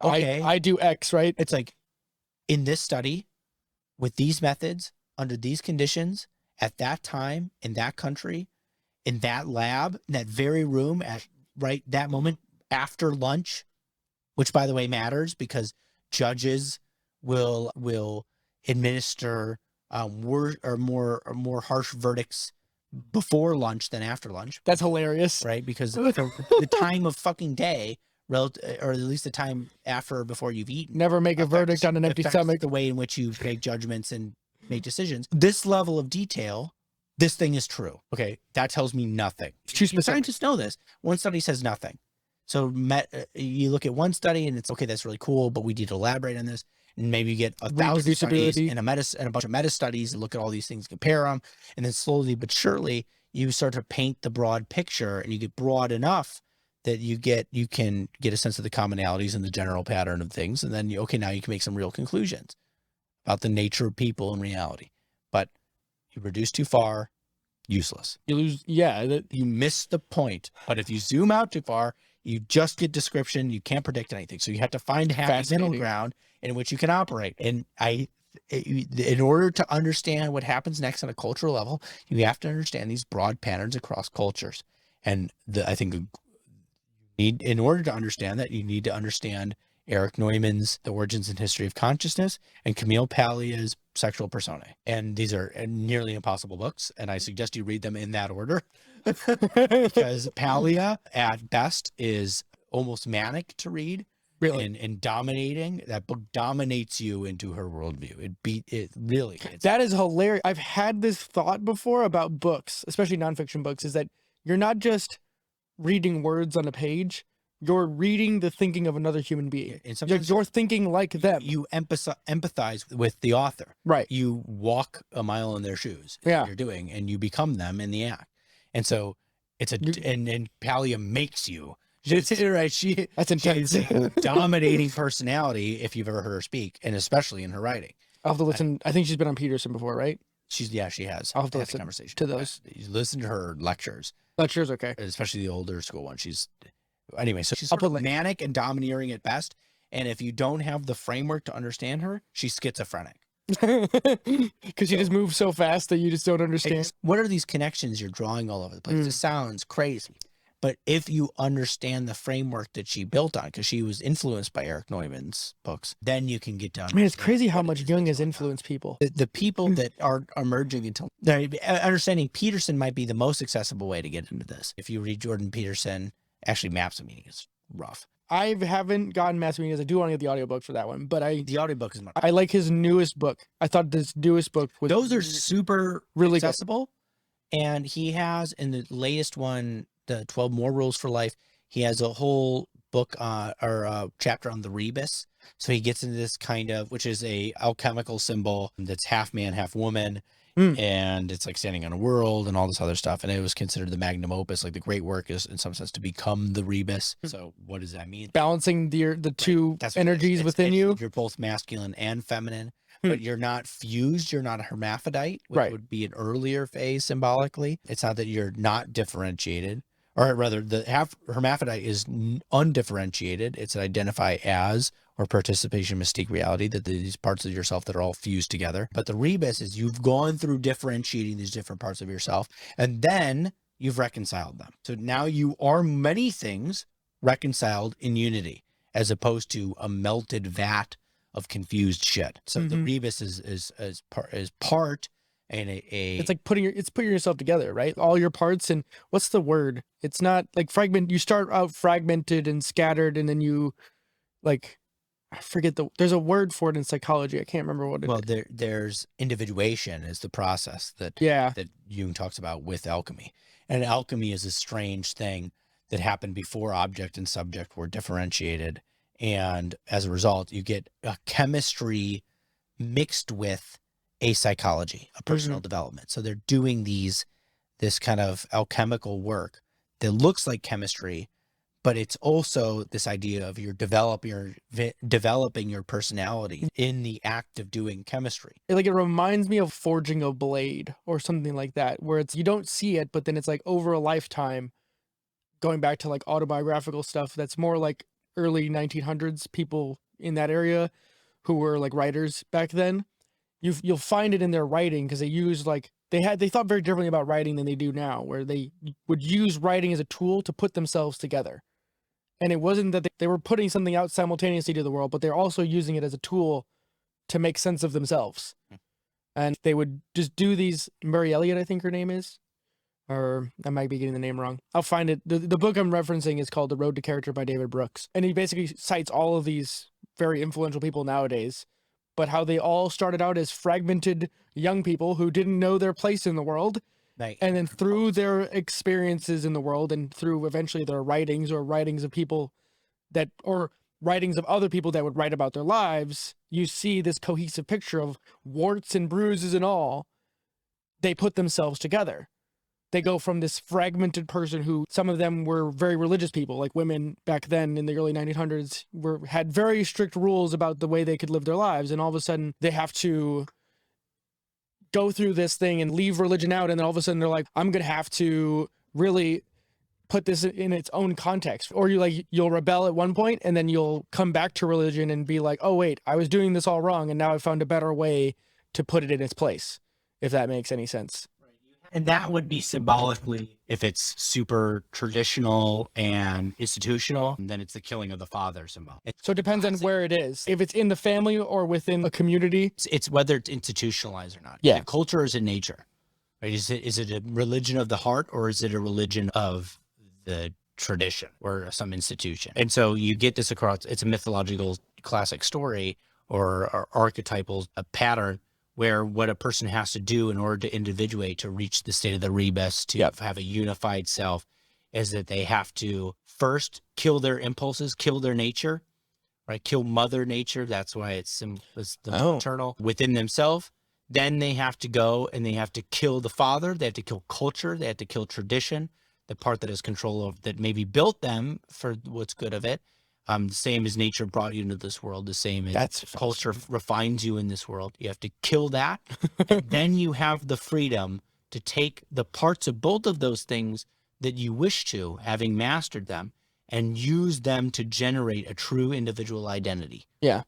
S2: okay.
S1: I do X, right?
S2: It's like, in this study, with these methods, under these conditions, at that time, in that country, in that lab, in that very room, at that moment after lunch, which by the way matters because judges will administer more harsh verdicts before lunch than after lunch.
S1: That's hilarious.
S2: Right? Because the time of fucking day, or at least the time after or before you've eaten.
S1: Never make a verdict on an empty stomach.
S2: The way in which you make judgments and make decisions. This level of detail, this thing is true. Okay, that tells me nothing. Scientists know this. One study says nothing. So you look at one study and it's okay, that's really cool, but we need to elaborate on this. And maybe you get 1,000 studies and a bunch of meta studies and look at all these things, compare them, and then slowly but surely you start to paint the broad picture, and you get broad enough that you can get a sense of the commonalities and the general pattern of things, and then now you can make some real conclusions about the nature of people and reality. But you reduce too far, useless.
S1: You lose,
S2: you miss the point. But if you zoom out too far, you just get description. You can't predict anything. So you have to find a happy middle ground in which you can operate. And in order to understand what happens next on a cultural level, you have to understand these broad patterns across cultures. And I think in order to understand that, you need to understand Eric Neumann's The Origins and History of Consciousness and Camille Pallia's Sexual Personae. And these are nearly impossible books, and I suggest you read them in that order. Because Pallia, at best, is almost manic to read.
S1: Really?
S2: And dominating. That book dominates you into her worldview. It really.
S1: That is hilarious. I've had this thought before about books, especially nonfiction books, is that you're not just reading words on a page, you're reading the thinking of another human being. And sometimes you're thinking like them.
S2: You empathize with the author.
S1: Right.
S2: You walk a mile in their shoes.
S1: Yeah.
S2: You're doing, and you become them in the act. And so and Pallia makes you. Right.
S1: That's intense.
S2: She's a dominating personality if you've ever heard her speak, and especially in her writing.
S1: I'll have to listen. I think she's been on Peterson before, right?
S2: She has.
S1: I'll have to listen to those.
S2: You listen to her lectures.
S1: Lectures, okay.
S2: Especially the older school one. So she's sort of manic and domineering at best. And if you don't have the framework to understand her, she's schizophrenic.
S1: Because she just moves so fast that you just don't understand.
S2: What are these connections you're drawing all over the place? It sounds crazy. But if you understand the framework that she built on, because she was influenced by Eric Neumann's books, then you can get down.
S1: I mean, it's crazy how much Jung has influenced people.
S2: The people that are emerging into understanding Peterson might be the most accessible way to get into this. If you read Jordan Peterson, actually Maps of Meaning is rough.
S1: I haven't gotten Maps of Meaning. I do want to get the audiobook for that one, but the
S2: audiobook is much.
S1: I like his newest book. I thought this newest book was
S2: those are super
S1: really
S2: accessible. Good. And he has in the latest one, the 12 More Rules for Life, he has a whole book or a chapter on the rebus. So he gets into this kind of, which is a alchemical symbol that's half man, half woman. And it's like standing on a world and all this other stuff. And it was considered the magnum opus, like the great work is in some sense to become the rebus. So what does that mean?
S1: Balancing the two energies within you.
S2: You're both masculine and feminine, but you're not fused. You're not a hermaphrodite, which would be an earlier phase symbolically. It's not that you're not differentiated, or rather the hermaphrodite is undifferentiated. It's an identify as or participation mystique reality, that these parts of yourself that are all fused together. But the rebus is you've gone through differentiating these different parts of yourself, and then you've reconciled them. So now you are many things reconciled in unity, as opposed to a melted vat of confused shit. So the rebus is part and it's
S1: like putting yourself together, right? All your parts, and what's the word? It's not like fragment. You start out fragmented and scattered, and then you like, I forget there's a word for it in psychology. I can't remember what it is.
S2: There's individuation is the process that Jung talks about with alchemy. And alchemy is a strange thing that happened before object and subject were differentiated. And as a result, you get a chemistry mixed with a psychology, a personal development. So they're doing this kind of alchemical work that looks like chemistry, but it's also this idea of you're developing your personality in the act of doing chemistry.
S1: Like, it reminds me of forging a blade or something like that, where it's, you don't see it, but then it's like over a lifetime, going back to like autobiographical stuff. That's more like early 1900s people in that area who were like writers back then. You'll find it in their writing, because they use like, they thought very differently about writing than they do now, where they would use writing as a tool to put themselves together. And it wasn't that they were putting something out simultaneously to the world, but they're also using it as a tool to make sense of themselves. And they would just do these, Murray Elliott, I think her name is, or I might be getting the name wrong. I'll find it. The book I'm referencing is called The Road to Character by David Brooks. And he basically cites all of these very influential people nowadays, but how they all started out as fragmented young people who didn't know their place in the world. And then through their experiences in the world, and through eventually their writings, or writings of people that, or writings of other people that would write about their lives, you see this cohesive picture of warts and bruises and all. They put themselves together. They go from this fragmented person who, some of them were very religious people, like women back then in the early 1900s had very strict rules about the way they could live their lives. And all of a sudden they have to go through this thing and leave religion out, and then all of a sudden they're like, I'm gonna have to really put this in its own context. Or you'll rebel at one point, and then you'll come back to religion and be like, oh wait, I was doing this all wrong, and now I found a better way to put it in its place, if that makes any sense.
S2: And that would be symbolically, if it's super traditional and institutional, then it's the killing of the father symbol.
S1: So it depends on where it is. If it's in the family or within a community.
S2: It's whether it's institutionalized or not.
S1: Yeah.
S2: Is it culture or is it nature? Right? Is it a religion of the heart, or is it a religion of the tradition or some institution? And so you get this across, it's a mythological classic story or archetypal pattern, where what a person has to do in order to individuate, to reach the state of the rebus, to have a unified self, is that they have to first kill their impulses, kill their nature, right? Kill mother nature. That's why it's the maternal within themselves. Then they have to go and they have to kill the father. They have to kill culture. They have to kill tradition, the part that has control of, that maybe built them for what's good of it. The same as nature brought you into this world, the same as culture refines you in this world. You have to kill that. And then you have the freedom to take the parts of both of those things that you wish to, having mastered them, and use them to generate a true individual identity.
S1: Yeah.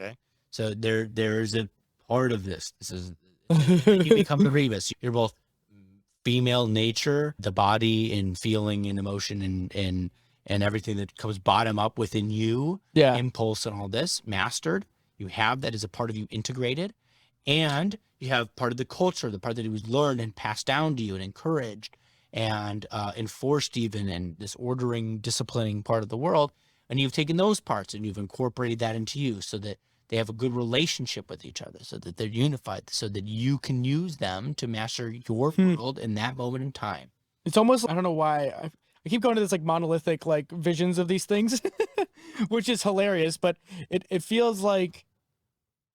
S2: Okay. So there's a part of this. This is you become the rebus. You're both female nature, the body and feeling and emotion and everything that comes bottom up within you,
S1: Yeah.
S2: impulse and all this mastered. You have that as a part of you integrated, and you have part of the culture, the part that it was learned and passed down to you and encouraged and enforced even, and this ordering, disciplining part of the world. And you've taken those parts and you've incorporated that into you so that they have a good relationship with each other, so that they're unified, so that you can use them to master your world in that moment in time.
S1: It's almost, I don't know why, I keep going to this like monolithic like visions of these things, which is hilarious, but it feels like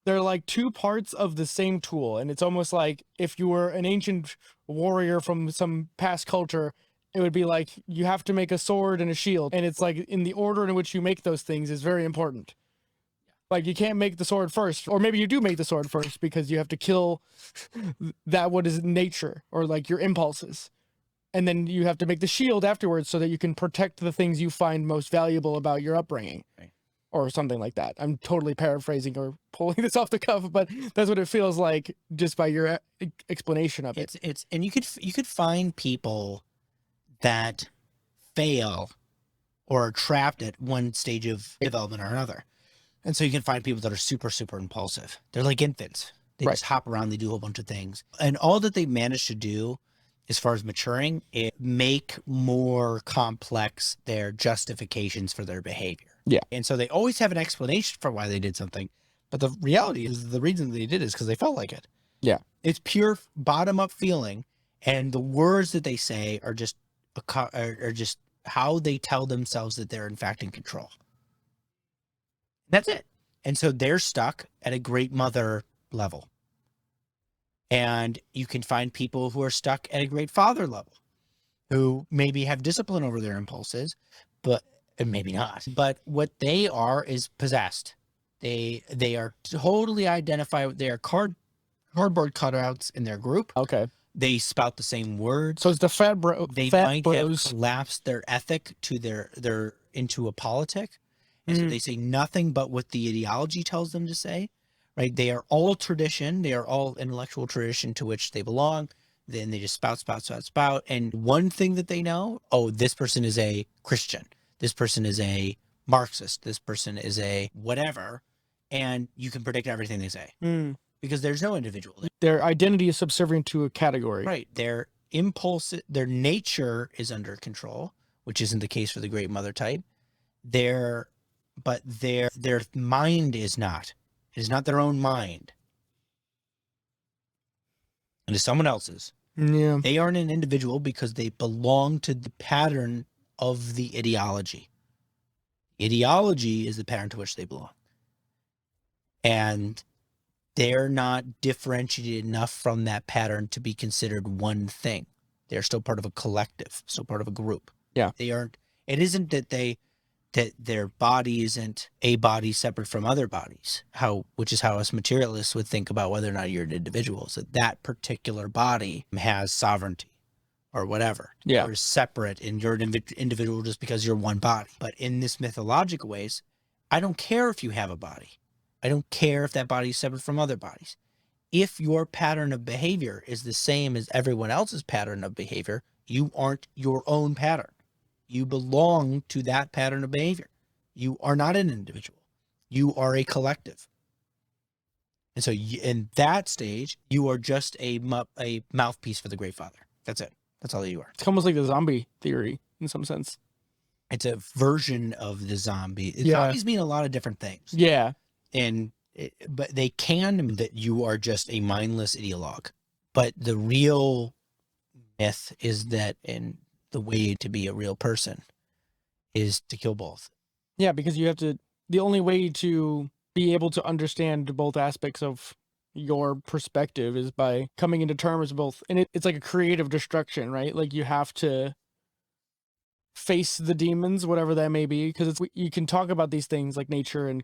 S1: they're like two parts of the same tool. And it's almost like if you were an ancient warrior from some past culture, it would be like you have to make a sword and a shield. And it's like in the order in which you make those things is very important. Like you can't make the sword first, or maybe you do make the sword first because you have to kill that what is nature or like your impulses. And then you have to make the shield afterwards so that you can protect the things you find most valuable about your upbringing.
S2: Right.
S1: Or something like that. I'm totally paraphrasing or pulling this off the cuff, but that's what it feels like just by your explanation of it.
S2: It's and you could find people that fail or are trapped at one stage of development or another. And so you can find people that are super, super impulsive. They're like infants. They just hop around, they do a whole bunch of things. And all that they manage to do as far as maturing, it make more complex their justifications for their behavior.
S1: Yeah.
S2: And so they always have an explanation for why they did something. But the reality is the reason they did it is because they felt like it.
S1: Yeah.
S2: It's pure bottom up feeling. And the words that they say are just how they tell themselves that they're in fact in control. That's it. And so they're stuck at a great mother level. And you can find people who are stuck at a great father level, who maybe have discipline over their impulses, but maybe not. But what they are is possessed. They are totally identified. They are cardboard cutouts in their group.
S1: Okay.
S2: They spout the same words.
S1: So it's the fat bro.
S2: They
S1: fat
S2: might
S1: bros.
S2: have collapsed their ethic to their into a politic. And so they say nothing but what the ideology tells them to say, right? They are all tradition. They are all intellectual tradition to which they belong. Then they just spout. And one thing that they know, oh, this person is a Christian. This person is a Marxist. This person is a whatever. And you can predict everything they say because there's no individual.
S1: Their identity is subservient to a category.
S2: Right. Their impulse, their nature is under control, which isn't the case for the great mother type. Their mind is not. It is not their own mind. It is someone else's.
S1: Yeah.
S2: They aren't an individual because they belong to the pattern of the ideology. Ideology is the pattern to which they belong. And they're not differentiated enough from that pattern to be considered one thing. They're still part of a collective, still part of a group.
S1: Yeah.
S2: They aren't, it isn't that their body isn't a body separate from other bodies, which is how us materialists would think about whether or not you're an individual, is that particular body has sovereignty or whatever.
S1: Yeah.
S2: You're separate and you're an individual just because you're one body. But in this mythological ways, I don't care if you have a body. I don't care if that body is separate from other bodies. If your pattern of behavior is the same as everyone else's pattern of behavior, you aren't your own pattern. You belong to that pattern of behavior. You are not an individual. You are a collective. And so in that stage, you are just a mouthpiece for the Great Father. That's it. That's all you are.
S1: It's almost like the zombie theory in some sense.
S2: It's a version of the zombie.
S1: Yeah.
S2: Zombies mean a lot of different things.
S1: Yeah.
S2: But they can mean that you are just a mindless ideologue. But the real myth is that the way to be a real person is to kill both.
S1: Yeah, because the only way to be able to understand both aspects of your perspective is by coming into terms with both. And it's like a creative destruction, right? Like you have to face the demons, whatever that may be, because you can talk about these things like nature and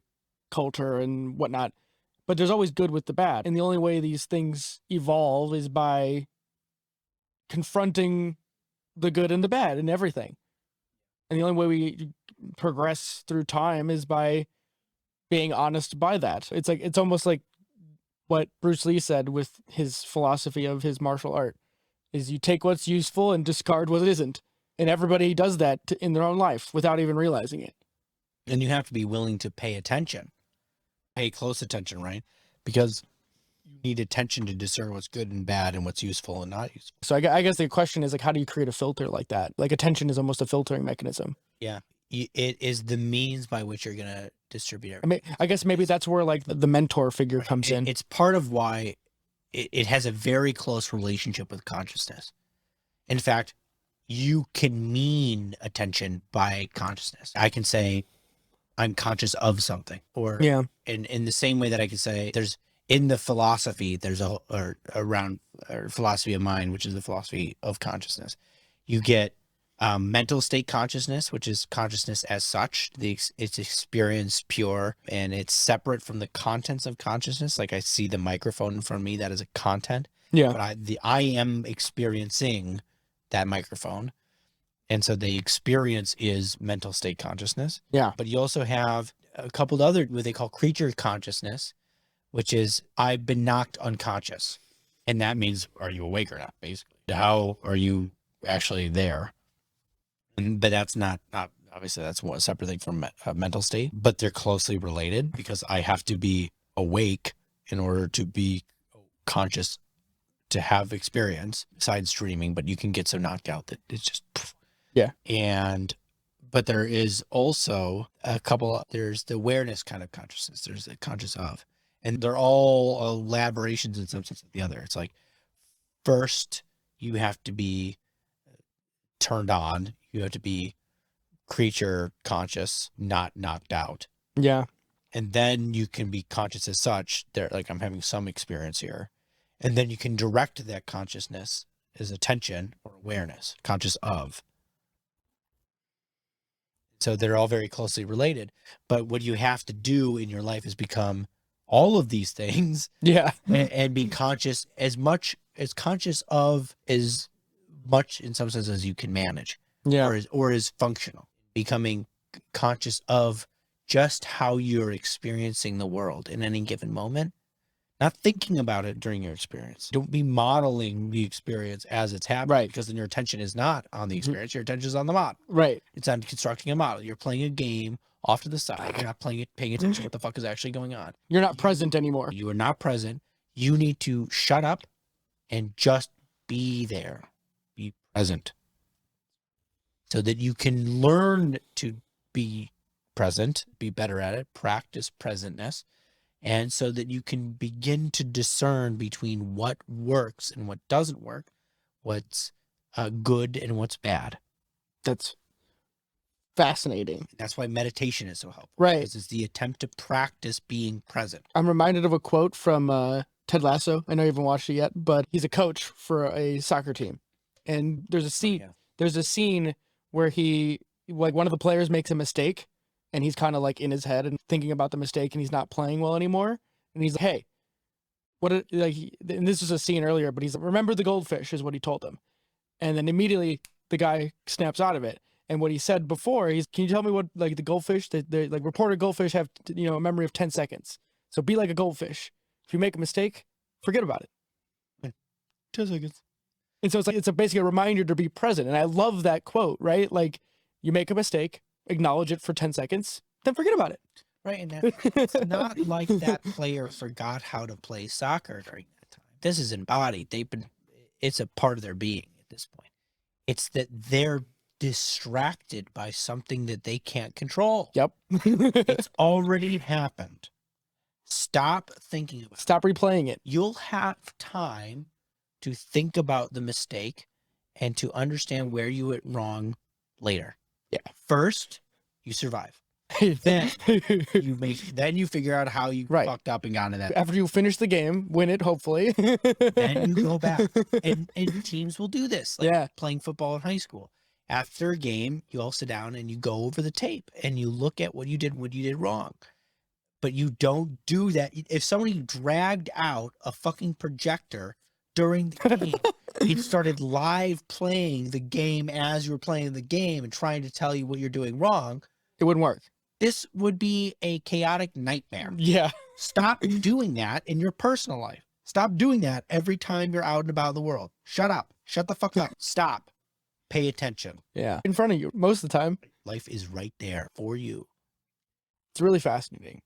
S1: culture and whatnot, but there's always good with the bad. And the only way these things evolve is by confronting the good and the bad and everything. And the only way we progress through time is by being honest by that. It's almost like what Bruce Lee said with his philosophy of his martial art is you take what's useful and discard what isn't. And everybody does that in their own life without even realizing it.
S2: And you have to be willing to pay attention, pay close attention, right? Because you need attention to discern what's good and bad and what's useful and not useful.
S1: So I guess the question is, like, how do you create a filter like that? Like, attention is almost a filtering mechanism.
S2: Yeah. It is the means by which you're going to distribute it.
S1: I mean, I guess maybe that's where like the mentor figure comes in.
S2: It's part of why it has a very close relationship with consciousness. In fact, you can mean attention by consciousness. I can say, I'm conscious of something, or in the same way that I can say there's in the philosophy, there's around philosophy of mind, which is the philosophy of consciousness. You get mental state consciousness, which is consciousness as such. It's experience pure, and it's separate from the contents of consciousness. Like I see the microphone in front of me, that is a content.
S1: Yeah.
S2: But I am experiencing that microphone. And so the experience is mental state consciousness.
S1: Yeah.
S2: But you also have a couple of other, what they call creature consciousness, which is I've been knocked unconscious. And that means, are you awake or not, basically? How are you actually there? But that's not obviously that's one separate thing from mental state, but they're closely related because I have to be awake in order to be conscious, to have experience besides dreaming, but you can get so knocked out that it's just,
S1: yeah.
S2: But there is also there's the awareness kind of consciousness. There's the conscious of, and they're all elaborations in some sense of the other. It's like, first you have to be turned on. You have to be creature conscious, not knocked out.
S1: Yeah.
S2: And then you can be conscious as such. There, like, I'm having some experience here. And then you can direct that consciousness as attention or awareness, conscious of. So they're all very closely related. But what you have to do in your life is become all of these things.
S1: Yeah.
S2: And be conscious as much in some sense as you can manage.
S1: Yeah.
S2: Or is functional. Becoming conscious of just how you're experiencing the world in any given moment. Not thinking about it during your experience. Don't be modeling the experience as it's happening.
S1: Right.
S2: Because then your attention is not on the experience. Your attention is on the model.
S1: Right.
S2: It's on constructing a model. You're playing a game off to the side. You're not paying attention to what the fuck is actually going on.
S1: You're not present anymore.
S2: You are not present. You need to shut up and just be there. Be present. So that you can learn to be present, be better at it, practice presentness. And so that you can begin to discern between what works and what doesn't work, what's good and what's bad.
S1: That's fascinating.
S2: That's why meditation is so helpful.
S1: Right.
S2: Because it's the attempt to practice being present.
S1: I'm reminded of a quote from Ted Lasso. I know you haven't watched it yet, but he's a coach for a soccer team. And there's a scene where one of the players makes a mistake. And he's kind of like in his head and thinking about the mistake, and he's not playing well anymore. And he's like, "Hey, and this was a scene earlier, but he's like, remember the goldfish," is what he told him. And then immediately the guy snaps out of it. And what he said before, can you tell me what, like, the goldfish, the like reported goldfish have, a memory of 10 seconds. So be like a goldfish. If you make a mistake, forget about it.
S2: 10 seconds.
S1: And so it's basically a reminder to be present. And I love that quote, right? Like, you make a mistake, acknowledge it for 10 seconds, then forget about it.
S2: Right. And it's not like that player forgot how to play soccer during that time. This is embodied. It's a part of their being at this point. It's that they're distracted by something that they can't control.
S1: Yep.
S2: It's already happened. Stop thinking about it.
S1: Stop replaying it.
S2: You'll have time to think about the mistake and to understand where you went wrong later.
S1: Yeah.
S2: First, you survive. Then you figure out how you fucked up and got into that.
S1: After you finish the game, win it, hopefully.
S2: Then you go back. And teams will do this. Like playing football in high school. After a game, you all sit down and you go over the tape and you look at what you did wrong. But you don't do that. If somebody dragged out a fucking projector during the game, he started live playing the game as you were playing the game and trying to tell you what you're doing wrong,
S1: it wouldn't work.
S2: This would be a chaotic nightmare.
S1: Yeah.
S2: Stop doing that in your personal life. Stop doing that every time you're out and about in the world. Shut up. Shut the fuck up. Stop. Pay attention.
S1: Yeah. In front of you most of the time.
S2: Life is right there for you.
S1: It's really fascinating.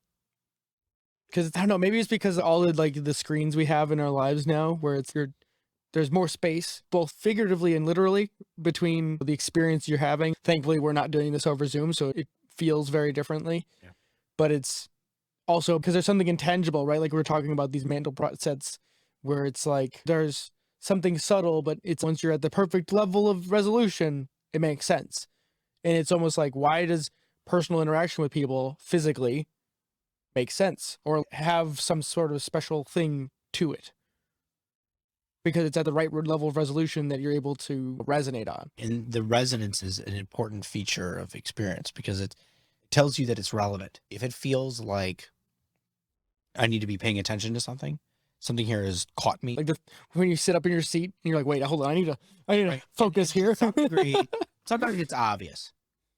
S1: Because I don't know, maybe it's because of all the like the screens we have in our lives now, where there's more space, both figuratively and literally, between the experience you're having. Thankfully, we're not doing this over Zoom, so it feels very differently.
S2: Yeah.
S1: But it's also because there's something intangible, right? Like we were talking about these mantle sets, where it's like there's something subtle, but it's once you're at the perfect level of resolution, it makes sense. And it's almost like, why does personal interaction with people physically make sense or have some sort of special thing to it? Because it's at the right level of resolution that you're able to resonate on.
S2: And the resonance is an important feature of experience because it tells you that it's relevant. If it feels like I need to be paying attention to something here has caught me.
S1: Like when you sit up in your seat and you're like, wait, hold on, I need to
S2: Right.
S1: focus here.
S2: To some degree, sometimes it's obvious.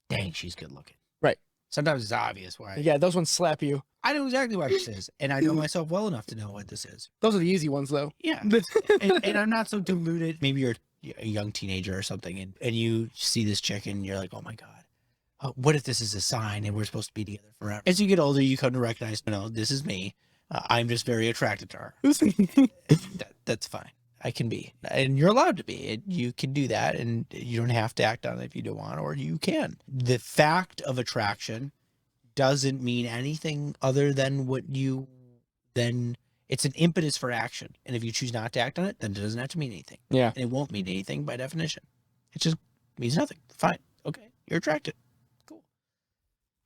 S2: Dang, she's good looking.
S1: Right.
S2: Sometimes it's obvious why.
S1: Yeah, those ones slap you.
S2: I know exactly what this is, and I know myself well enough to know what this is.
S1: Those are the easy ones, though.
S2: Yeah. and I'm not so deluded. Maybe you're a young teenager or something, and you see this chick and you're like, oh my God, what if this is a sign and we're supposed to be together forever? As you get older, you come to recognize, no, this is me. I'm just very attracted to her. That's fine. I can be, and you're allowed to be. You can do that, and you don't have to act on it if you don't want, or you can. The fact of attraction doesn't mean anything other than it's an impetus for action. And if you choose not to act on it, then it doesn't have to mean anything.
S1: Yeah.
S2: And it won't mean anything by definition. It just means nothing. Fine. Okay. You're attracted. Cool.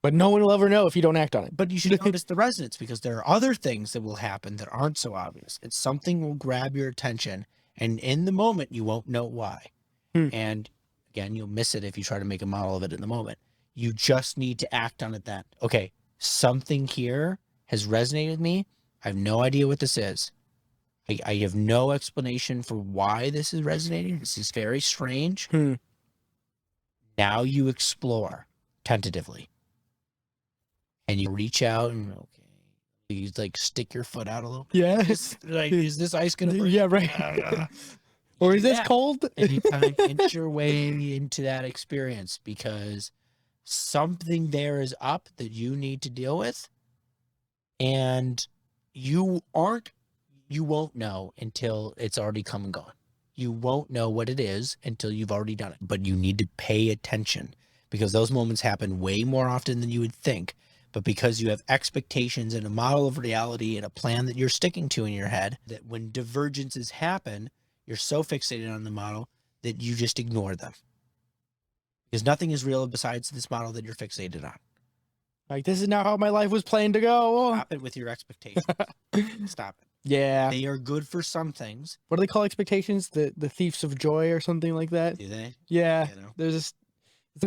S1: But no one will ever know if you don't act on it.
S2: But you should notice the resonance because there are other things that will happen that aren't so obvious. And something will grab your attention. And in the moment, you won't know why. And again, you'll miss it if you try to make a model of it in the moment. You just need to act on it then. Okay, something here has resonated with me. I have no idea what this is. I have no explanation for why this is resonating. This is very strange. Now you explore tentatively. And you reach out and, okay, you like stick your foot out a little bit.
S1: Yeah.
S2: Like, is this ice going to break?
S1: Yeah, right. Or is this cold?
S2: And you kind of inch your way into that experience because something there is up that you need to deal with, and you won't know until it's already come and gone. You won't know what it is until you've already done it, but you need to pay attention because those moments happen way more often than you would think. But because you have expectations and a model of reality and a plan that you're sticking to in your head, that when divergences happen, you're so fixated on the model that you just ignore them. Because nothing is real besides this model that you're fixated on.
S1: Like, this is not how my life was planned to go.
S2: Stop it with your expectations. Stop it.
S1: Yeah.
S2: They are good for some things.
S1: What do they call expectations? The thieves of joy or something like that?
S2: Do they?
S1: Yeah.
S2: You know?
S1: There's this.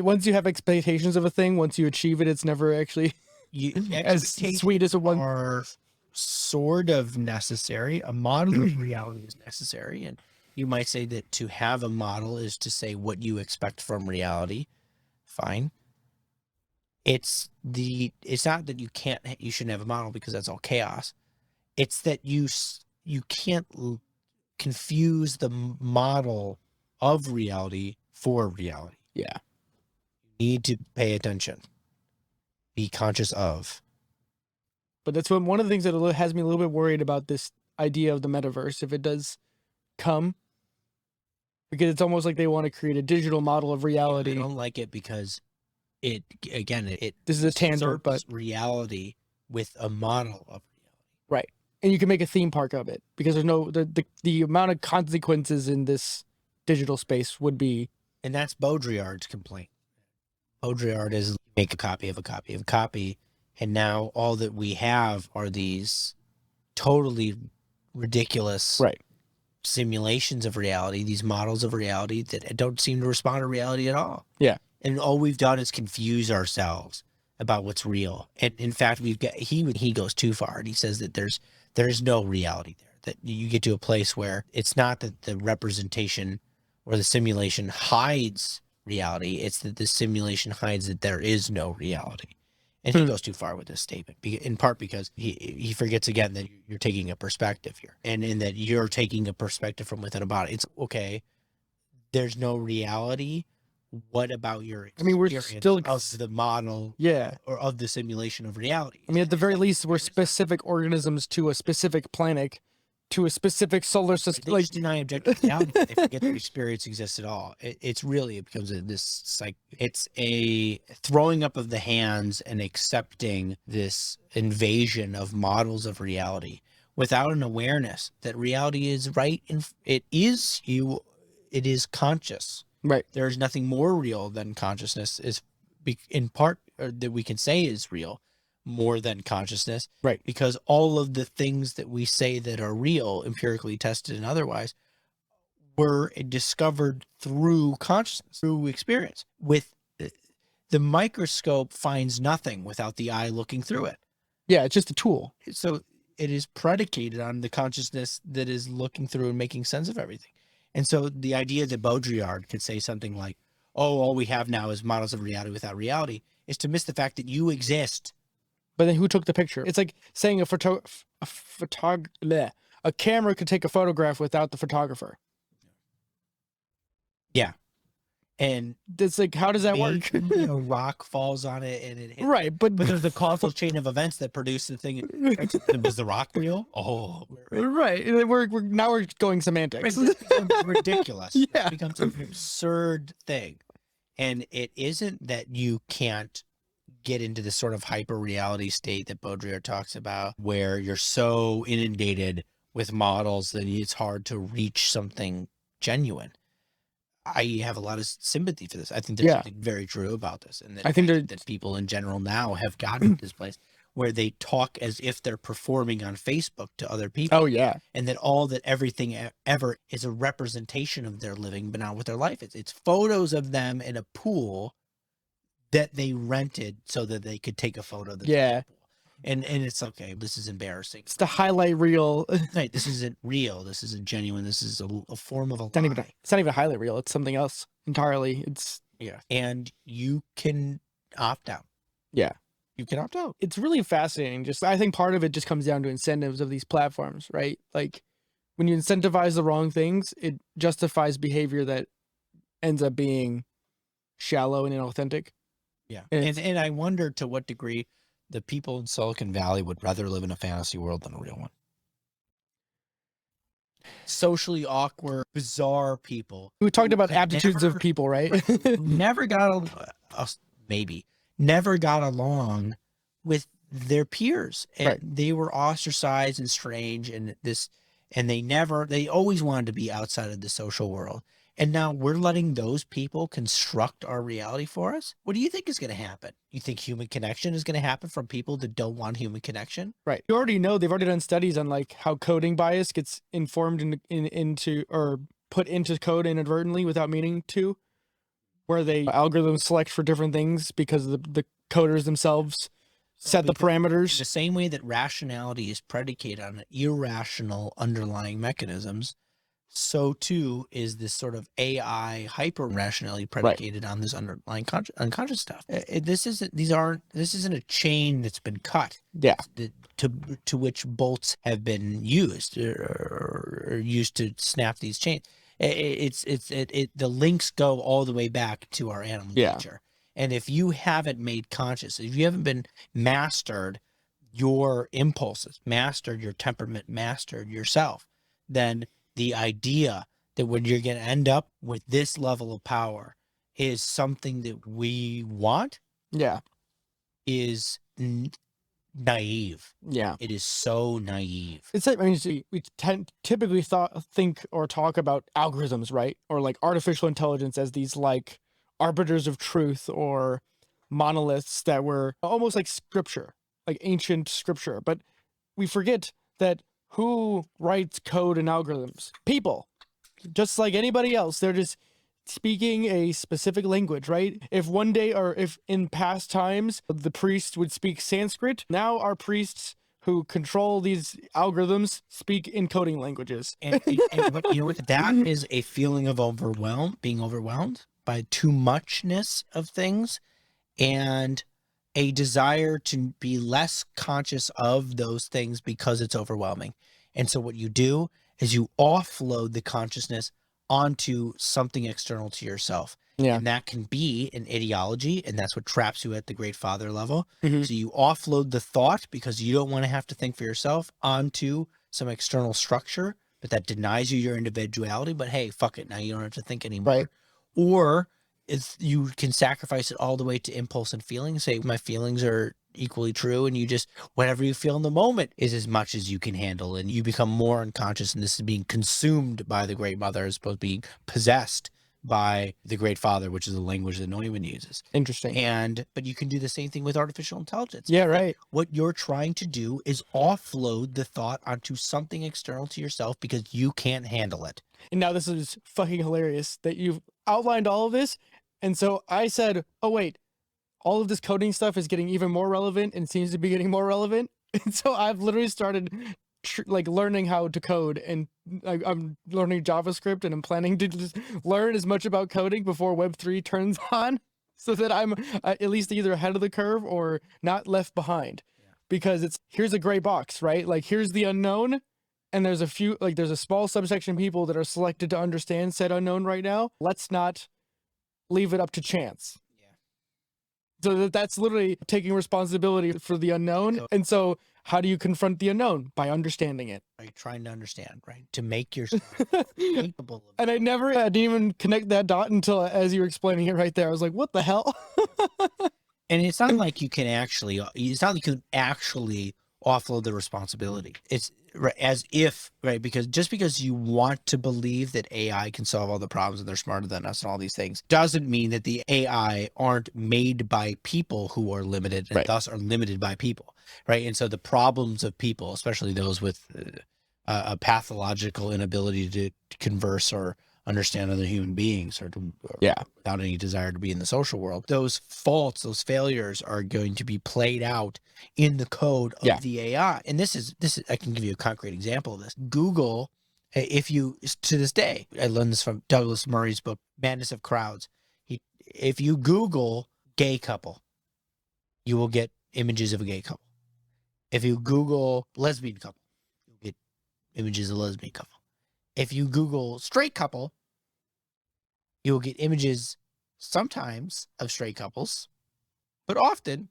S1: Once you have expectations of a thing, once you achieve it, it's never actually as sweet as a one.
S2: Are sort of necessary. A model of reality is necessary. And you might say that to have a model is to say what you expect from reality. Fine. It's not that you shouldn't have a model because that's all chaos. It's that you can't confuse the model of reality for reality.
S1: Yeah.
S2: You need to pay attention. Be conscious of.
S1: But that's one of the things that has me a little bit worried about this idea of the metaverse, if it does come. Because it's almost like they want to create a digital model of reality.
S2: I don't like it because it
S1: this is a tangent, but
S2: reality with a model of reality.
S1: Right. And you can make a theme park of it because there's no the amount of consequences in this digital space would be.
S2: And that's Baudrillard's complaint. Baudrillard is make a copy of a copy of a copy. And now all that we have are these totally ridiculous simulations of reality, these models of reality that don't seem to respond to reality at all.
S1: Yeah.
S2: And all we've done is confuse ourselves about what's real. And in fact, he goes too far and he says that there's no reality there, that you get to a place where it's not that the representation or the simulation hides reality. It's that the simulation hides that there is no reality. And he goes too far with this statement, in part because he forgets again that you're taking a perspective here, and in that you're taking a perspective from within a body. It's okay. There's no reality. What about your experience
S1: we're still
S2: of the model, or of the simulation of reality?
S1: At the very least, we're specific organisms to a specific planet, to a specific solar system.
S2: They just deny objective reality. They forget that experience exists at all. It's really, it becomes it's a throwing up of the hands and accepting this invasion of models of reality without an awareness that reality is right. It is conscious.
S1: Right.
S2: There is nothing more real than consciousness, in part, or that we can say is real more than consciousness.
S1: Right.
S2: Because all of the things that we say that are real, empirically tested and otherwise, were discovered through consciousness, through experience. With the microscope finds nothing without the eye looking through it.
S1: Yeah, it's just a tool.
S2: So it is predicated on the consciousness that is looking through and making sense of everything. And so the idea that Baudrillard could say something like, oh, all we have now is models of reality without reality, is to miss the fact that you exist.
S1: But then who took the picture? It's like saying a camera could take a photograph without the photographer.
S2: Yeah. And
S1: it's like, how does that work?
S2: A rock falls on it and it hits.
S1: Right, but
S2: there's a causal chain of events that produce the thing. Was the rock real? Oh,
S1: right. We're going semantics.
S2: It becomes ridiculous.
S1: Yeah.
S2: It becomes an absurd thing. And it isn't that you can't get into this sort of hyper reality state that Baudrillard talks about, where you're so inundated with models that it's hard to reach something genuine. I have a lot of sympathy for this. I think there's something very true about this. And that,
S1: I think
S2: that people in general now have gotten to this place where they talk as if they're performing on Facebook to other people.
S1: Oh, yeah.
S2: And that everything ever is a representation of their living, but not what their life is. It's photos of them in a pool that they rented so that they could take a photo. And it's okay. This is embarrassing.
S1: It's the highlight reel.
S2: Right. This isn't real. This isn't genuine. This is a form of a lie.
S1: It's not even a highlight reel. It's something else entirely.
S2: And you can opt out.
S1: Yeah.
S2: You can opt out.
S1: It's really fascinating. I think part of it just comes down to incentives of these platforms, right? Like when you incentivize the wrong things, it justifies behavior that ends up being shallow and inauthentic.
S2: Yeah. And I wonder to what degree the people in Silicon Valley would rather live in a fantasy world than a real one. Socially awkward, bizarre people.
S1: We talked about aptitudes of people, right?
S2: never got along with their peers, and they were ostracized and strange, and they always wanted to be outside of the social world. And now we're letting those people construct our reality for us. What do you think is going to happen? You think human connection is going to happen from people that don't want human connection?
S1: Right. You already know, they've already done studies on like how coding bias gets informed into or put into code inadvertently without meaning to, where they algorithms select for different things because the coders themselves set the parameters.
S2: The same way that rationality is predicated on irrational underlying mechanisms, so too is this sort of AI hyper rationality predicated on this underlying unconscious stuff. This isn't a chain that's been cut.
S1: Yeah.
S2: To which bolts have been used or used to snap these chains. The links go all the way back to our animal nature. And if you haven't made conscious, if you haven't been mastered your impulses, mastered your temperament, mastered yourself, then the idea that when you're going to end up with this level of power is something that we want.
S1: Yeah.
S2: Is naive.
S1: Yeah.
S2: It is so naive.
S1: It's like, we typically think or talk about algorithms, right? Or like artificial intelligence as these like arbiters of truth or monoliths that were almost like scripture, like ancient scripture. But we forget that who writes code and algorithms? People. Just like anybody else, they're just speaking a specific language, right? If one day, or if in past times the priest would speak Sanskrit, now our priests who control these algorithms speak encoding languages.
S2: And that is a feeling of being overwhelmed by too muchness of things, and a desire to be less conscious of those things because it's overwhelming. And so what you do is you offload the consciousness onto something external to yourself.
S1: Yeah.
S2: And that can be an ideology, and that's what traps you at the great father level.
S1: Mhm.
S2: So you offload the thought because you don't want to have to think for yourself onto some external structure, but that denies you your individuality. But hey, fuck it, now you don't have to think anymore.
S1: Right.
S2: Or it's, you can sacrifice it all the way to impulse and feeling. Say my feelings are equally true, and you just, whatever you feel in the moment is as much as you can handle, and you become more unconscious, and this is being consumed by the great mother as opposed to being possessed by the great father, which is the language that Neumann uses.
S1: Interesting.
S2: But you can do the same thing with artificial intelligence.
S1: Yeah, right.
S2: What you're trying to do is offload the thought onto something external to yourself because you can't handle it.
S1: And now this is fucking hilarious that you've outlined all of this. And so I said, oh, wait, all of this coding stuff is getting even more relevant and seems to be getting more relevant. And so I've literally started like learning how to code, and I'm learning JavaScript, and I'm planning to just learn as much about coding before Web3 turns on, so that I'm at least either ahead of the curve or not left behind. Because it's, here's a gray box, right? Like, here's the unknown, and there's a small subsection of people that are selected to understand said unknown right now. Let's not leave it up to chance. So that's literally taking responsibility for the unknown. And so how do you confront the unknown? By understanding it.
S2: Right, trying to understand, right? To make yourself capable of.
S1: And I didn't even connect that dot until as you were explaining it right there. I was like, what the hell?
S2: And it's not like you can actually, offload the responsibility. It's right, as if, right, because just because you want to believe that AI can solve all the problems and they're smarter than us and all these things, doesn't mean that the AI aren't made by people who are limited and thus are limited by people, right? And so the problems of people, especially those with a pathological inability to converse or understand other human beings, or without any desire to be in the social world, those faults, those failures are going to be played out in the code of the AI. And this is I can give you a concrete example of this. Google, if you, to this day, I learned this from Douglas Murray's book Madness of Crowds. If you Google gay couple, you will get images of a gay couple. If you Google lesbian couple, you'll get images of a lesbian couple. If you Google straight couple, you will get images sometimes of straight couples, but often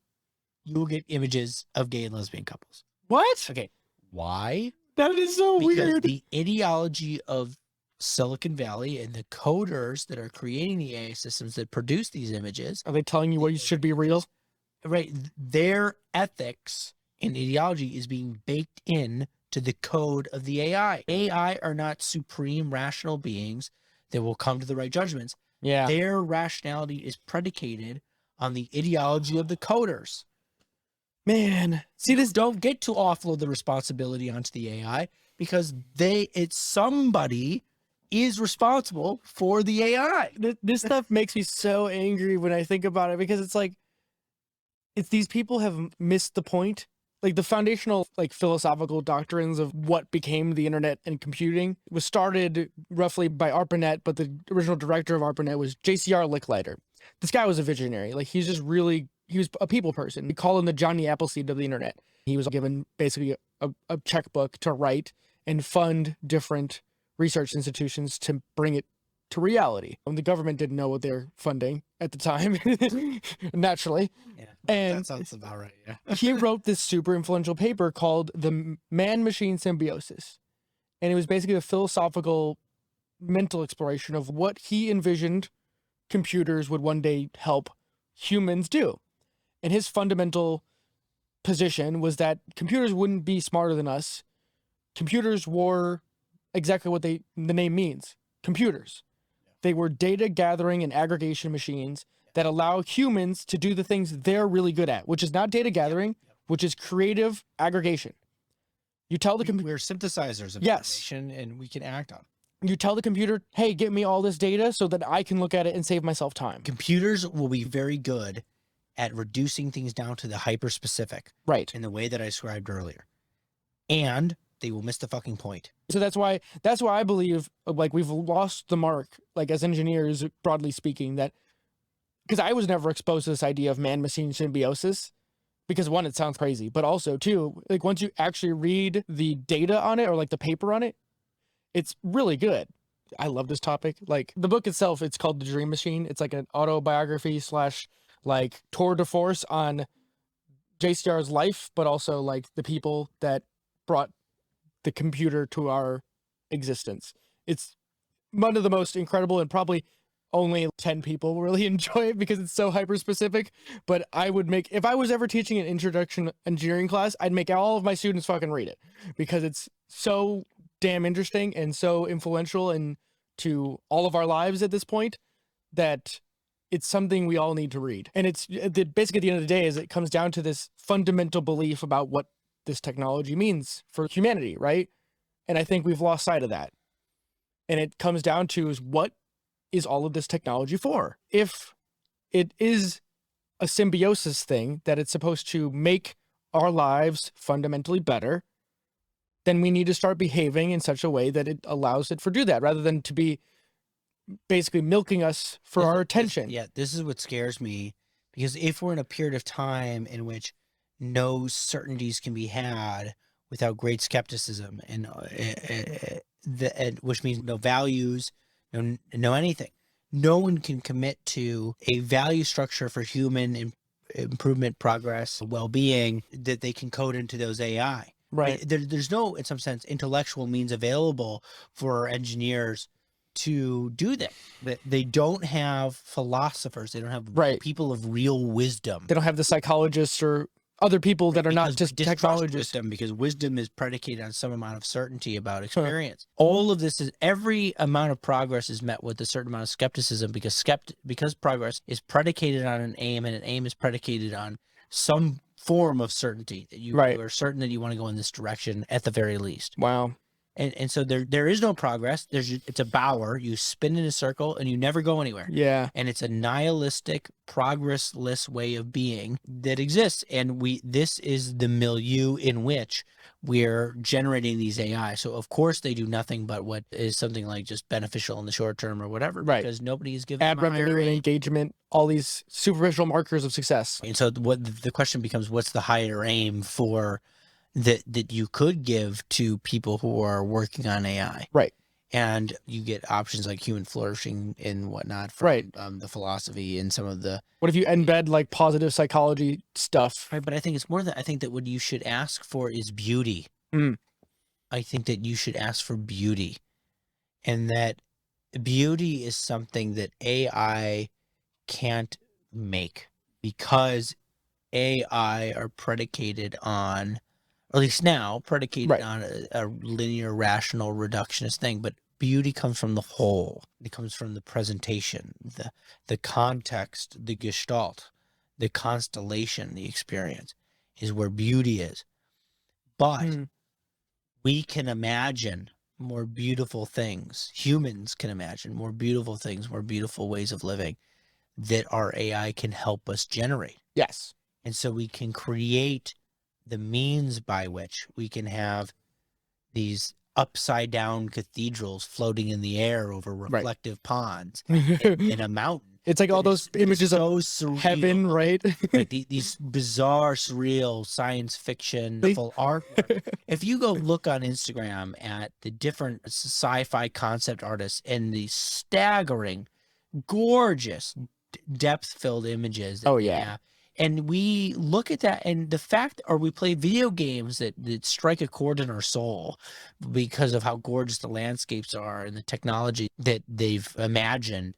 S2: you will get images of gay and lesbian couples.
S1: What?
S2: Okay. Why?
S1: That is so
S2: Because
S1: weird.
S2: the ideology of Silicon Valley and the coders that are creating the AI systems that produce these images.
S1: Are they telling you what should be real?
S2: Right. Their ethics and ideology is being baked in to the code of the AI. AI are not supreme rational beings that will come to the right judgments.
S1: Yeah.
S2: Their rationality is predicated on the ideology of the coders.
S1: Man,
S2: see, this don't get to offload the responsibility onto the AI because somebody is responsible for the AI.
S1: This stuff makes me so angry when I think about it, because it's like, it's these people have missed the point. Like, the foundational, like, philosophical doctrines of what became the internet and computing was started roughly by ARPANET, but the original director of ARPANET was JCR Licklider. This guy was a visionary. Like, he was a people person. We call him the Johnny Appleseed of the internet. He was given basically a checkbook to write and fund different research institutions to bring it to reality. The government didn't know what they're funding at the time, naturally.
S2: Yeah,
S1: and
S2: that sounds about right. Yeah.
S1: He wrote this super influential paper called The Man-Machine Symbiosis. And it was basically a philosophical mental exploration of what he envisioned computers would one day help humans do. And his fundamental position was that computers wouldn't be smarter than us. Computers were exactly what the name means, computers. They were data gathering and aggregation machines that allow humans to do the things they're really good at, which is not data gathering, which is creative aggregation. You tell the computer,
S2: we're synthesizers of information, and we can act on it.
S1: You tell the computer, hey, get me all this data so that I can look at it and save myself time.
S2: Computers will be very good at reducing things down to the hyper specific,
S1: right,
S2: in the way that I described earlier, and they will miss the fucking point.
S1: So that's why I believe, like, we've lost the mark, like, as engineers, broadly speaking, that because I was never exposed to this idea of man-machine symbiosis, because one, it sounds crazy, but also two, like once you actually read the data on it or like the paper on it, it's really good. I love this topic. Like the book itself, it's called The Dream Machine. It's like an autobiography slash like tour de force on JCR's life, but also like the people that brought the computer to our existence. It's one of the most incredible, and probably only 10 people really enjoy it because it's so hyper specific. But I would make, if I was ever teaching an introduction engineering class, I'd make all of my students fucking read it because it's so damn interesting and so influential into all of our lives at this point that it's something we all need to read. And it's basically at the end of the day is it comes down to this fundamental belief about what this technology means for humanity, right? And I think we've lost sight of that. And it comes down to is what is all of this technology for? If it is a symbiosis thing that it's supposed to make our lives fundamentally better, then we need to start behaving in such a way that it allows it for do that, rather than to be basically milking us for our attention.
S2: This is what scares me, because if we're in a period of time in which no certainties can be had without great skepticism, and which means no values, no anything, no one can commit to a value structure for human improvement, progress, well-being that they can code into those AI.
S1: Right.
S2: There's no, in some sense, intellectual means available for engineers to do that. They don't have philosophers. They don't have people of real wisdom.
S1: They don't have the psychologists or other people that are not just technologists.
S2: Because wisdom is predicated on some amount of certainty about experience. All of this is, every amount of progress is met with a certain amount of skepticism, because progress is predicated on an aim, and an aim is predicated on some form of certainty that you are certain that you want to go in this direction at the very least.
S1: Wow.
S2: And so there is no progress. It's a bower. You spin in a circle and you never go anywhere.
S1: Yeah.
S2: And it's a nihilistic, progressless way of being that exists. And this is the milieu in which we're generating these AI. So of course they do nothing but what is something like just beneficial in the short term or whatever, because nobody is giving
S1: ad revenue and engagement, all these superficial markers of success.
S2: And so what the question becomes, what's the higher aim for that you could give to people who are working on AI?
S1: Right.
S2: And you get options like human flourishing and whatnot from the philosophy and some of the...
S1: What if you embed like positive psychology stuff?
S2: Right, but I think it's more than... I think that what you should ask for is beauty. I think that you should ask for beauty. And that beauty is something that AI can't make, because AI are predicated on... or at least now, predicated on a linear, rational, reductionist thing. But beauty comes from the whole. It comes from the presentation, the context, the gestalt, the constellation, the experience is where beauty is. But we can imagine more beautiful things. Humans can imagine more beautiful things, more beautiful ways of living that our AI can help us generate.
S1: Yes.
S2: And so we can create the means by which we can have these upside down cathedrals floating in the air over reflective ponds in a mountain.
S1: It's like all those images of
S2: surreal.
S1: Heaven, right?
S2: These bizarre, surreal science fiction art. If you go look on Instagram at the different sci-fi concept artists and the staggering, gorgeous, depth-filled images that they have, and we look at that, and the fact, or we play video games that strike a chord in our soul because of how gorgeous the landscapes are and the technology that they've imagined,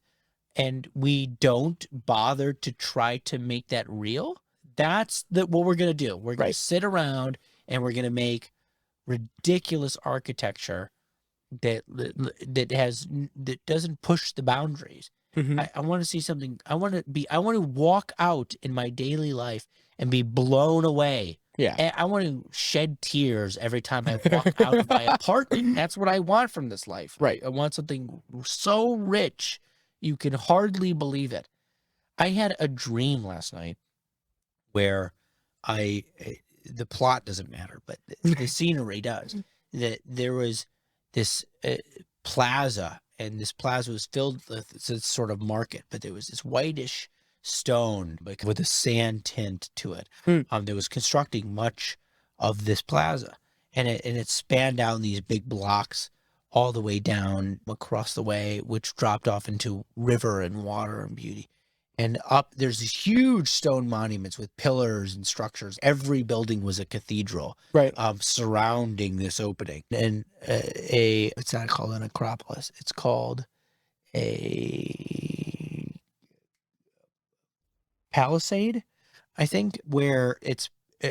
S2: and we don't bother to try to make that real. That's what we're going to do. We're going to sit around and we're going to make ridiculous architecture that doesn't push the boundaries. I want to see something. I want to walk out in my daily life and be blown away. Yeah. And I want to shed tears every time I walk out of my apartment. That's what I want from this life. Right. I want something so rich you can hardly believe it. I had a dream last night where the plot doesn't matter, but the scenery does. That there was this plaza, and this plaza was filled with this sort of market, but there was this whitish stone, like with a sand tint to it.
S1: Hmm.
S2: That was constructing much of this plaza, and it spanned down these big blocks all the way down across the way, which dropped off into river and water and beauty. And up there's these huge stone monuments with pillars and structures. Every building was a cathedral,
S1: Right.
S2: surrounding this opening. And it's not called an acropolis. It's called a palisade, I think, where it's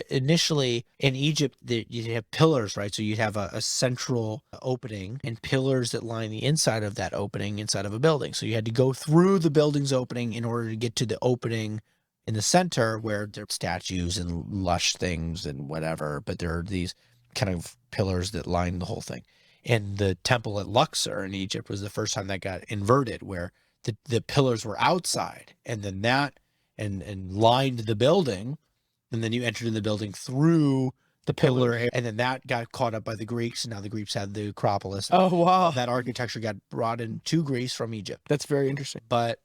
S2: initially in Egypt that you have pillars, right? So you'd have a central opening and pillars that line the inside of that opening inside of a building. So you had to go through the building's opening in order to get to the opening in the center where there are statues and lush things and whatever, but there are these kind of pillars that line the whole thing. And the temple at Luxor in Egypt was the first time that got inverted, where the pillars were outside and then that and lined the building, and then you entered in the building through the pillar, and then that got caught up by the Greeks, and now the Greeks had the Acropolis.
S1: Oh, wow.
S2: That architecture got brought into Greece from Egypt.
S1: That's very interesting.
S2: But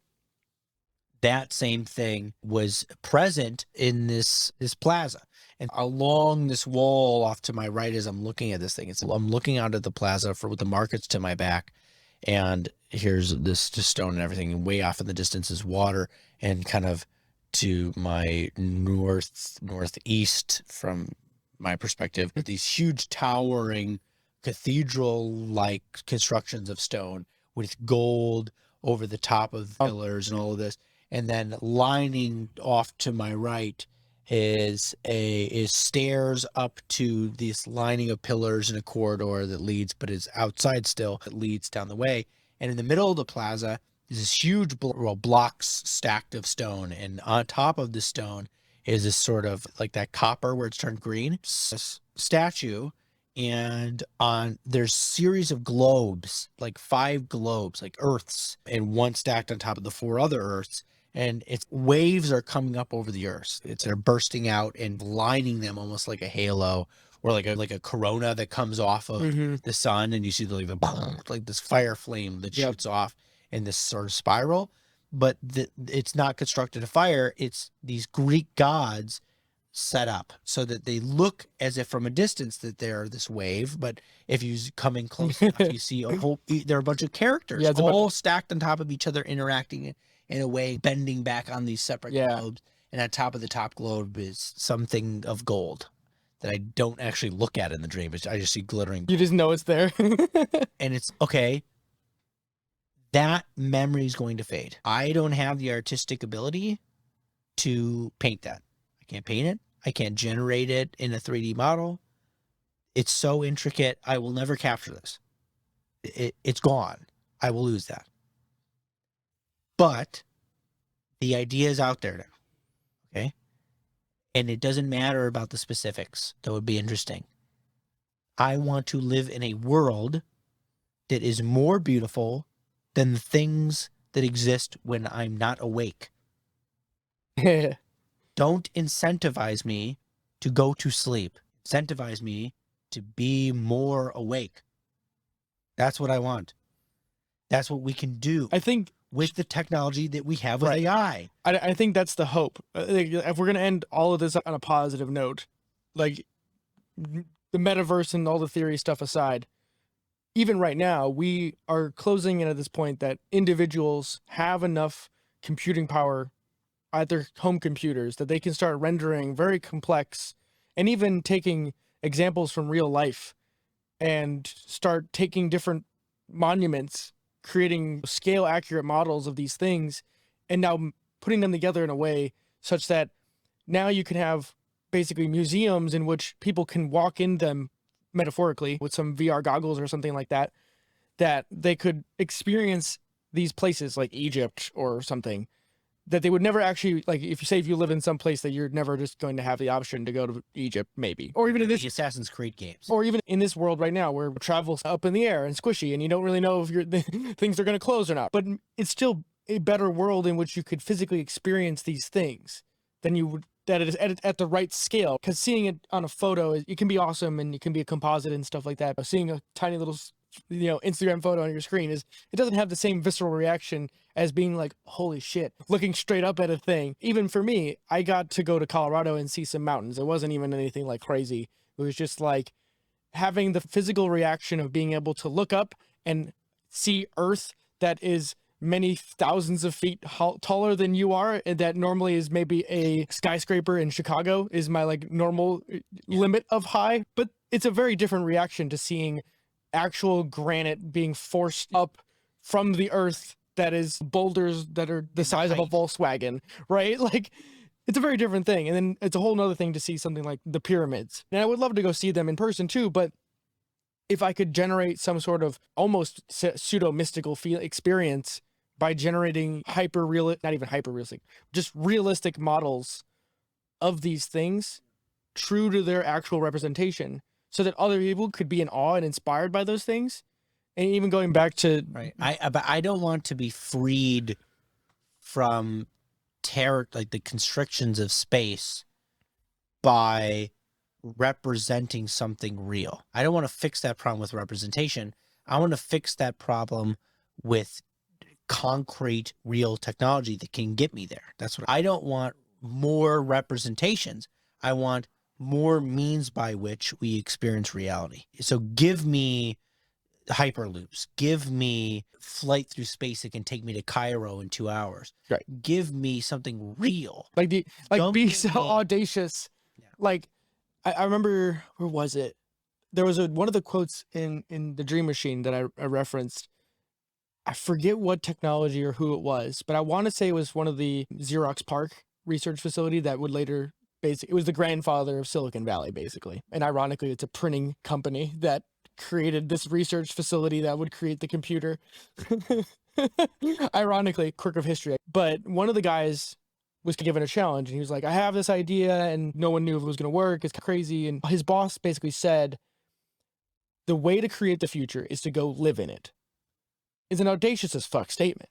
S2: that same thing was present in this plaza. And along this wall off to my right as I'm looking at this thing, I'm looking out at the plaza with the markets to my back, and here's this just stone and everything, and way off in the distance is water, and kind of to my northeast from my perspective, these huge towering cathedral-like constructions of stone with gold over the top of pillars and all of this. And then lining off to my right is stairs up to this lining of pillars in a corridor that leads, but is outside still, it leads down the way. And in the middle of the plaza is this huge blocks stacked of stone, and on top of the stone is this sort of like that copper where it's turned green statue, and there's series of globes, like 5 globes, like earths, and one stacked on top of the 4 other earths, and its waves are coming up over the earth. They're bursting out and lining them almost like a halo, or like a corona that comes off of the sun, and you see like this fire flame that shoots off in this sort of spiral. But it's not constructed of fire. It's these Greek gods set up so that they look as if from a distance that they're this wave, but if you come in close enough, you see there are a bunch of characters all stacked on top of each other, interacting in a way, bending back on these separate globes. And on top of the top globe is something of gold that I don't actually look at in the dream. I just see glittering.
S1: You just know it's there.
S2: And it's okay. That memory is going to fade. I don't have the artistic ability to paint that. I can't paint it. I can't generate it in a 3D model. It's so intricate. I will never capture this. It's gone. I will lose that. But the idea is out there now. Okay. And it doesn't matter about the specifics. That would be interesting. I want to live in a world that is more beautiful than the things that exist when I'm not awake. Don't incentivize me to go to sleep. Incentivize me to be more awake. That's what I want. That's what we can do.
S1: I think
S2: with the technology that we have with AI.
S1: I think that's the hope. If we're going to end all of this on a positive note, like the metaverse and all the theory stuff aside, even right now, we are closing in at this point that individuals have enough computing power at their home computers that they can start rendering very complex, and even taking examples from real life and start taking different monuments, creating scale accurate models of these things, and now putting them together in a way such that now you can have basically museums in which people can walk in them metaphorically with some VR goggles or something like that, that they could experience these places like Egypt or something that they would never actually, like, if you live in some place that you're never just going to have the option to go to Egypt, maybe, or even in this
S2: Assassin's Creed games,
S1: or even in this world right now where travel's up in the air and squishy and you don't really know if things are going to close or not, but it's still a better world in which you could physically experience these things than you would, that it is at the right scale. Because seeing it on a photo, it can be awesome and it can be a composite and stuff like that. But seeing a tiny little Instagram photo on your screen is it doesn't have the same visceral reaction as being like, holy shit, looking straight up at a thing. Even for me, I got to go to Colorado and see some mountains. It wasn't even anything like crazy. It was just like having the physical reaction of being able to look up and see Earth that is many thousands of feet taller than you are, and that normally is maybe a skyscraper in Chicago is my like normal limit of high. But it's a very different reaction to seeing actual granite being forced up from the earth that is boulders that are the size of a Volkswagen, right? Like it's a very different thing. And then it's a whole nother thing to see something like the pyramids. And I would love to go see them in person too, but if I could generate some sort of almost pseudo mystical experience by generating not even hyper realistic, just realistic models of these things true to their actual representation, so that other people could be in awe and inspired by those things. And even going back to
S2: right, but I don't want to be freed from terror, like the constrictions of space, by representing something real. I don't want to fix that problem with representation. I want to fix that problem with concrete, real technology that can get me there. That's what I don't want. More representations. I want more means by which we experience reality. So give me hyperloops, give me flight through space that can take me to Cairo in 2 hours.
S1: Right.
S2: Give me something real.
S1: Like
S2: Don't
S1: be
S2: give
S1: so
S2: me-
S1: audacious.
S2: Yeah.
S1: Like I remember, where was it? There was one of the quotes in the Dream Machine that I referenced. I forget what technology or who it was, but I want to say it was one of the Xerox PARC research facility that would later it was the grandfather of Silicon Valley, basically. And ironically, it's a printing company that created this research facility that would create the computer. Ironically, quirk of history. But one of the guys was given a challenge, and he was like, I have this idea, and no one knew if it was going to work. It's crazy. And his boss basically said, the way to create the future is to go live in it. It's an audacious as fuck statement.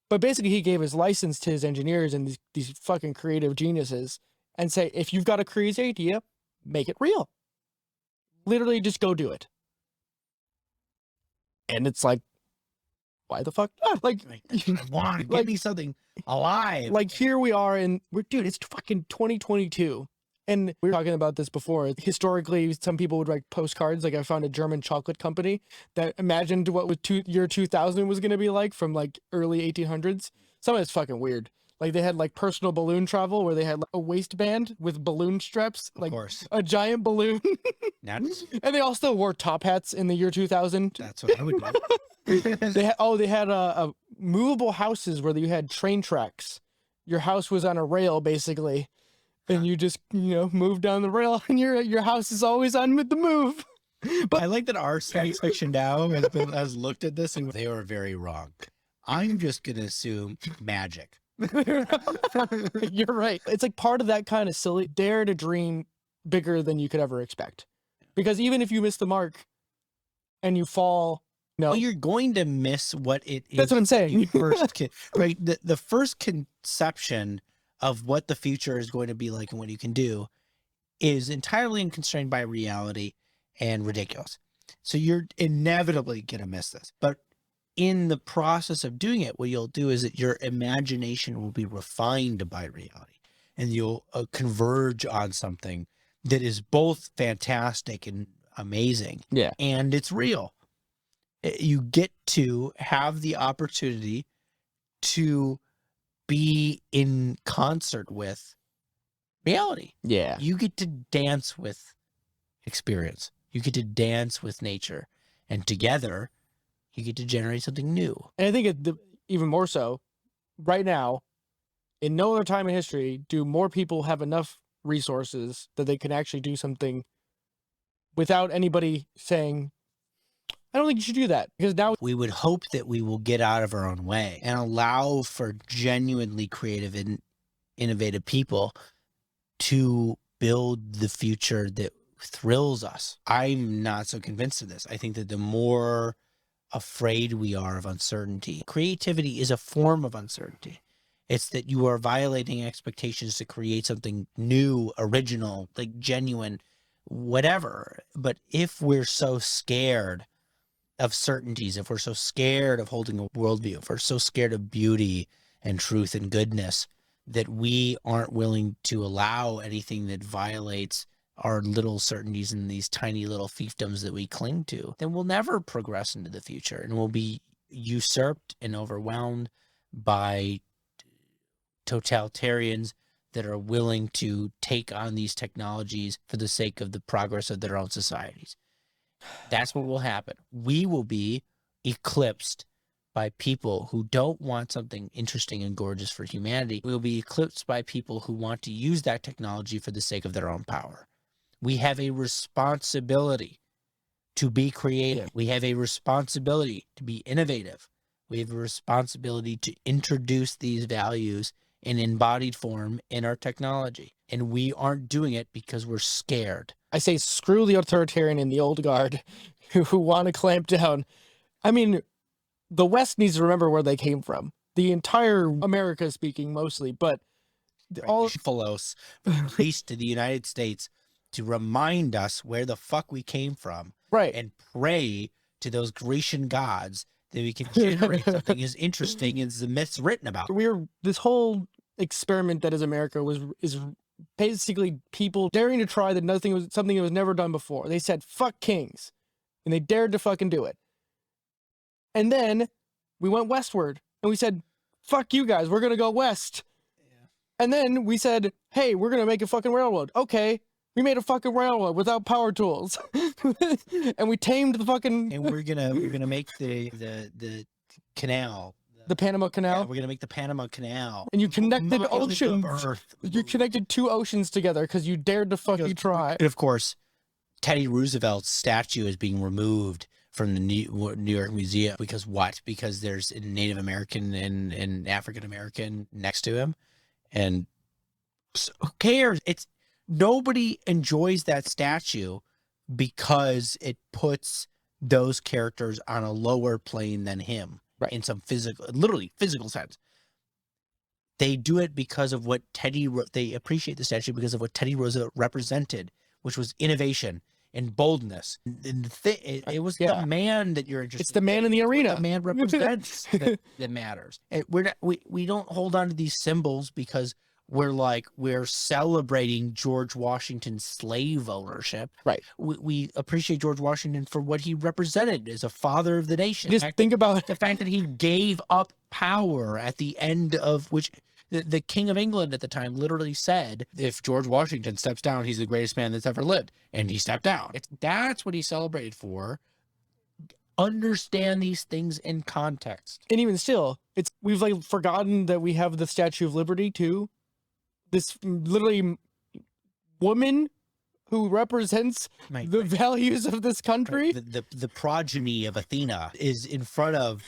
S1: But basically, he gave his license to his engineers and these fucking creative geniuses and say, if you've got a crazy idea, make it real. Literally just go do it. And it's like, why the fuck not? Like,
S2: I want to give me something alive.
S1: Like here we are, and dude, it's fucking 2022. And we were talking about this before. Historically, some people would write postcards. Like I found a German chocolate company that imagined what year 2000 was going to be like from like early 1800s. Some of it's fucking weird. Like they had like personal balloon travel where they had like a waistband with balloon straps, like
S2: course.
S1: a giant balloon. And they all still wore top hats in the year 2000.
S2: That's what I would do.
S1: They had movable houses where you had train tracks. Your house was on a rail basically. And you just, move down the rail, and your house is always on with the move.
S2: But I like that our science fiction now has looked at this, and they were very wrong. I'm just going to assume magic.
S1: You're right. It's like part of that kind of silly dare to dream bigger than you could ever expect. Because even if you miss the mark and you fall,
S2: well, you're going to miss what it is.
S1: That's what I'm saying.
S2: Right. The first conception of what the future is going to be like and what you can do is entirely constrained by reality and ridiculous. So you're inevitably going to miss this. But in the process of doing it, what you'll do is that your imagination will be refined by reality, and you'll converge on something that is both fantastic and amazing.
S1: Yeah.
S2: And it's real. You get to have the opportunity to be in concert with reality.
S1: Yeah.
S2: You get to dance with experience. You get to dance with nature, and together you get to generate something new.
S1: And I think even more so right now, in no other time in history, do more people have enough resources that they can actually do something without anybody saying, I don't think you should do that. Because now
S2: we would hope that we will get out of our own way and allow for genuinely creative and innovative people to build the future that thrills us. I'm not so convinced of this. I think that the more afraid we are of uncertainty, creativity is a form of uncertainty. It's that you are violating expectations to create something new, original, like genuine, whatever. But if we're so scared of certainties, if we're so scared of holding a worldview, if we're so scared of beauty and truth and goodness, that we aren't willing to allow anything that violates our little certainties and these tiny little fiefdoms that we cling to, then we'll never progress into the future, and we'll be usurped and overwhelmed by totalitarians that are willing to take on these technologies for the sake of the progress of their own societies. That's what will happen. We will be eclipsed by people who don't want something interesting and gorgeous for humanity. We will be eclipsed by people who want to use that technology for the sake of their own power. We have a responsibility to be creative. We have a responsibility to be innovative. We have a responsibility to introduce these values in embodied form in our technology. And we aren't doing it because we're scared.
S1: I say screw the authoritarian and the old guard who want to clamp down. I mean, the West needs to remember where they came from. The entire America speaking mostly, but all
S2: Philos released to the United States to remind us where the fuck we came from,
S1: right,
S2: and pray to those Grecian gods that we can generate something as interesting as the myths written about.
S1: This whole experiment that is America is basically people daring to try something that was never done before. They said fuck kings, and they dared to fucking do it. And then we went westward, and we said fuck you guys, we're gonna go west. Yeah. And then we said, hey, we're gonna make a fucking railroad. Okay, we made a fucking railroad without power tools, and we tamed the fucking.
S2: And we're gonna make the canal.
S1: The Panama Canal?
S2: Yeah, we're going to make the Panama Canal.
S1: And you connected oceans. You connected two oceans together because you dared to fucking try.
S2: And of course, Teddy Roosevelt's statue is being removed from the New York Museum. Because what? Because there's a Native American and African American next to him. And who cares? Nobody enjoys that statue because it puts those characters on a lower plane than him. Right. In some literally physical sense. They do it because of what they appreciate the statue because of what Teddy Roosevelt represented, which was innovation and boldness. And it was the man that you're interested in.
S1: It's the man in the arena.
S2: The man represents that matters. And we don't hold on to these symbols because we're celebrating George Washington's slave ownership.
S1: Right.
S2: We appreciate George Washington for what he represented as a father of the nation.
S1: Just think about
S2: the fact that he gave up power at the end of which the King of England at the time literally said, if George Washington steps down, he's the greatest man that's ever lived. And he stepped down. That's what he celebrated for. Understand these things in context.
S1: And even still, we've forgotten that we have the Statue of Liberty too. This literally woman who represents the values of this country.
S2: The progeny of Athena is in front of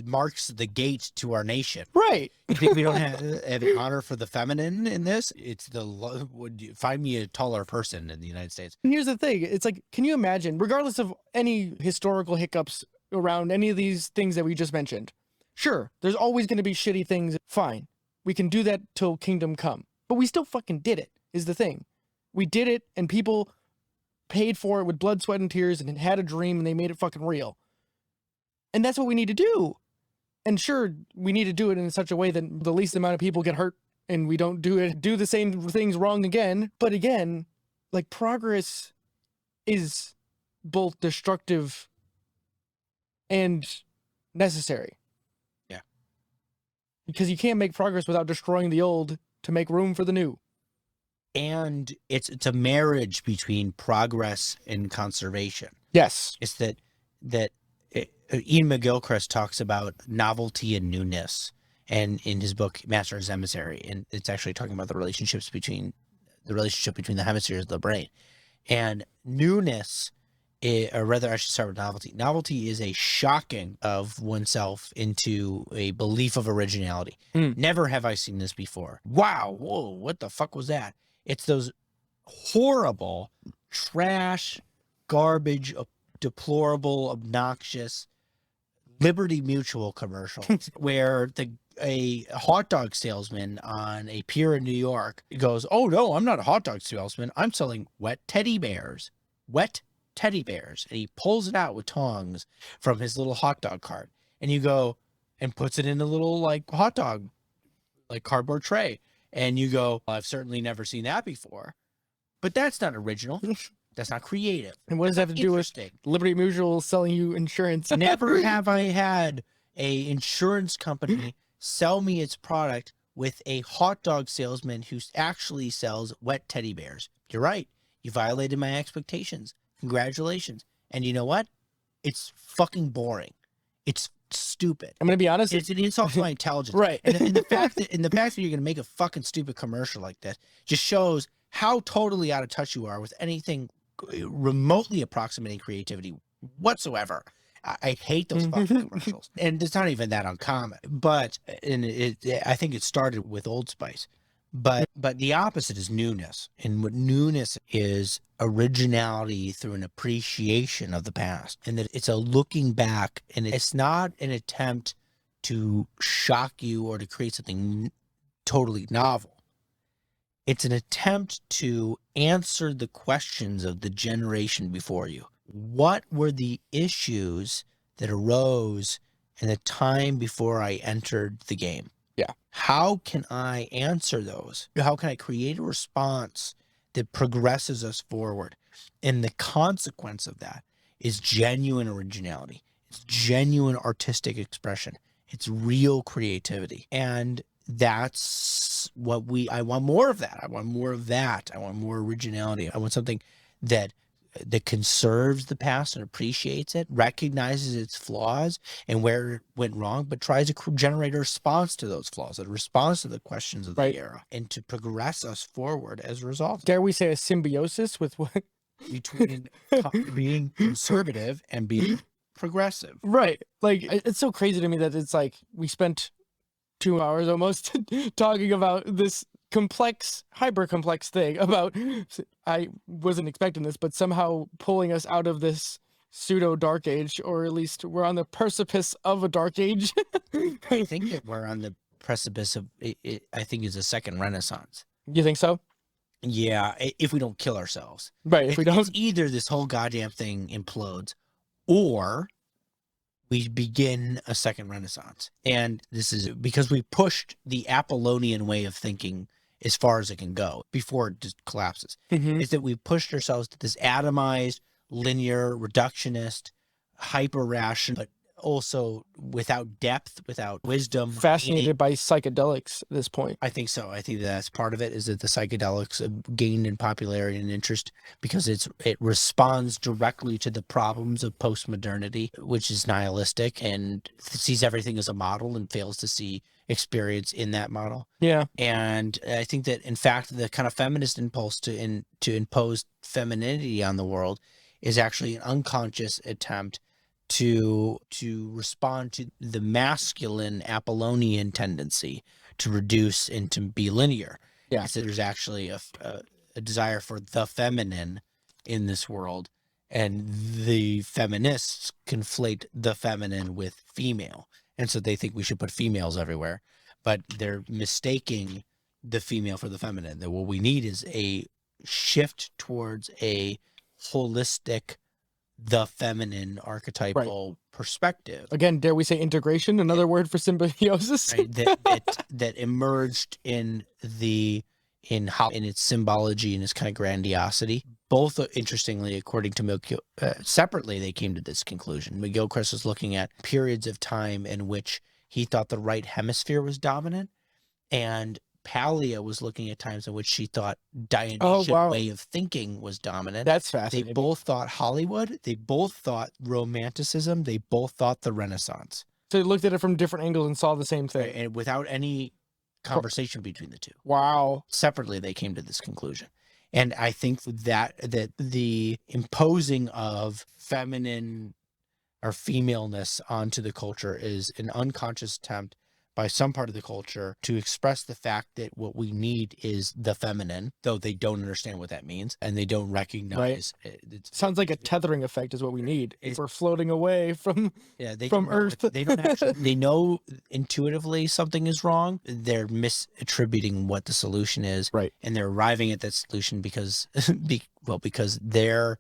S2: marks the gate to our nation.
S1: Right.
S2: You think we don't have an honor for the feminine in this? It's find me a taller person in the United States.
S1: And here's the thing. It's can you imagine, regardless of any historical hiccups around any of these things that we just mentioned, sure, there's always going to be shitty things. Fine. We can do that till kingdom come. But we still fucking did it, is the thing. We did it, and people paid for it with blood, sweat, and tears, and had a dream, and they made it fucking real. And that's what we need to do. And sure, we need to do it in such a way that the least amount of people get hurt, and we don't do the same things wrong again. But again, progress is both destructive and necessary. Because you can't make progress without destroying the old to make room for the new.
S2: And it's a marriage between progress and conservation.
S1: Yes.
S2: It's that Ian McGilchrist talks about novelty and newness, and in his book Master's Emissary, and it's actually talking about the relationship between the hemispheres of the brain. And newness, or rather I should start with novelty. Novelty is a shocking of oneself into a belief of originality. Never have I seen this before. Wow, whoa, what the fuck was that? It's those horrible, trash, garbage, deplorable, obnoxious Liberty Mutual commercials where a hot dog salesman on a pier in New York goes, "Oh no, I'm not a hot dog salesman. I'm selling wet teddy bears." Wet teddy bears, and he pulls it out with tongs from his little hot dog cart, and you go and puts it in a little like hot dog, like cardboard tray. And you go, well, I've certainly never seen that before, but that's not original. That's not creative.
S1: And what does that have to do with Liberty Mutual selling you insurance?
S2: Never have I had a insurance company sell me its product with a hot dog salesman who actually sells wet teddy bears. You're right. You violated my expectations. Congratulations. And you know what? It's fucking boring. It's stupid.
S1: I'm gonna be honest.
S2: It's an insult to my intelligence.
S1: Right.
S2: And the fact that you're gonna make a fucking stupid commercial like this just shows how totally out of touch you are with anything remotely approximating creativity whatsoever. I hate those fucking commercials, and it's not even that uncommon. But I think it started with Old Spice. But the opposite is newness, and what newness is originality through an appreciation of the past, and that it's a looking back, and it's not an attempt to shock you or to create something totally novel. It's an attempt to answer the questions of the generation before you. What were the issues that arose in the time before I entered the game?
S1: Yeah.
S2: How can I answer those? How can I create a response that progresses us forward? And the consequence of that is genuine originality. It's genuine artistic expression. It's real creativity. And that's what I want more of that. I want more of that. I want more originality. I want something that conserves the past and appreciates it, recognizes its flaws and where it went wrong, but tries to generate a response to those flaws, a response to the questions of the era, and to progress us forward as a result.
S1: Dare we say a symbiosis with what?
S2: Between being conservative and being progressive.
S1: Right. Like, it's so crazy to me that it's like we spent 2 hours almost talking about this complex, hyper complex thing about, I wasn't expecting this, but somehow pulling us out of this pseudo dark age, or at least we're on the precipice of a dark age.
S2: I think that we're on the precipice of it. I think it's a second renaissance.
S1: You think so?
S2: Yeah, if we don't kill ourselves.
S1: Right, if we don't.
S2: It's either this whole goddamn thing implodes, or we begin a second renaissance. And this is because we pushed the Apollonian way of thinking as far as it can go before it just collapses. Is that we pushed ourselves to this atomized, linear, reductionist, hyper rational, but also without depth, without wisdom.
S1: Fascinated by psychedelics at this point.
S2: I think so. I think that's part of it, is that the psychedelics have gained in popularity and interest because it responds directly to the problems of postmodernity, which is nihilistic and sees everything as a model and fails to see experience in that model.
S1: Yeah.
S2: And I think that, in fact, the kind of feminist impulse to impose femininity on the world is actually an unconscious attempt to respond to the masculine Apollonian tendency to reduce and to be linear.
S1: Yeah.
S2: So there's actually a desire for the feminine in this world, and the feminists conflate the feminine with female. And so they think we should put females everywhere, but they're mistaking the female for the feminine. That what we need is a shift towards a holistic, the feminine archetypal perspective.
S1: Again, dare we say integration? Another word for symbiosis?
S2: Right, that emerged in its symbology and its kind of grandiosity. Both, interestingly, according to separately, they came to this conclusion. McGilchrist was looking at periods of time in which he thought the right hemisphere was dominant, and Palia was looking at times in which she thought Dionysian way of thinking was dominant.
S1: That's fascinating.
S2: They both thought Hollywood. They both thought Romanticism. They both thought the Renaissance.
S1: So they looked at it from different angles and saw the same thing.
S2: Right, and without any conversation between the two.
S1: Wow.
S2: Separately, they came to this conclusion. And I think that the imposing of feminine or femaleness onto the culture is an unconscious attempt by some part of the culture to express the fact that what we need is the feminine, though they don't understand what that means and they don't recognize it.
S1: Sounds like a tethering effect is what we need. We're floating away from Earth.
S2: They don't actually, they know intuitively something is wrong. They're misattributing what the solution is.
S1: Right.
S2: And they're arriving at that solution because their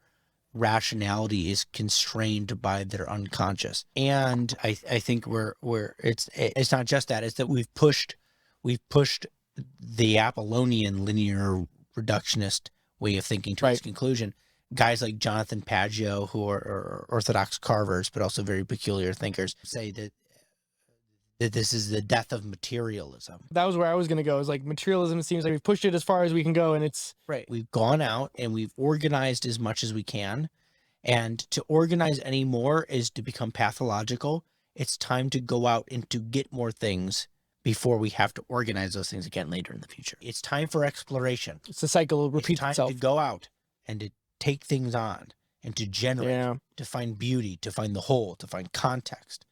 S2: rationality is constrained by their unconscious. And I think it's not just that, it's that we've pushed the Apollonian linear reductionist way of thinking to its conclusion. Guys like Jonathan Pageau, who are orthodox carvers, but also very peculiar thinkers, say that this is the death of materialism.
S1: That was where I was going to go. Is like materialism seems like we've pushed it as far as we can go, and it's
S2: right. We've gone out and we've organized as much as we can, and to organize any more is to become pathological. It's time to go out and to get more things before we have to organize those things again later in the future. It's time for exploration.
S1: It's a cycle repeats
S2: itself. It's time to go out and to take things on and to generate, to find beauty, to find the whole, to find context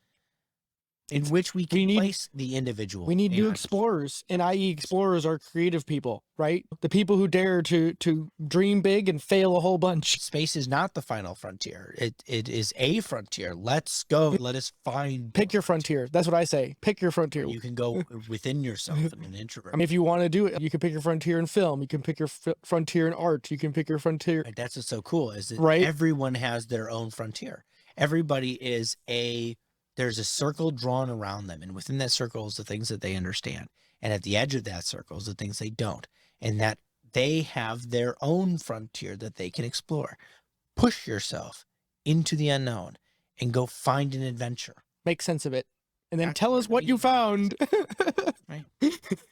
S2: in which we can place the individual.
S1: We need new explorers, and i.e. explorers are creative people, right? The people who dare to dream big and fail a whole bunch.
S2: Space is not the final frontier. It is a frontier. Let's go. Let us
S1: pick your frontier. That's what I say. Pick your frontier.
S2: You can go within yourself and an introvert.
S1: I mean, if you want to do it, you can pick your frontier in film. You can pick your frontier in art. You can pick your frontier.
S2: Right, that's what's so cool, is that
S1: right?
S2: Everyone has their own frontier. Everybody is there's a circle drawn around them, and within that circle is the things that they understand, and at the edge of that circle is the things they don't, and that they have their own frontier that they can explore. Push yourself into the unknown and go find an adventure.
S1: Make sense of it, and then tell us what you found.
S2: Right.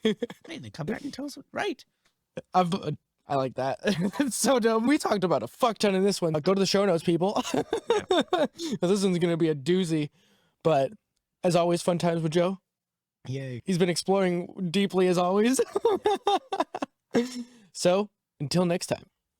S2: Right. Then come back and tell us. Right.
S1: I like that. It's so dope. We talked about a fuck ton in this one. Go to the show notes, people. This one's gonna be a doozy. But as always, fun times with Joe.
S2: Yay.
S1: He's been exploring deeply as always. So until next time.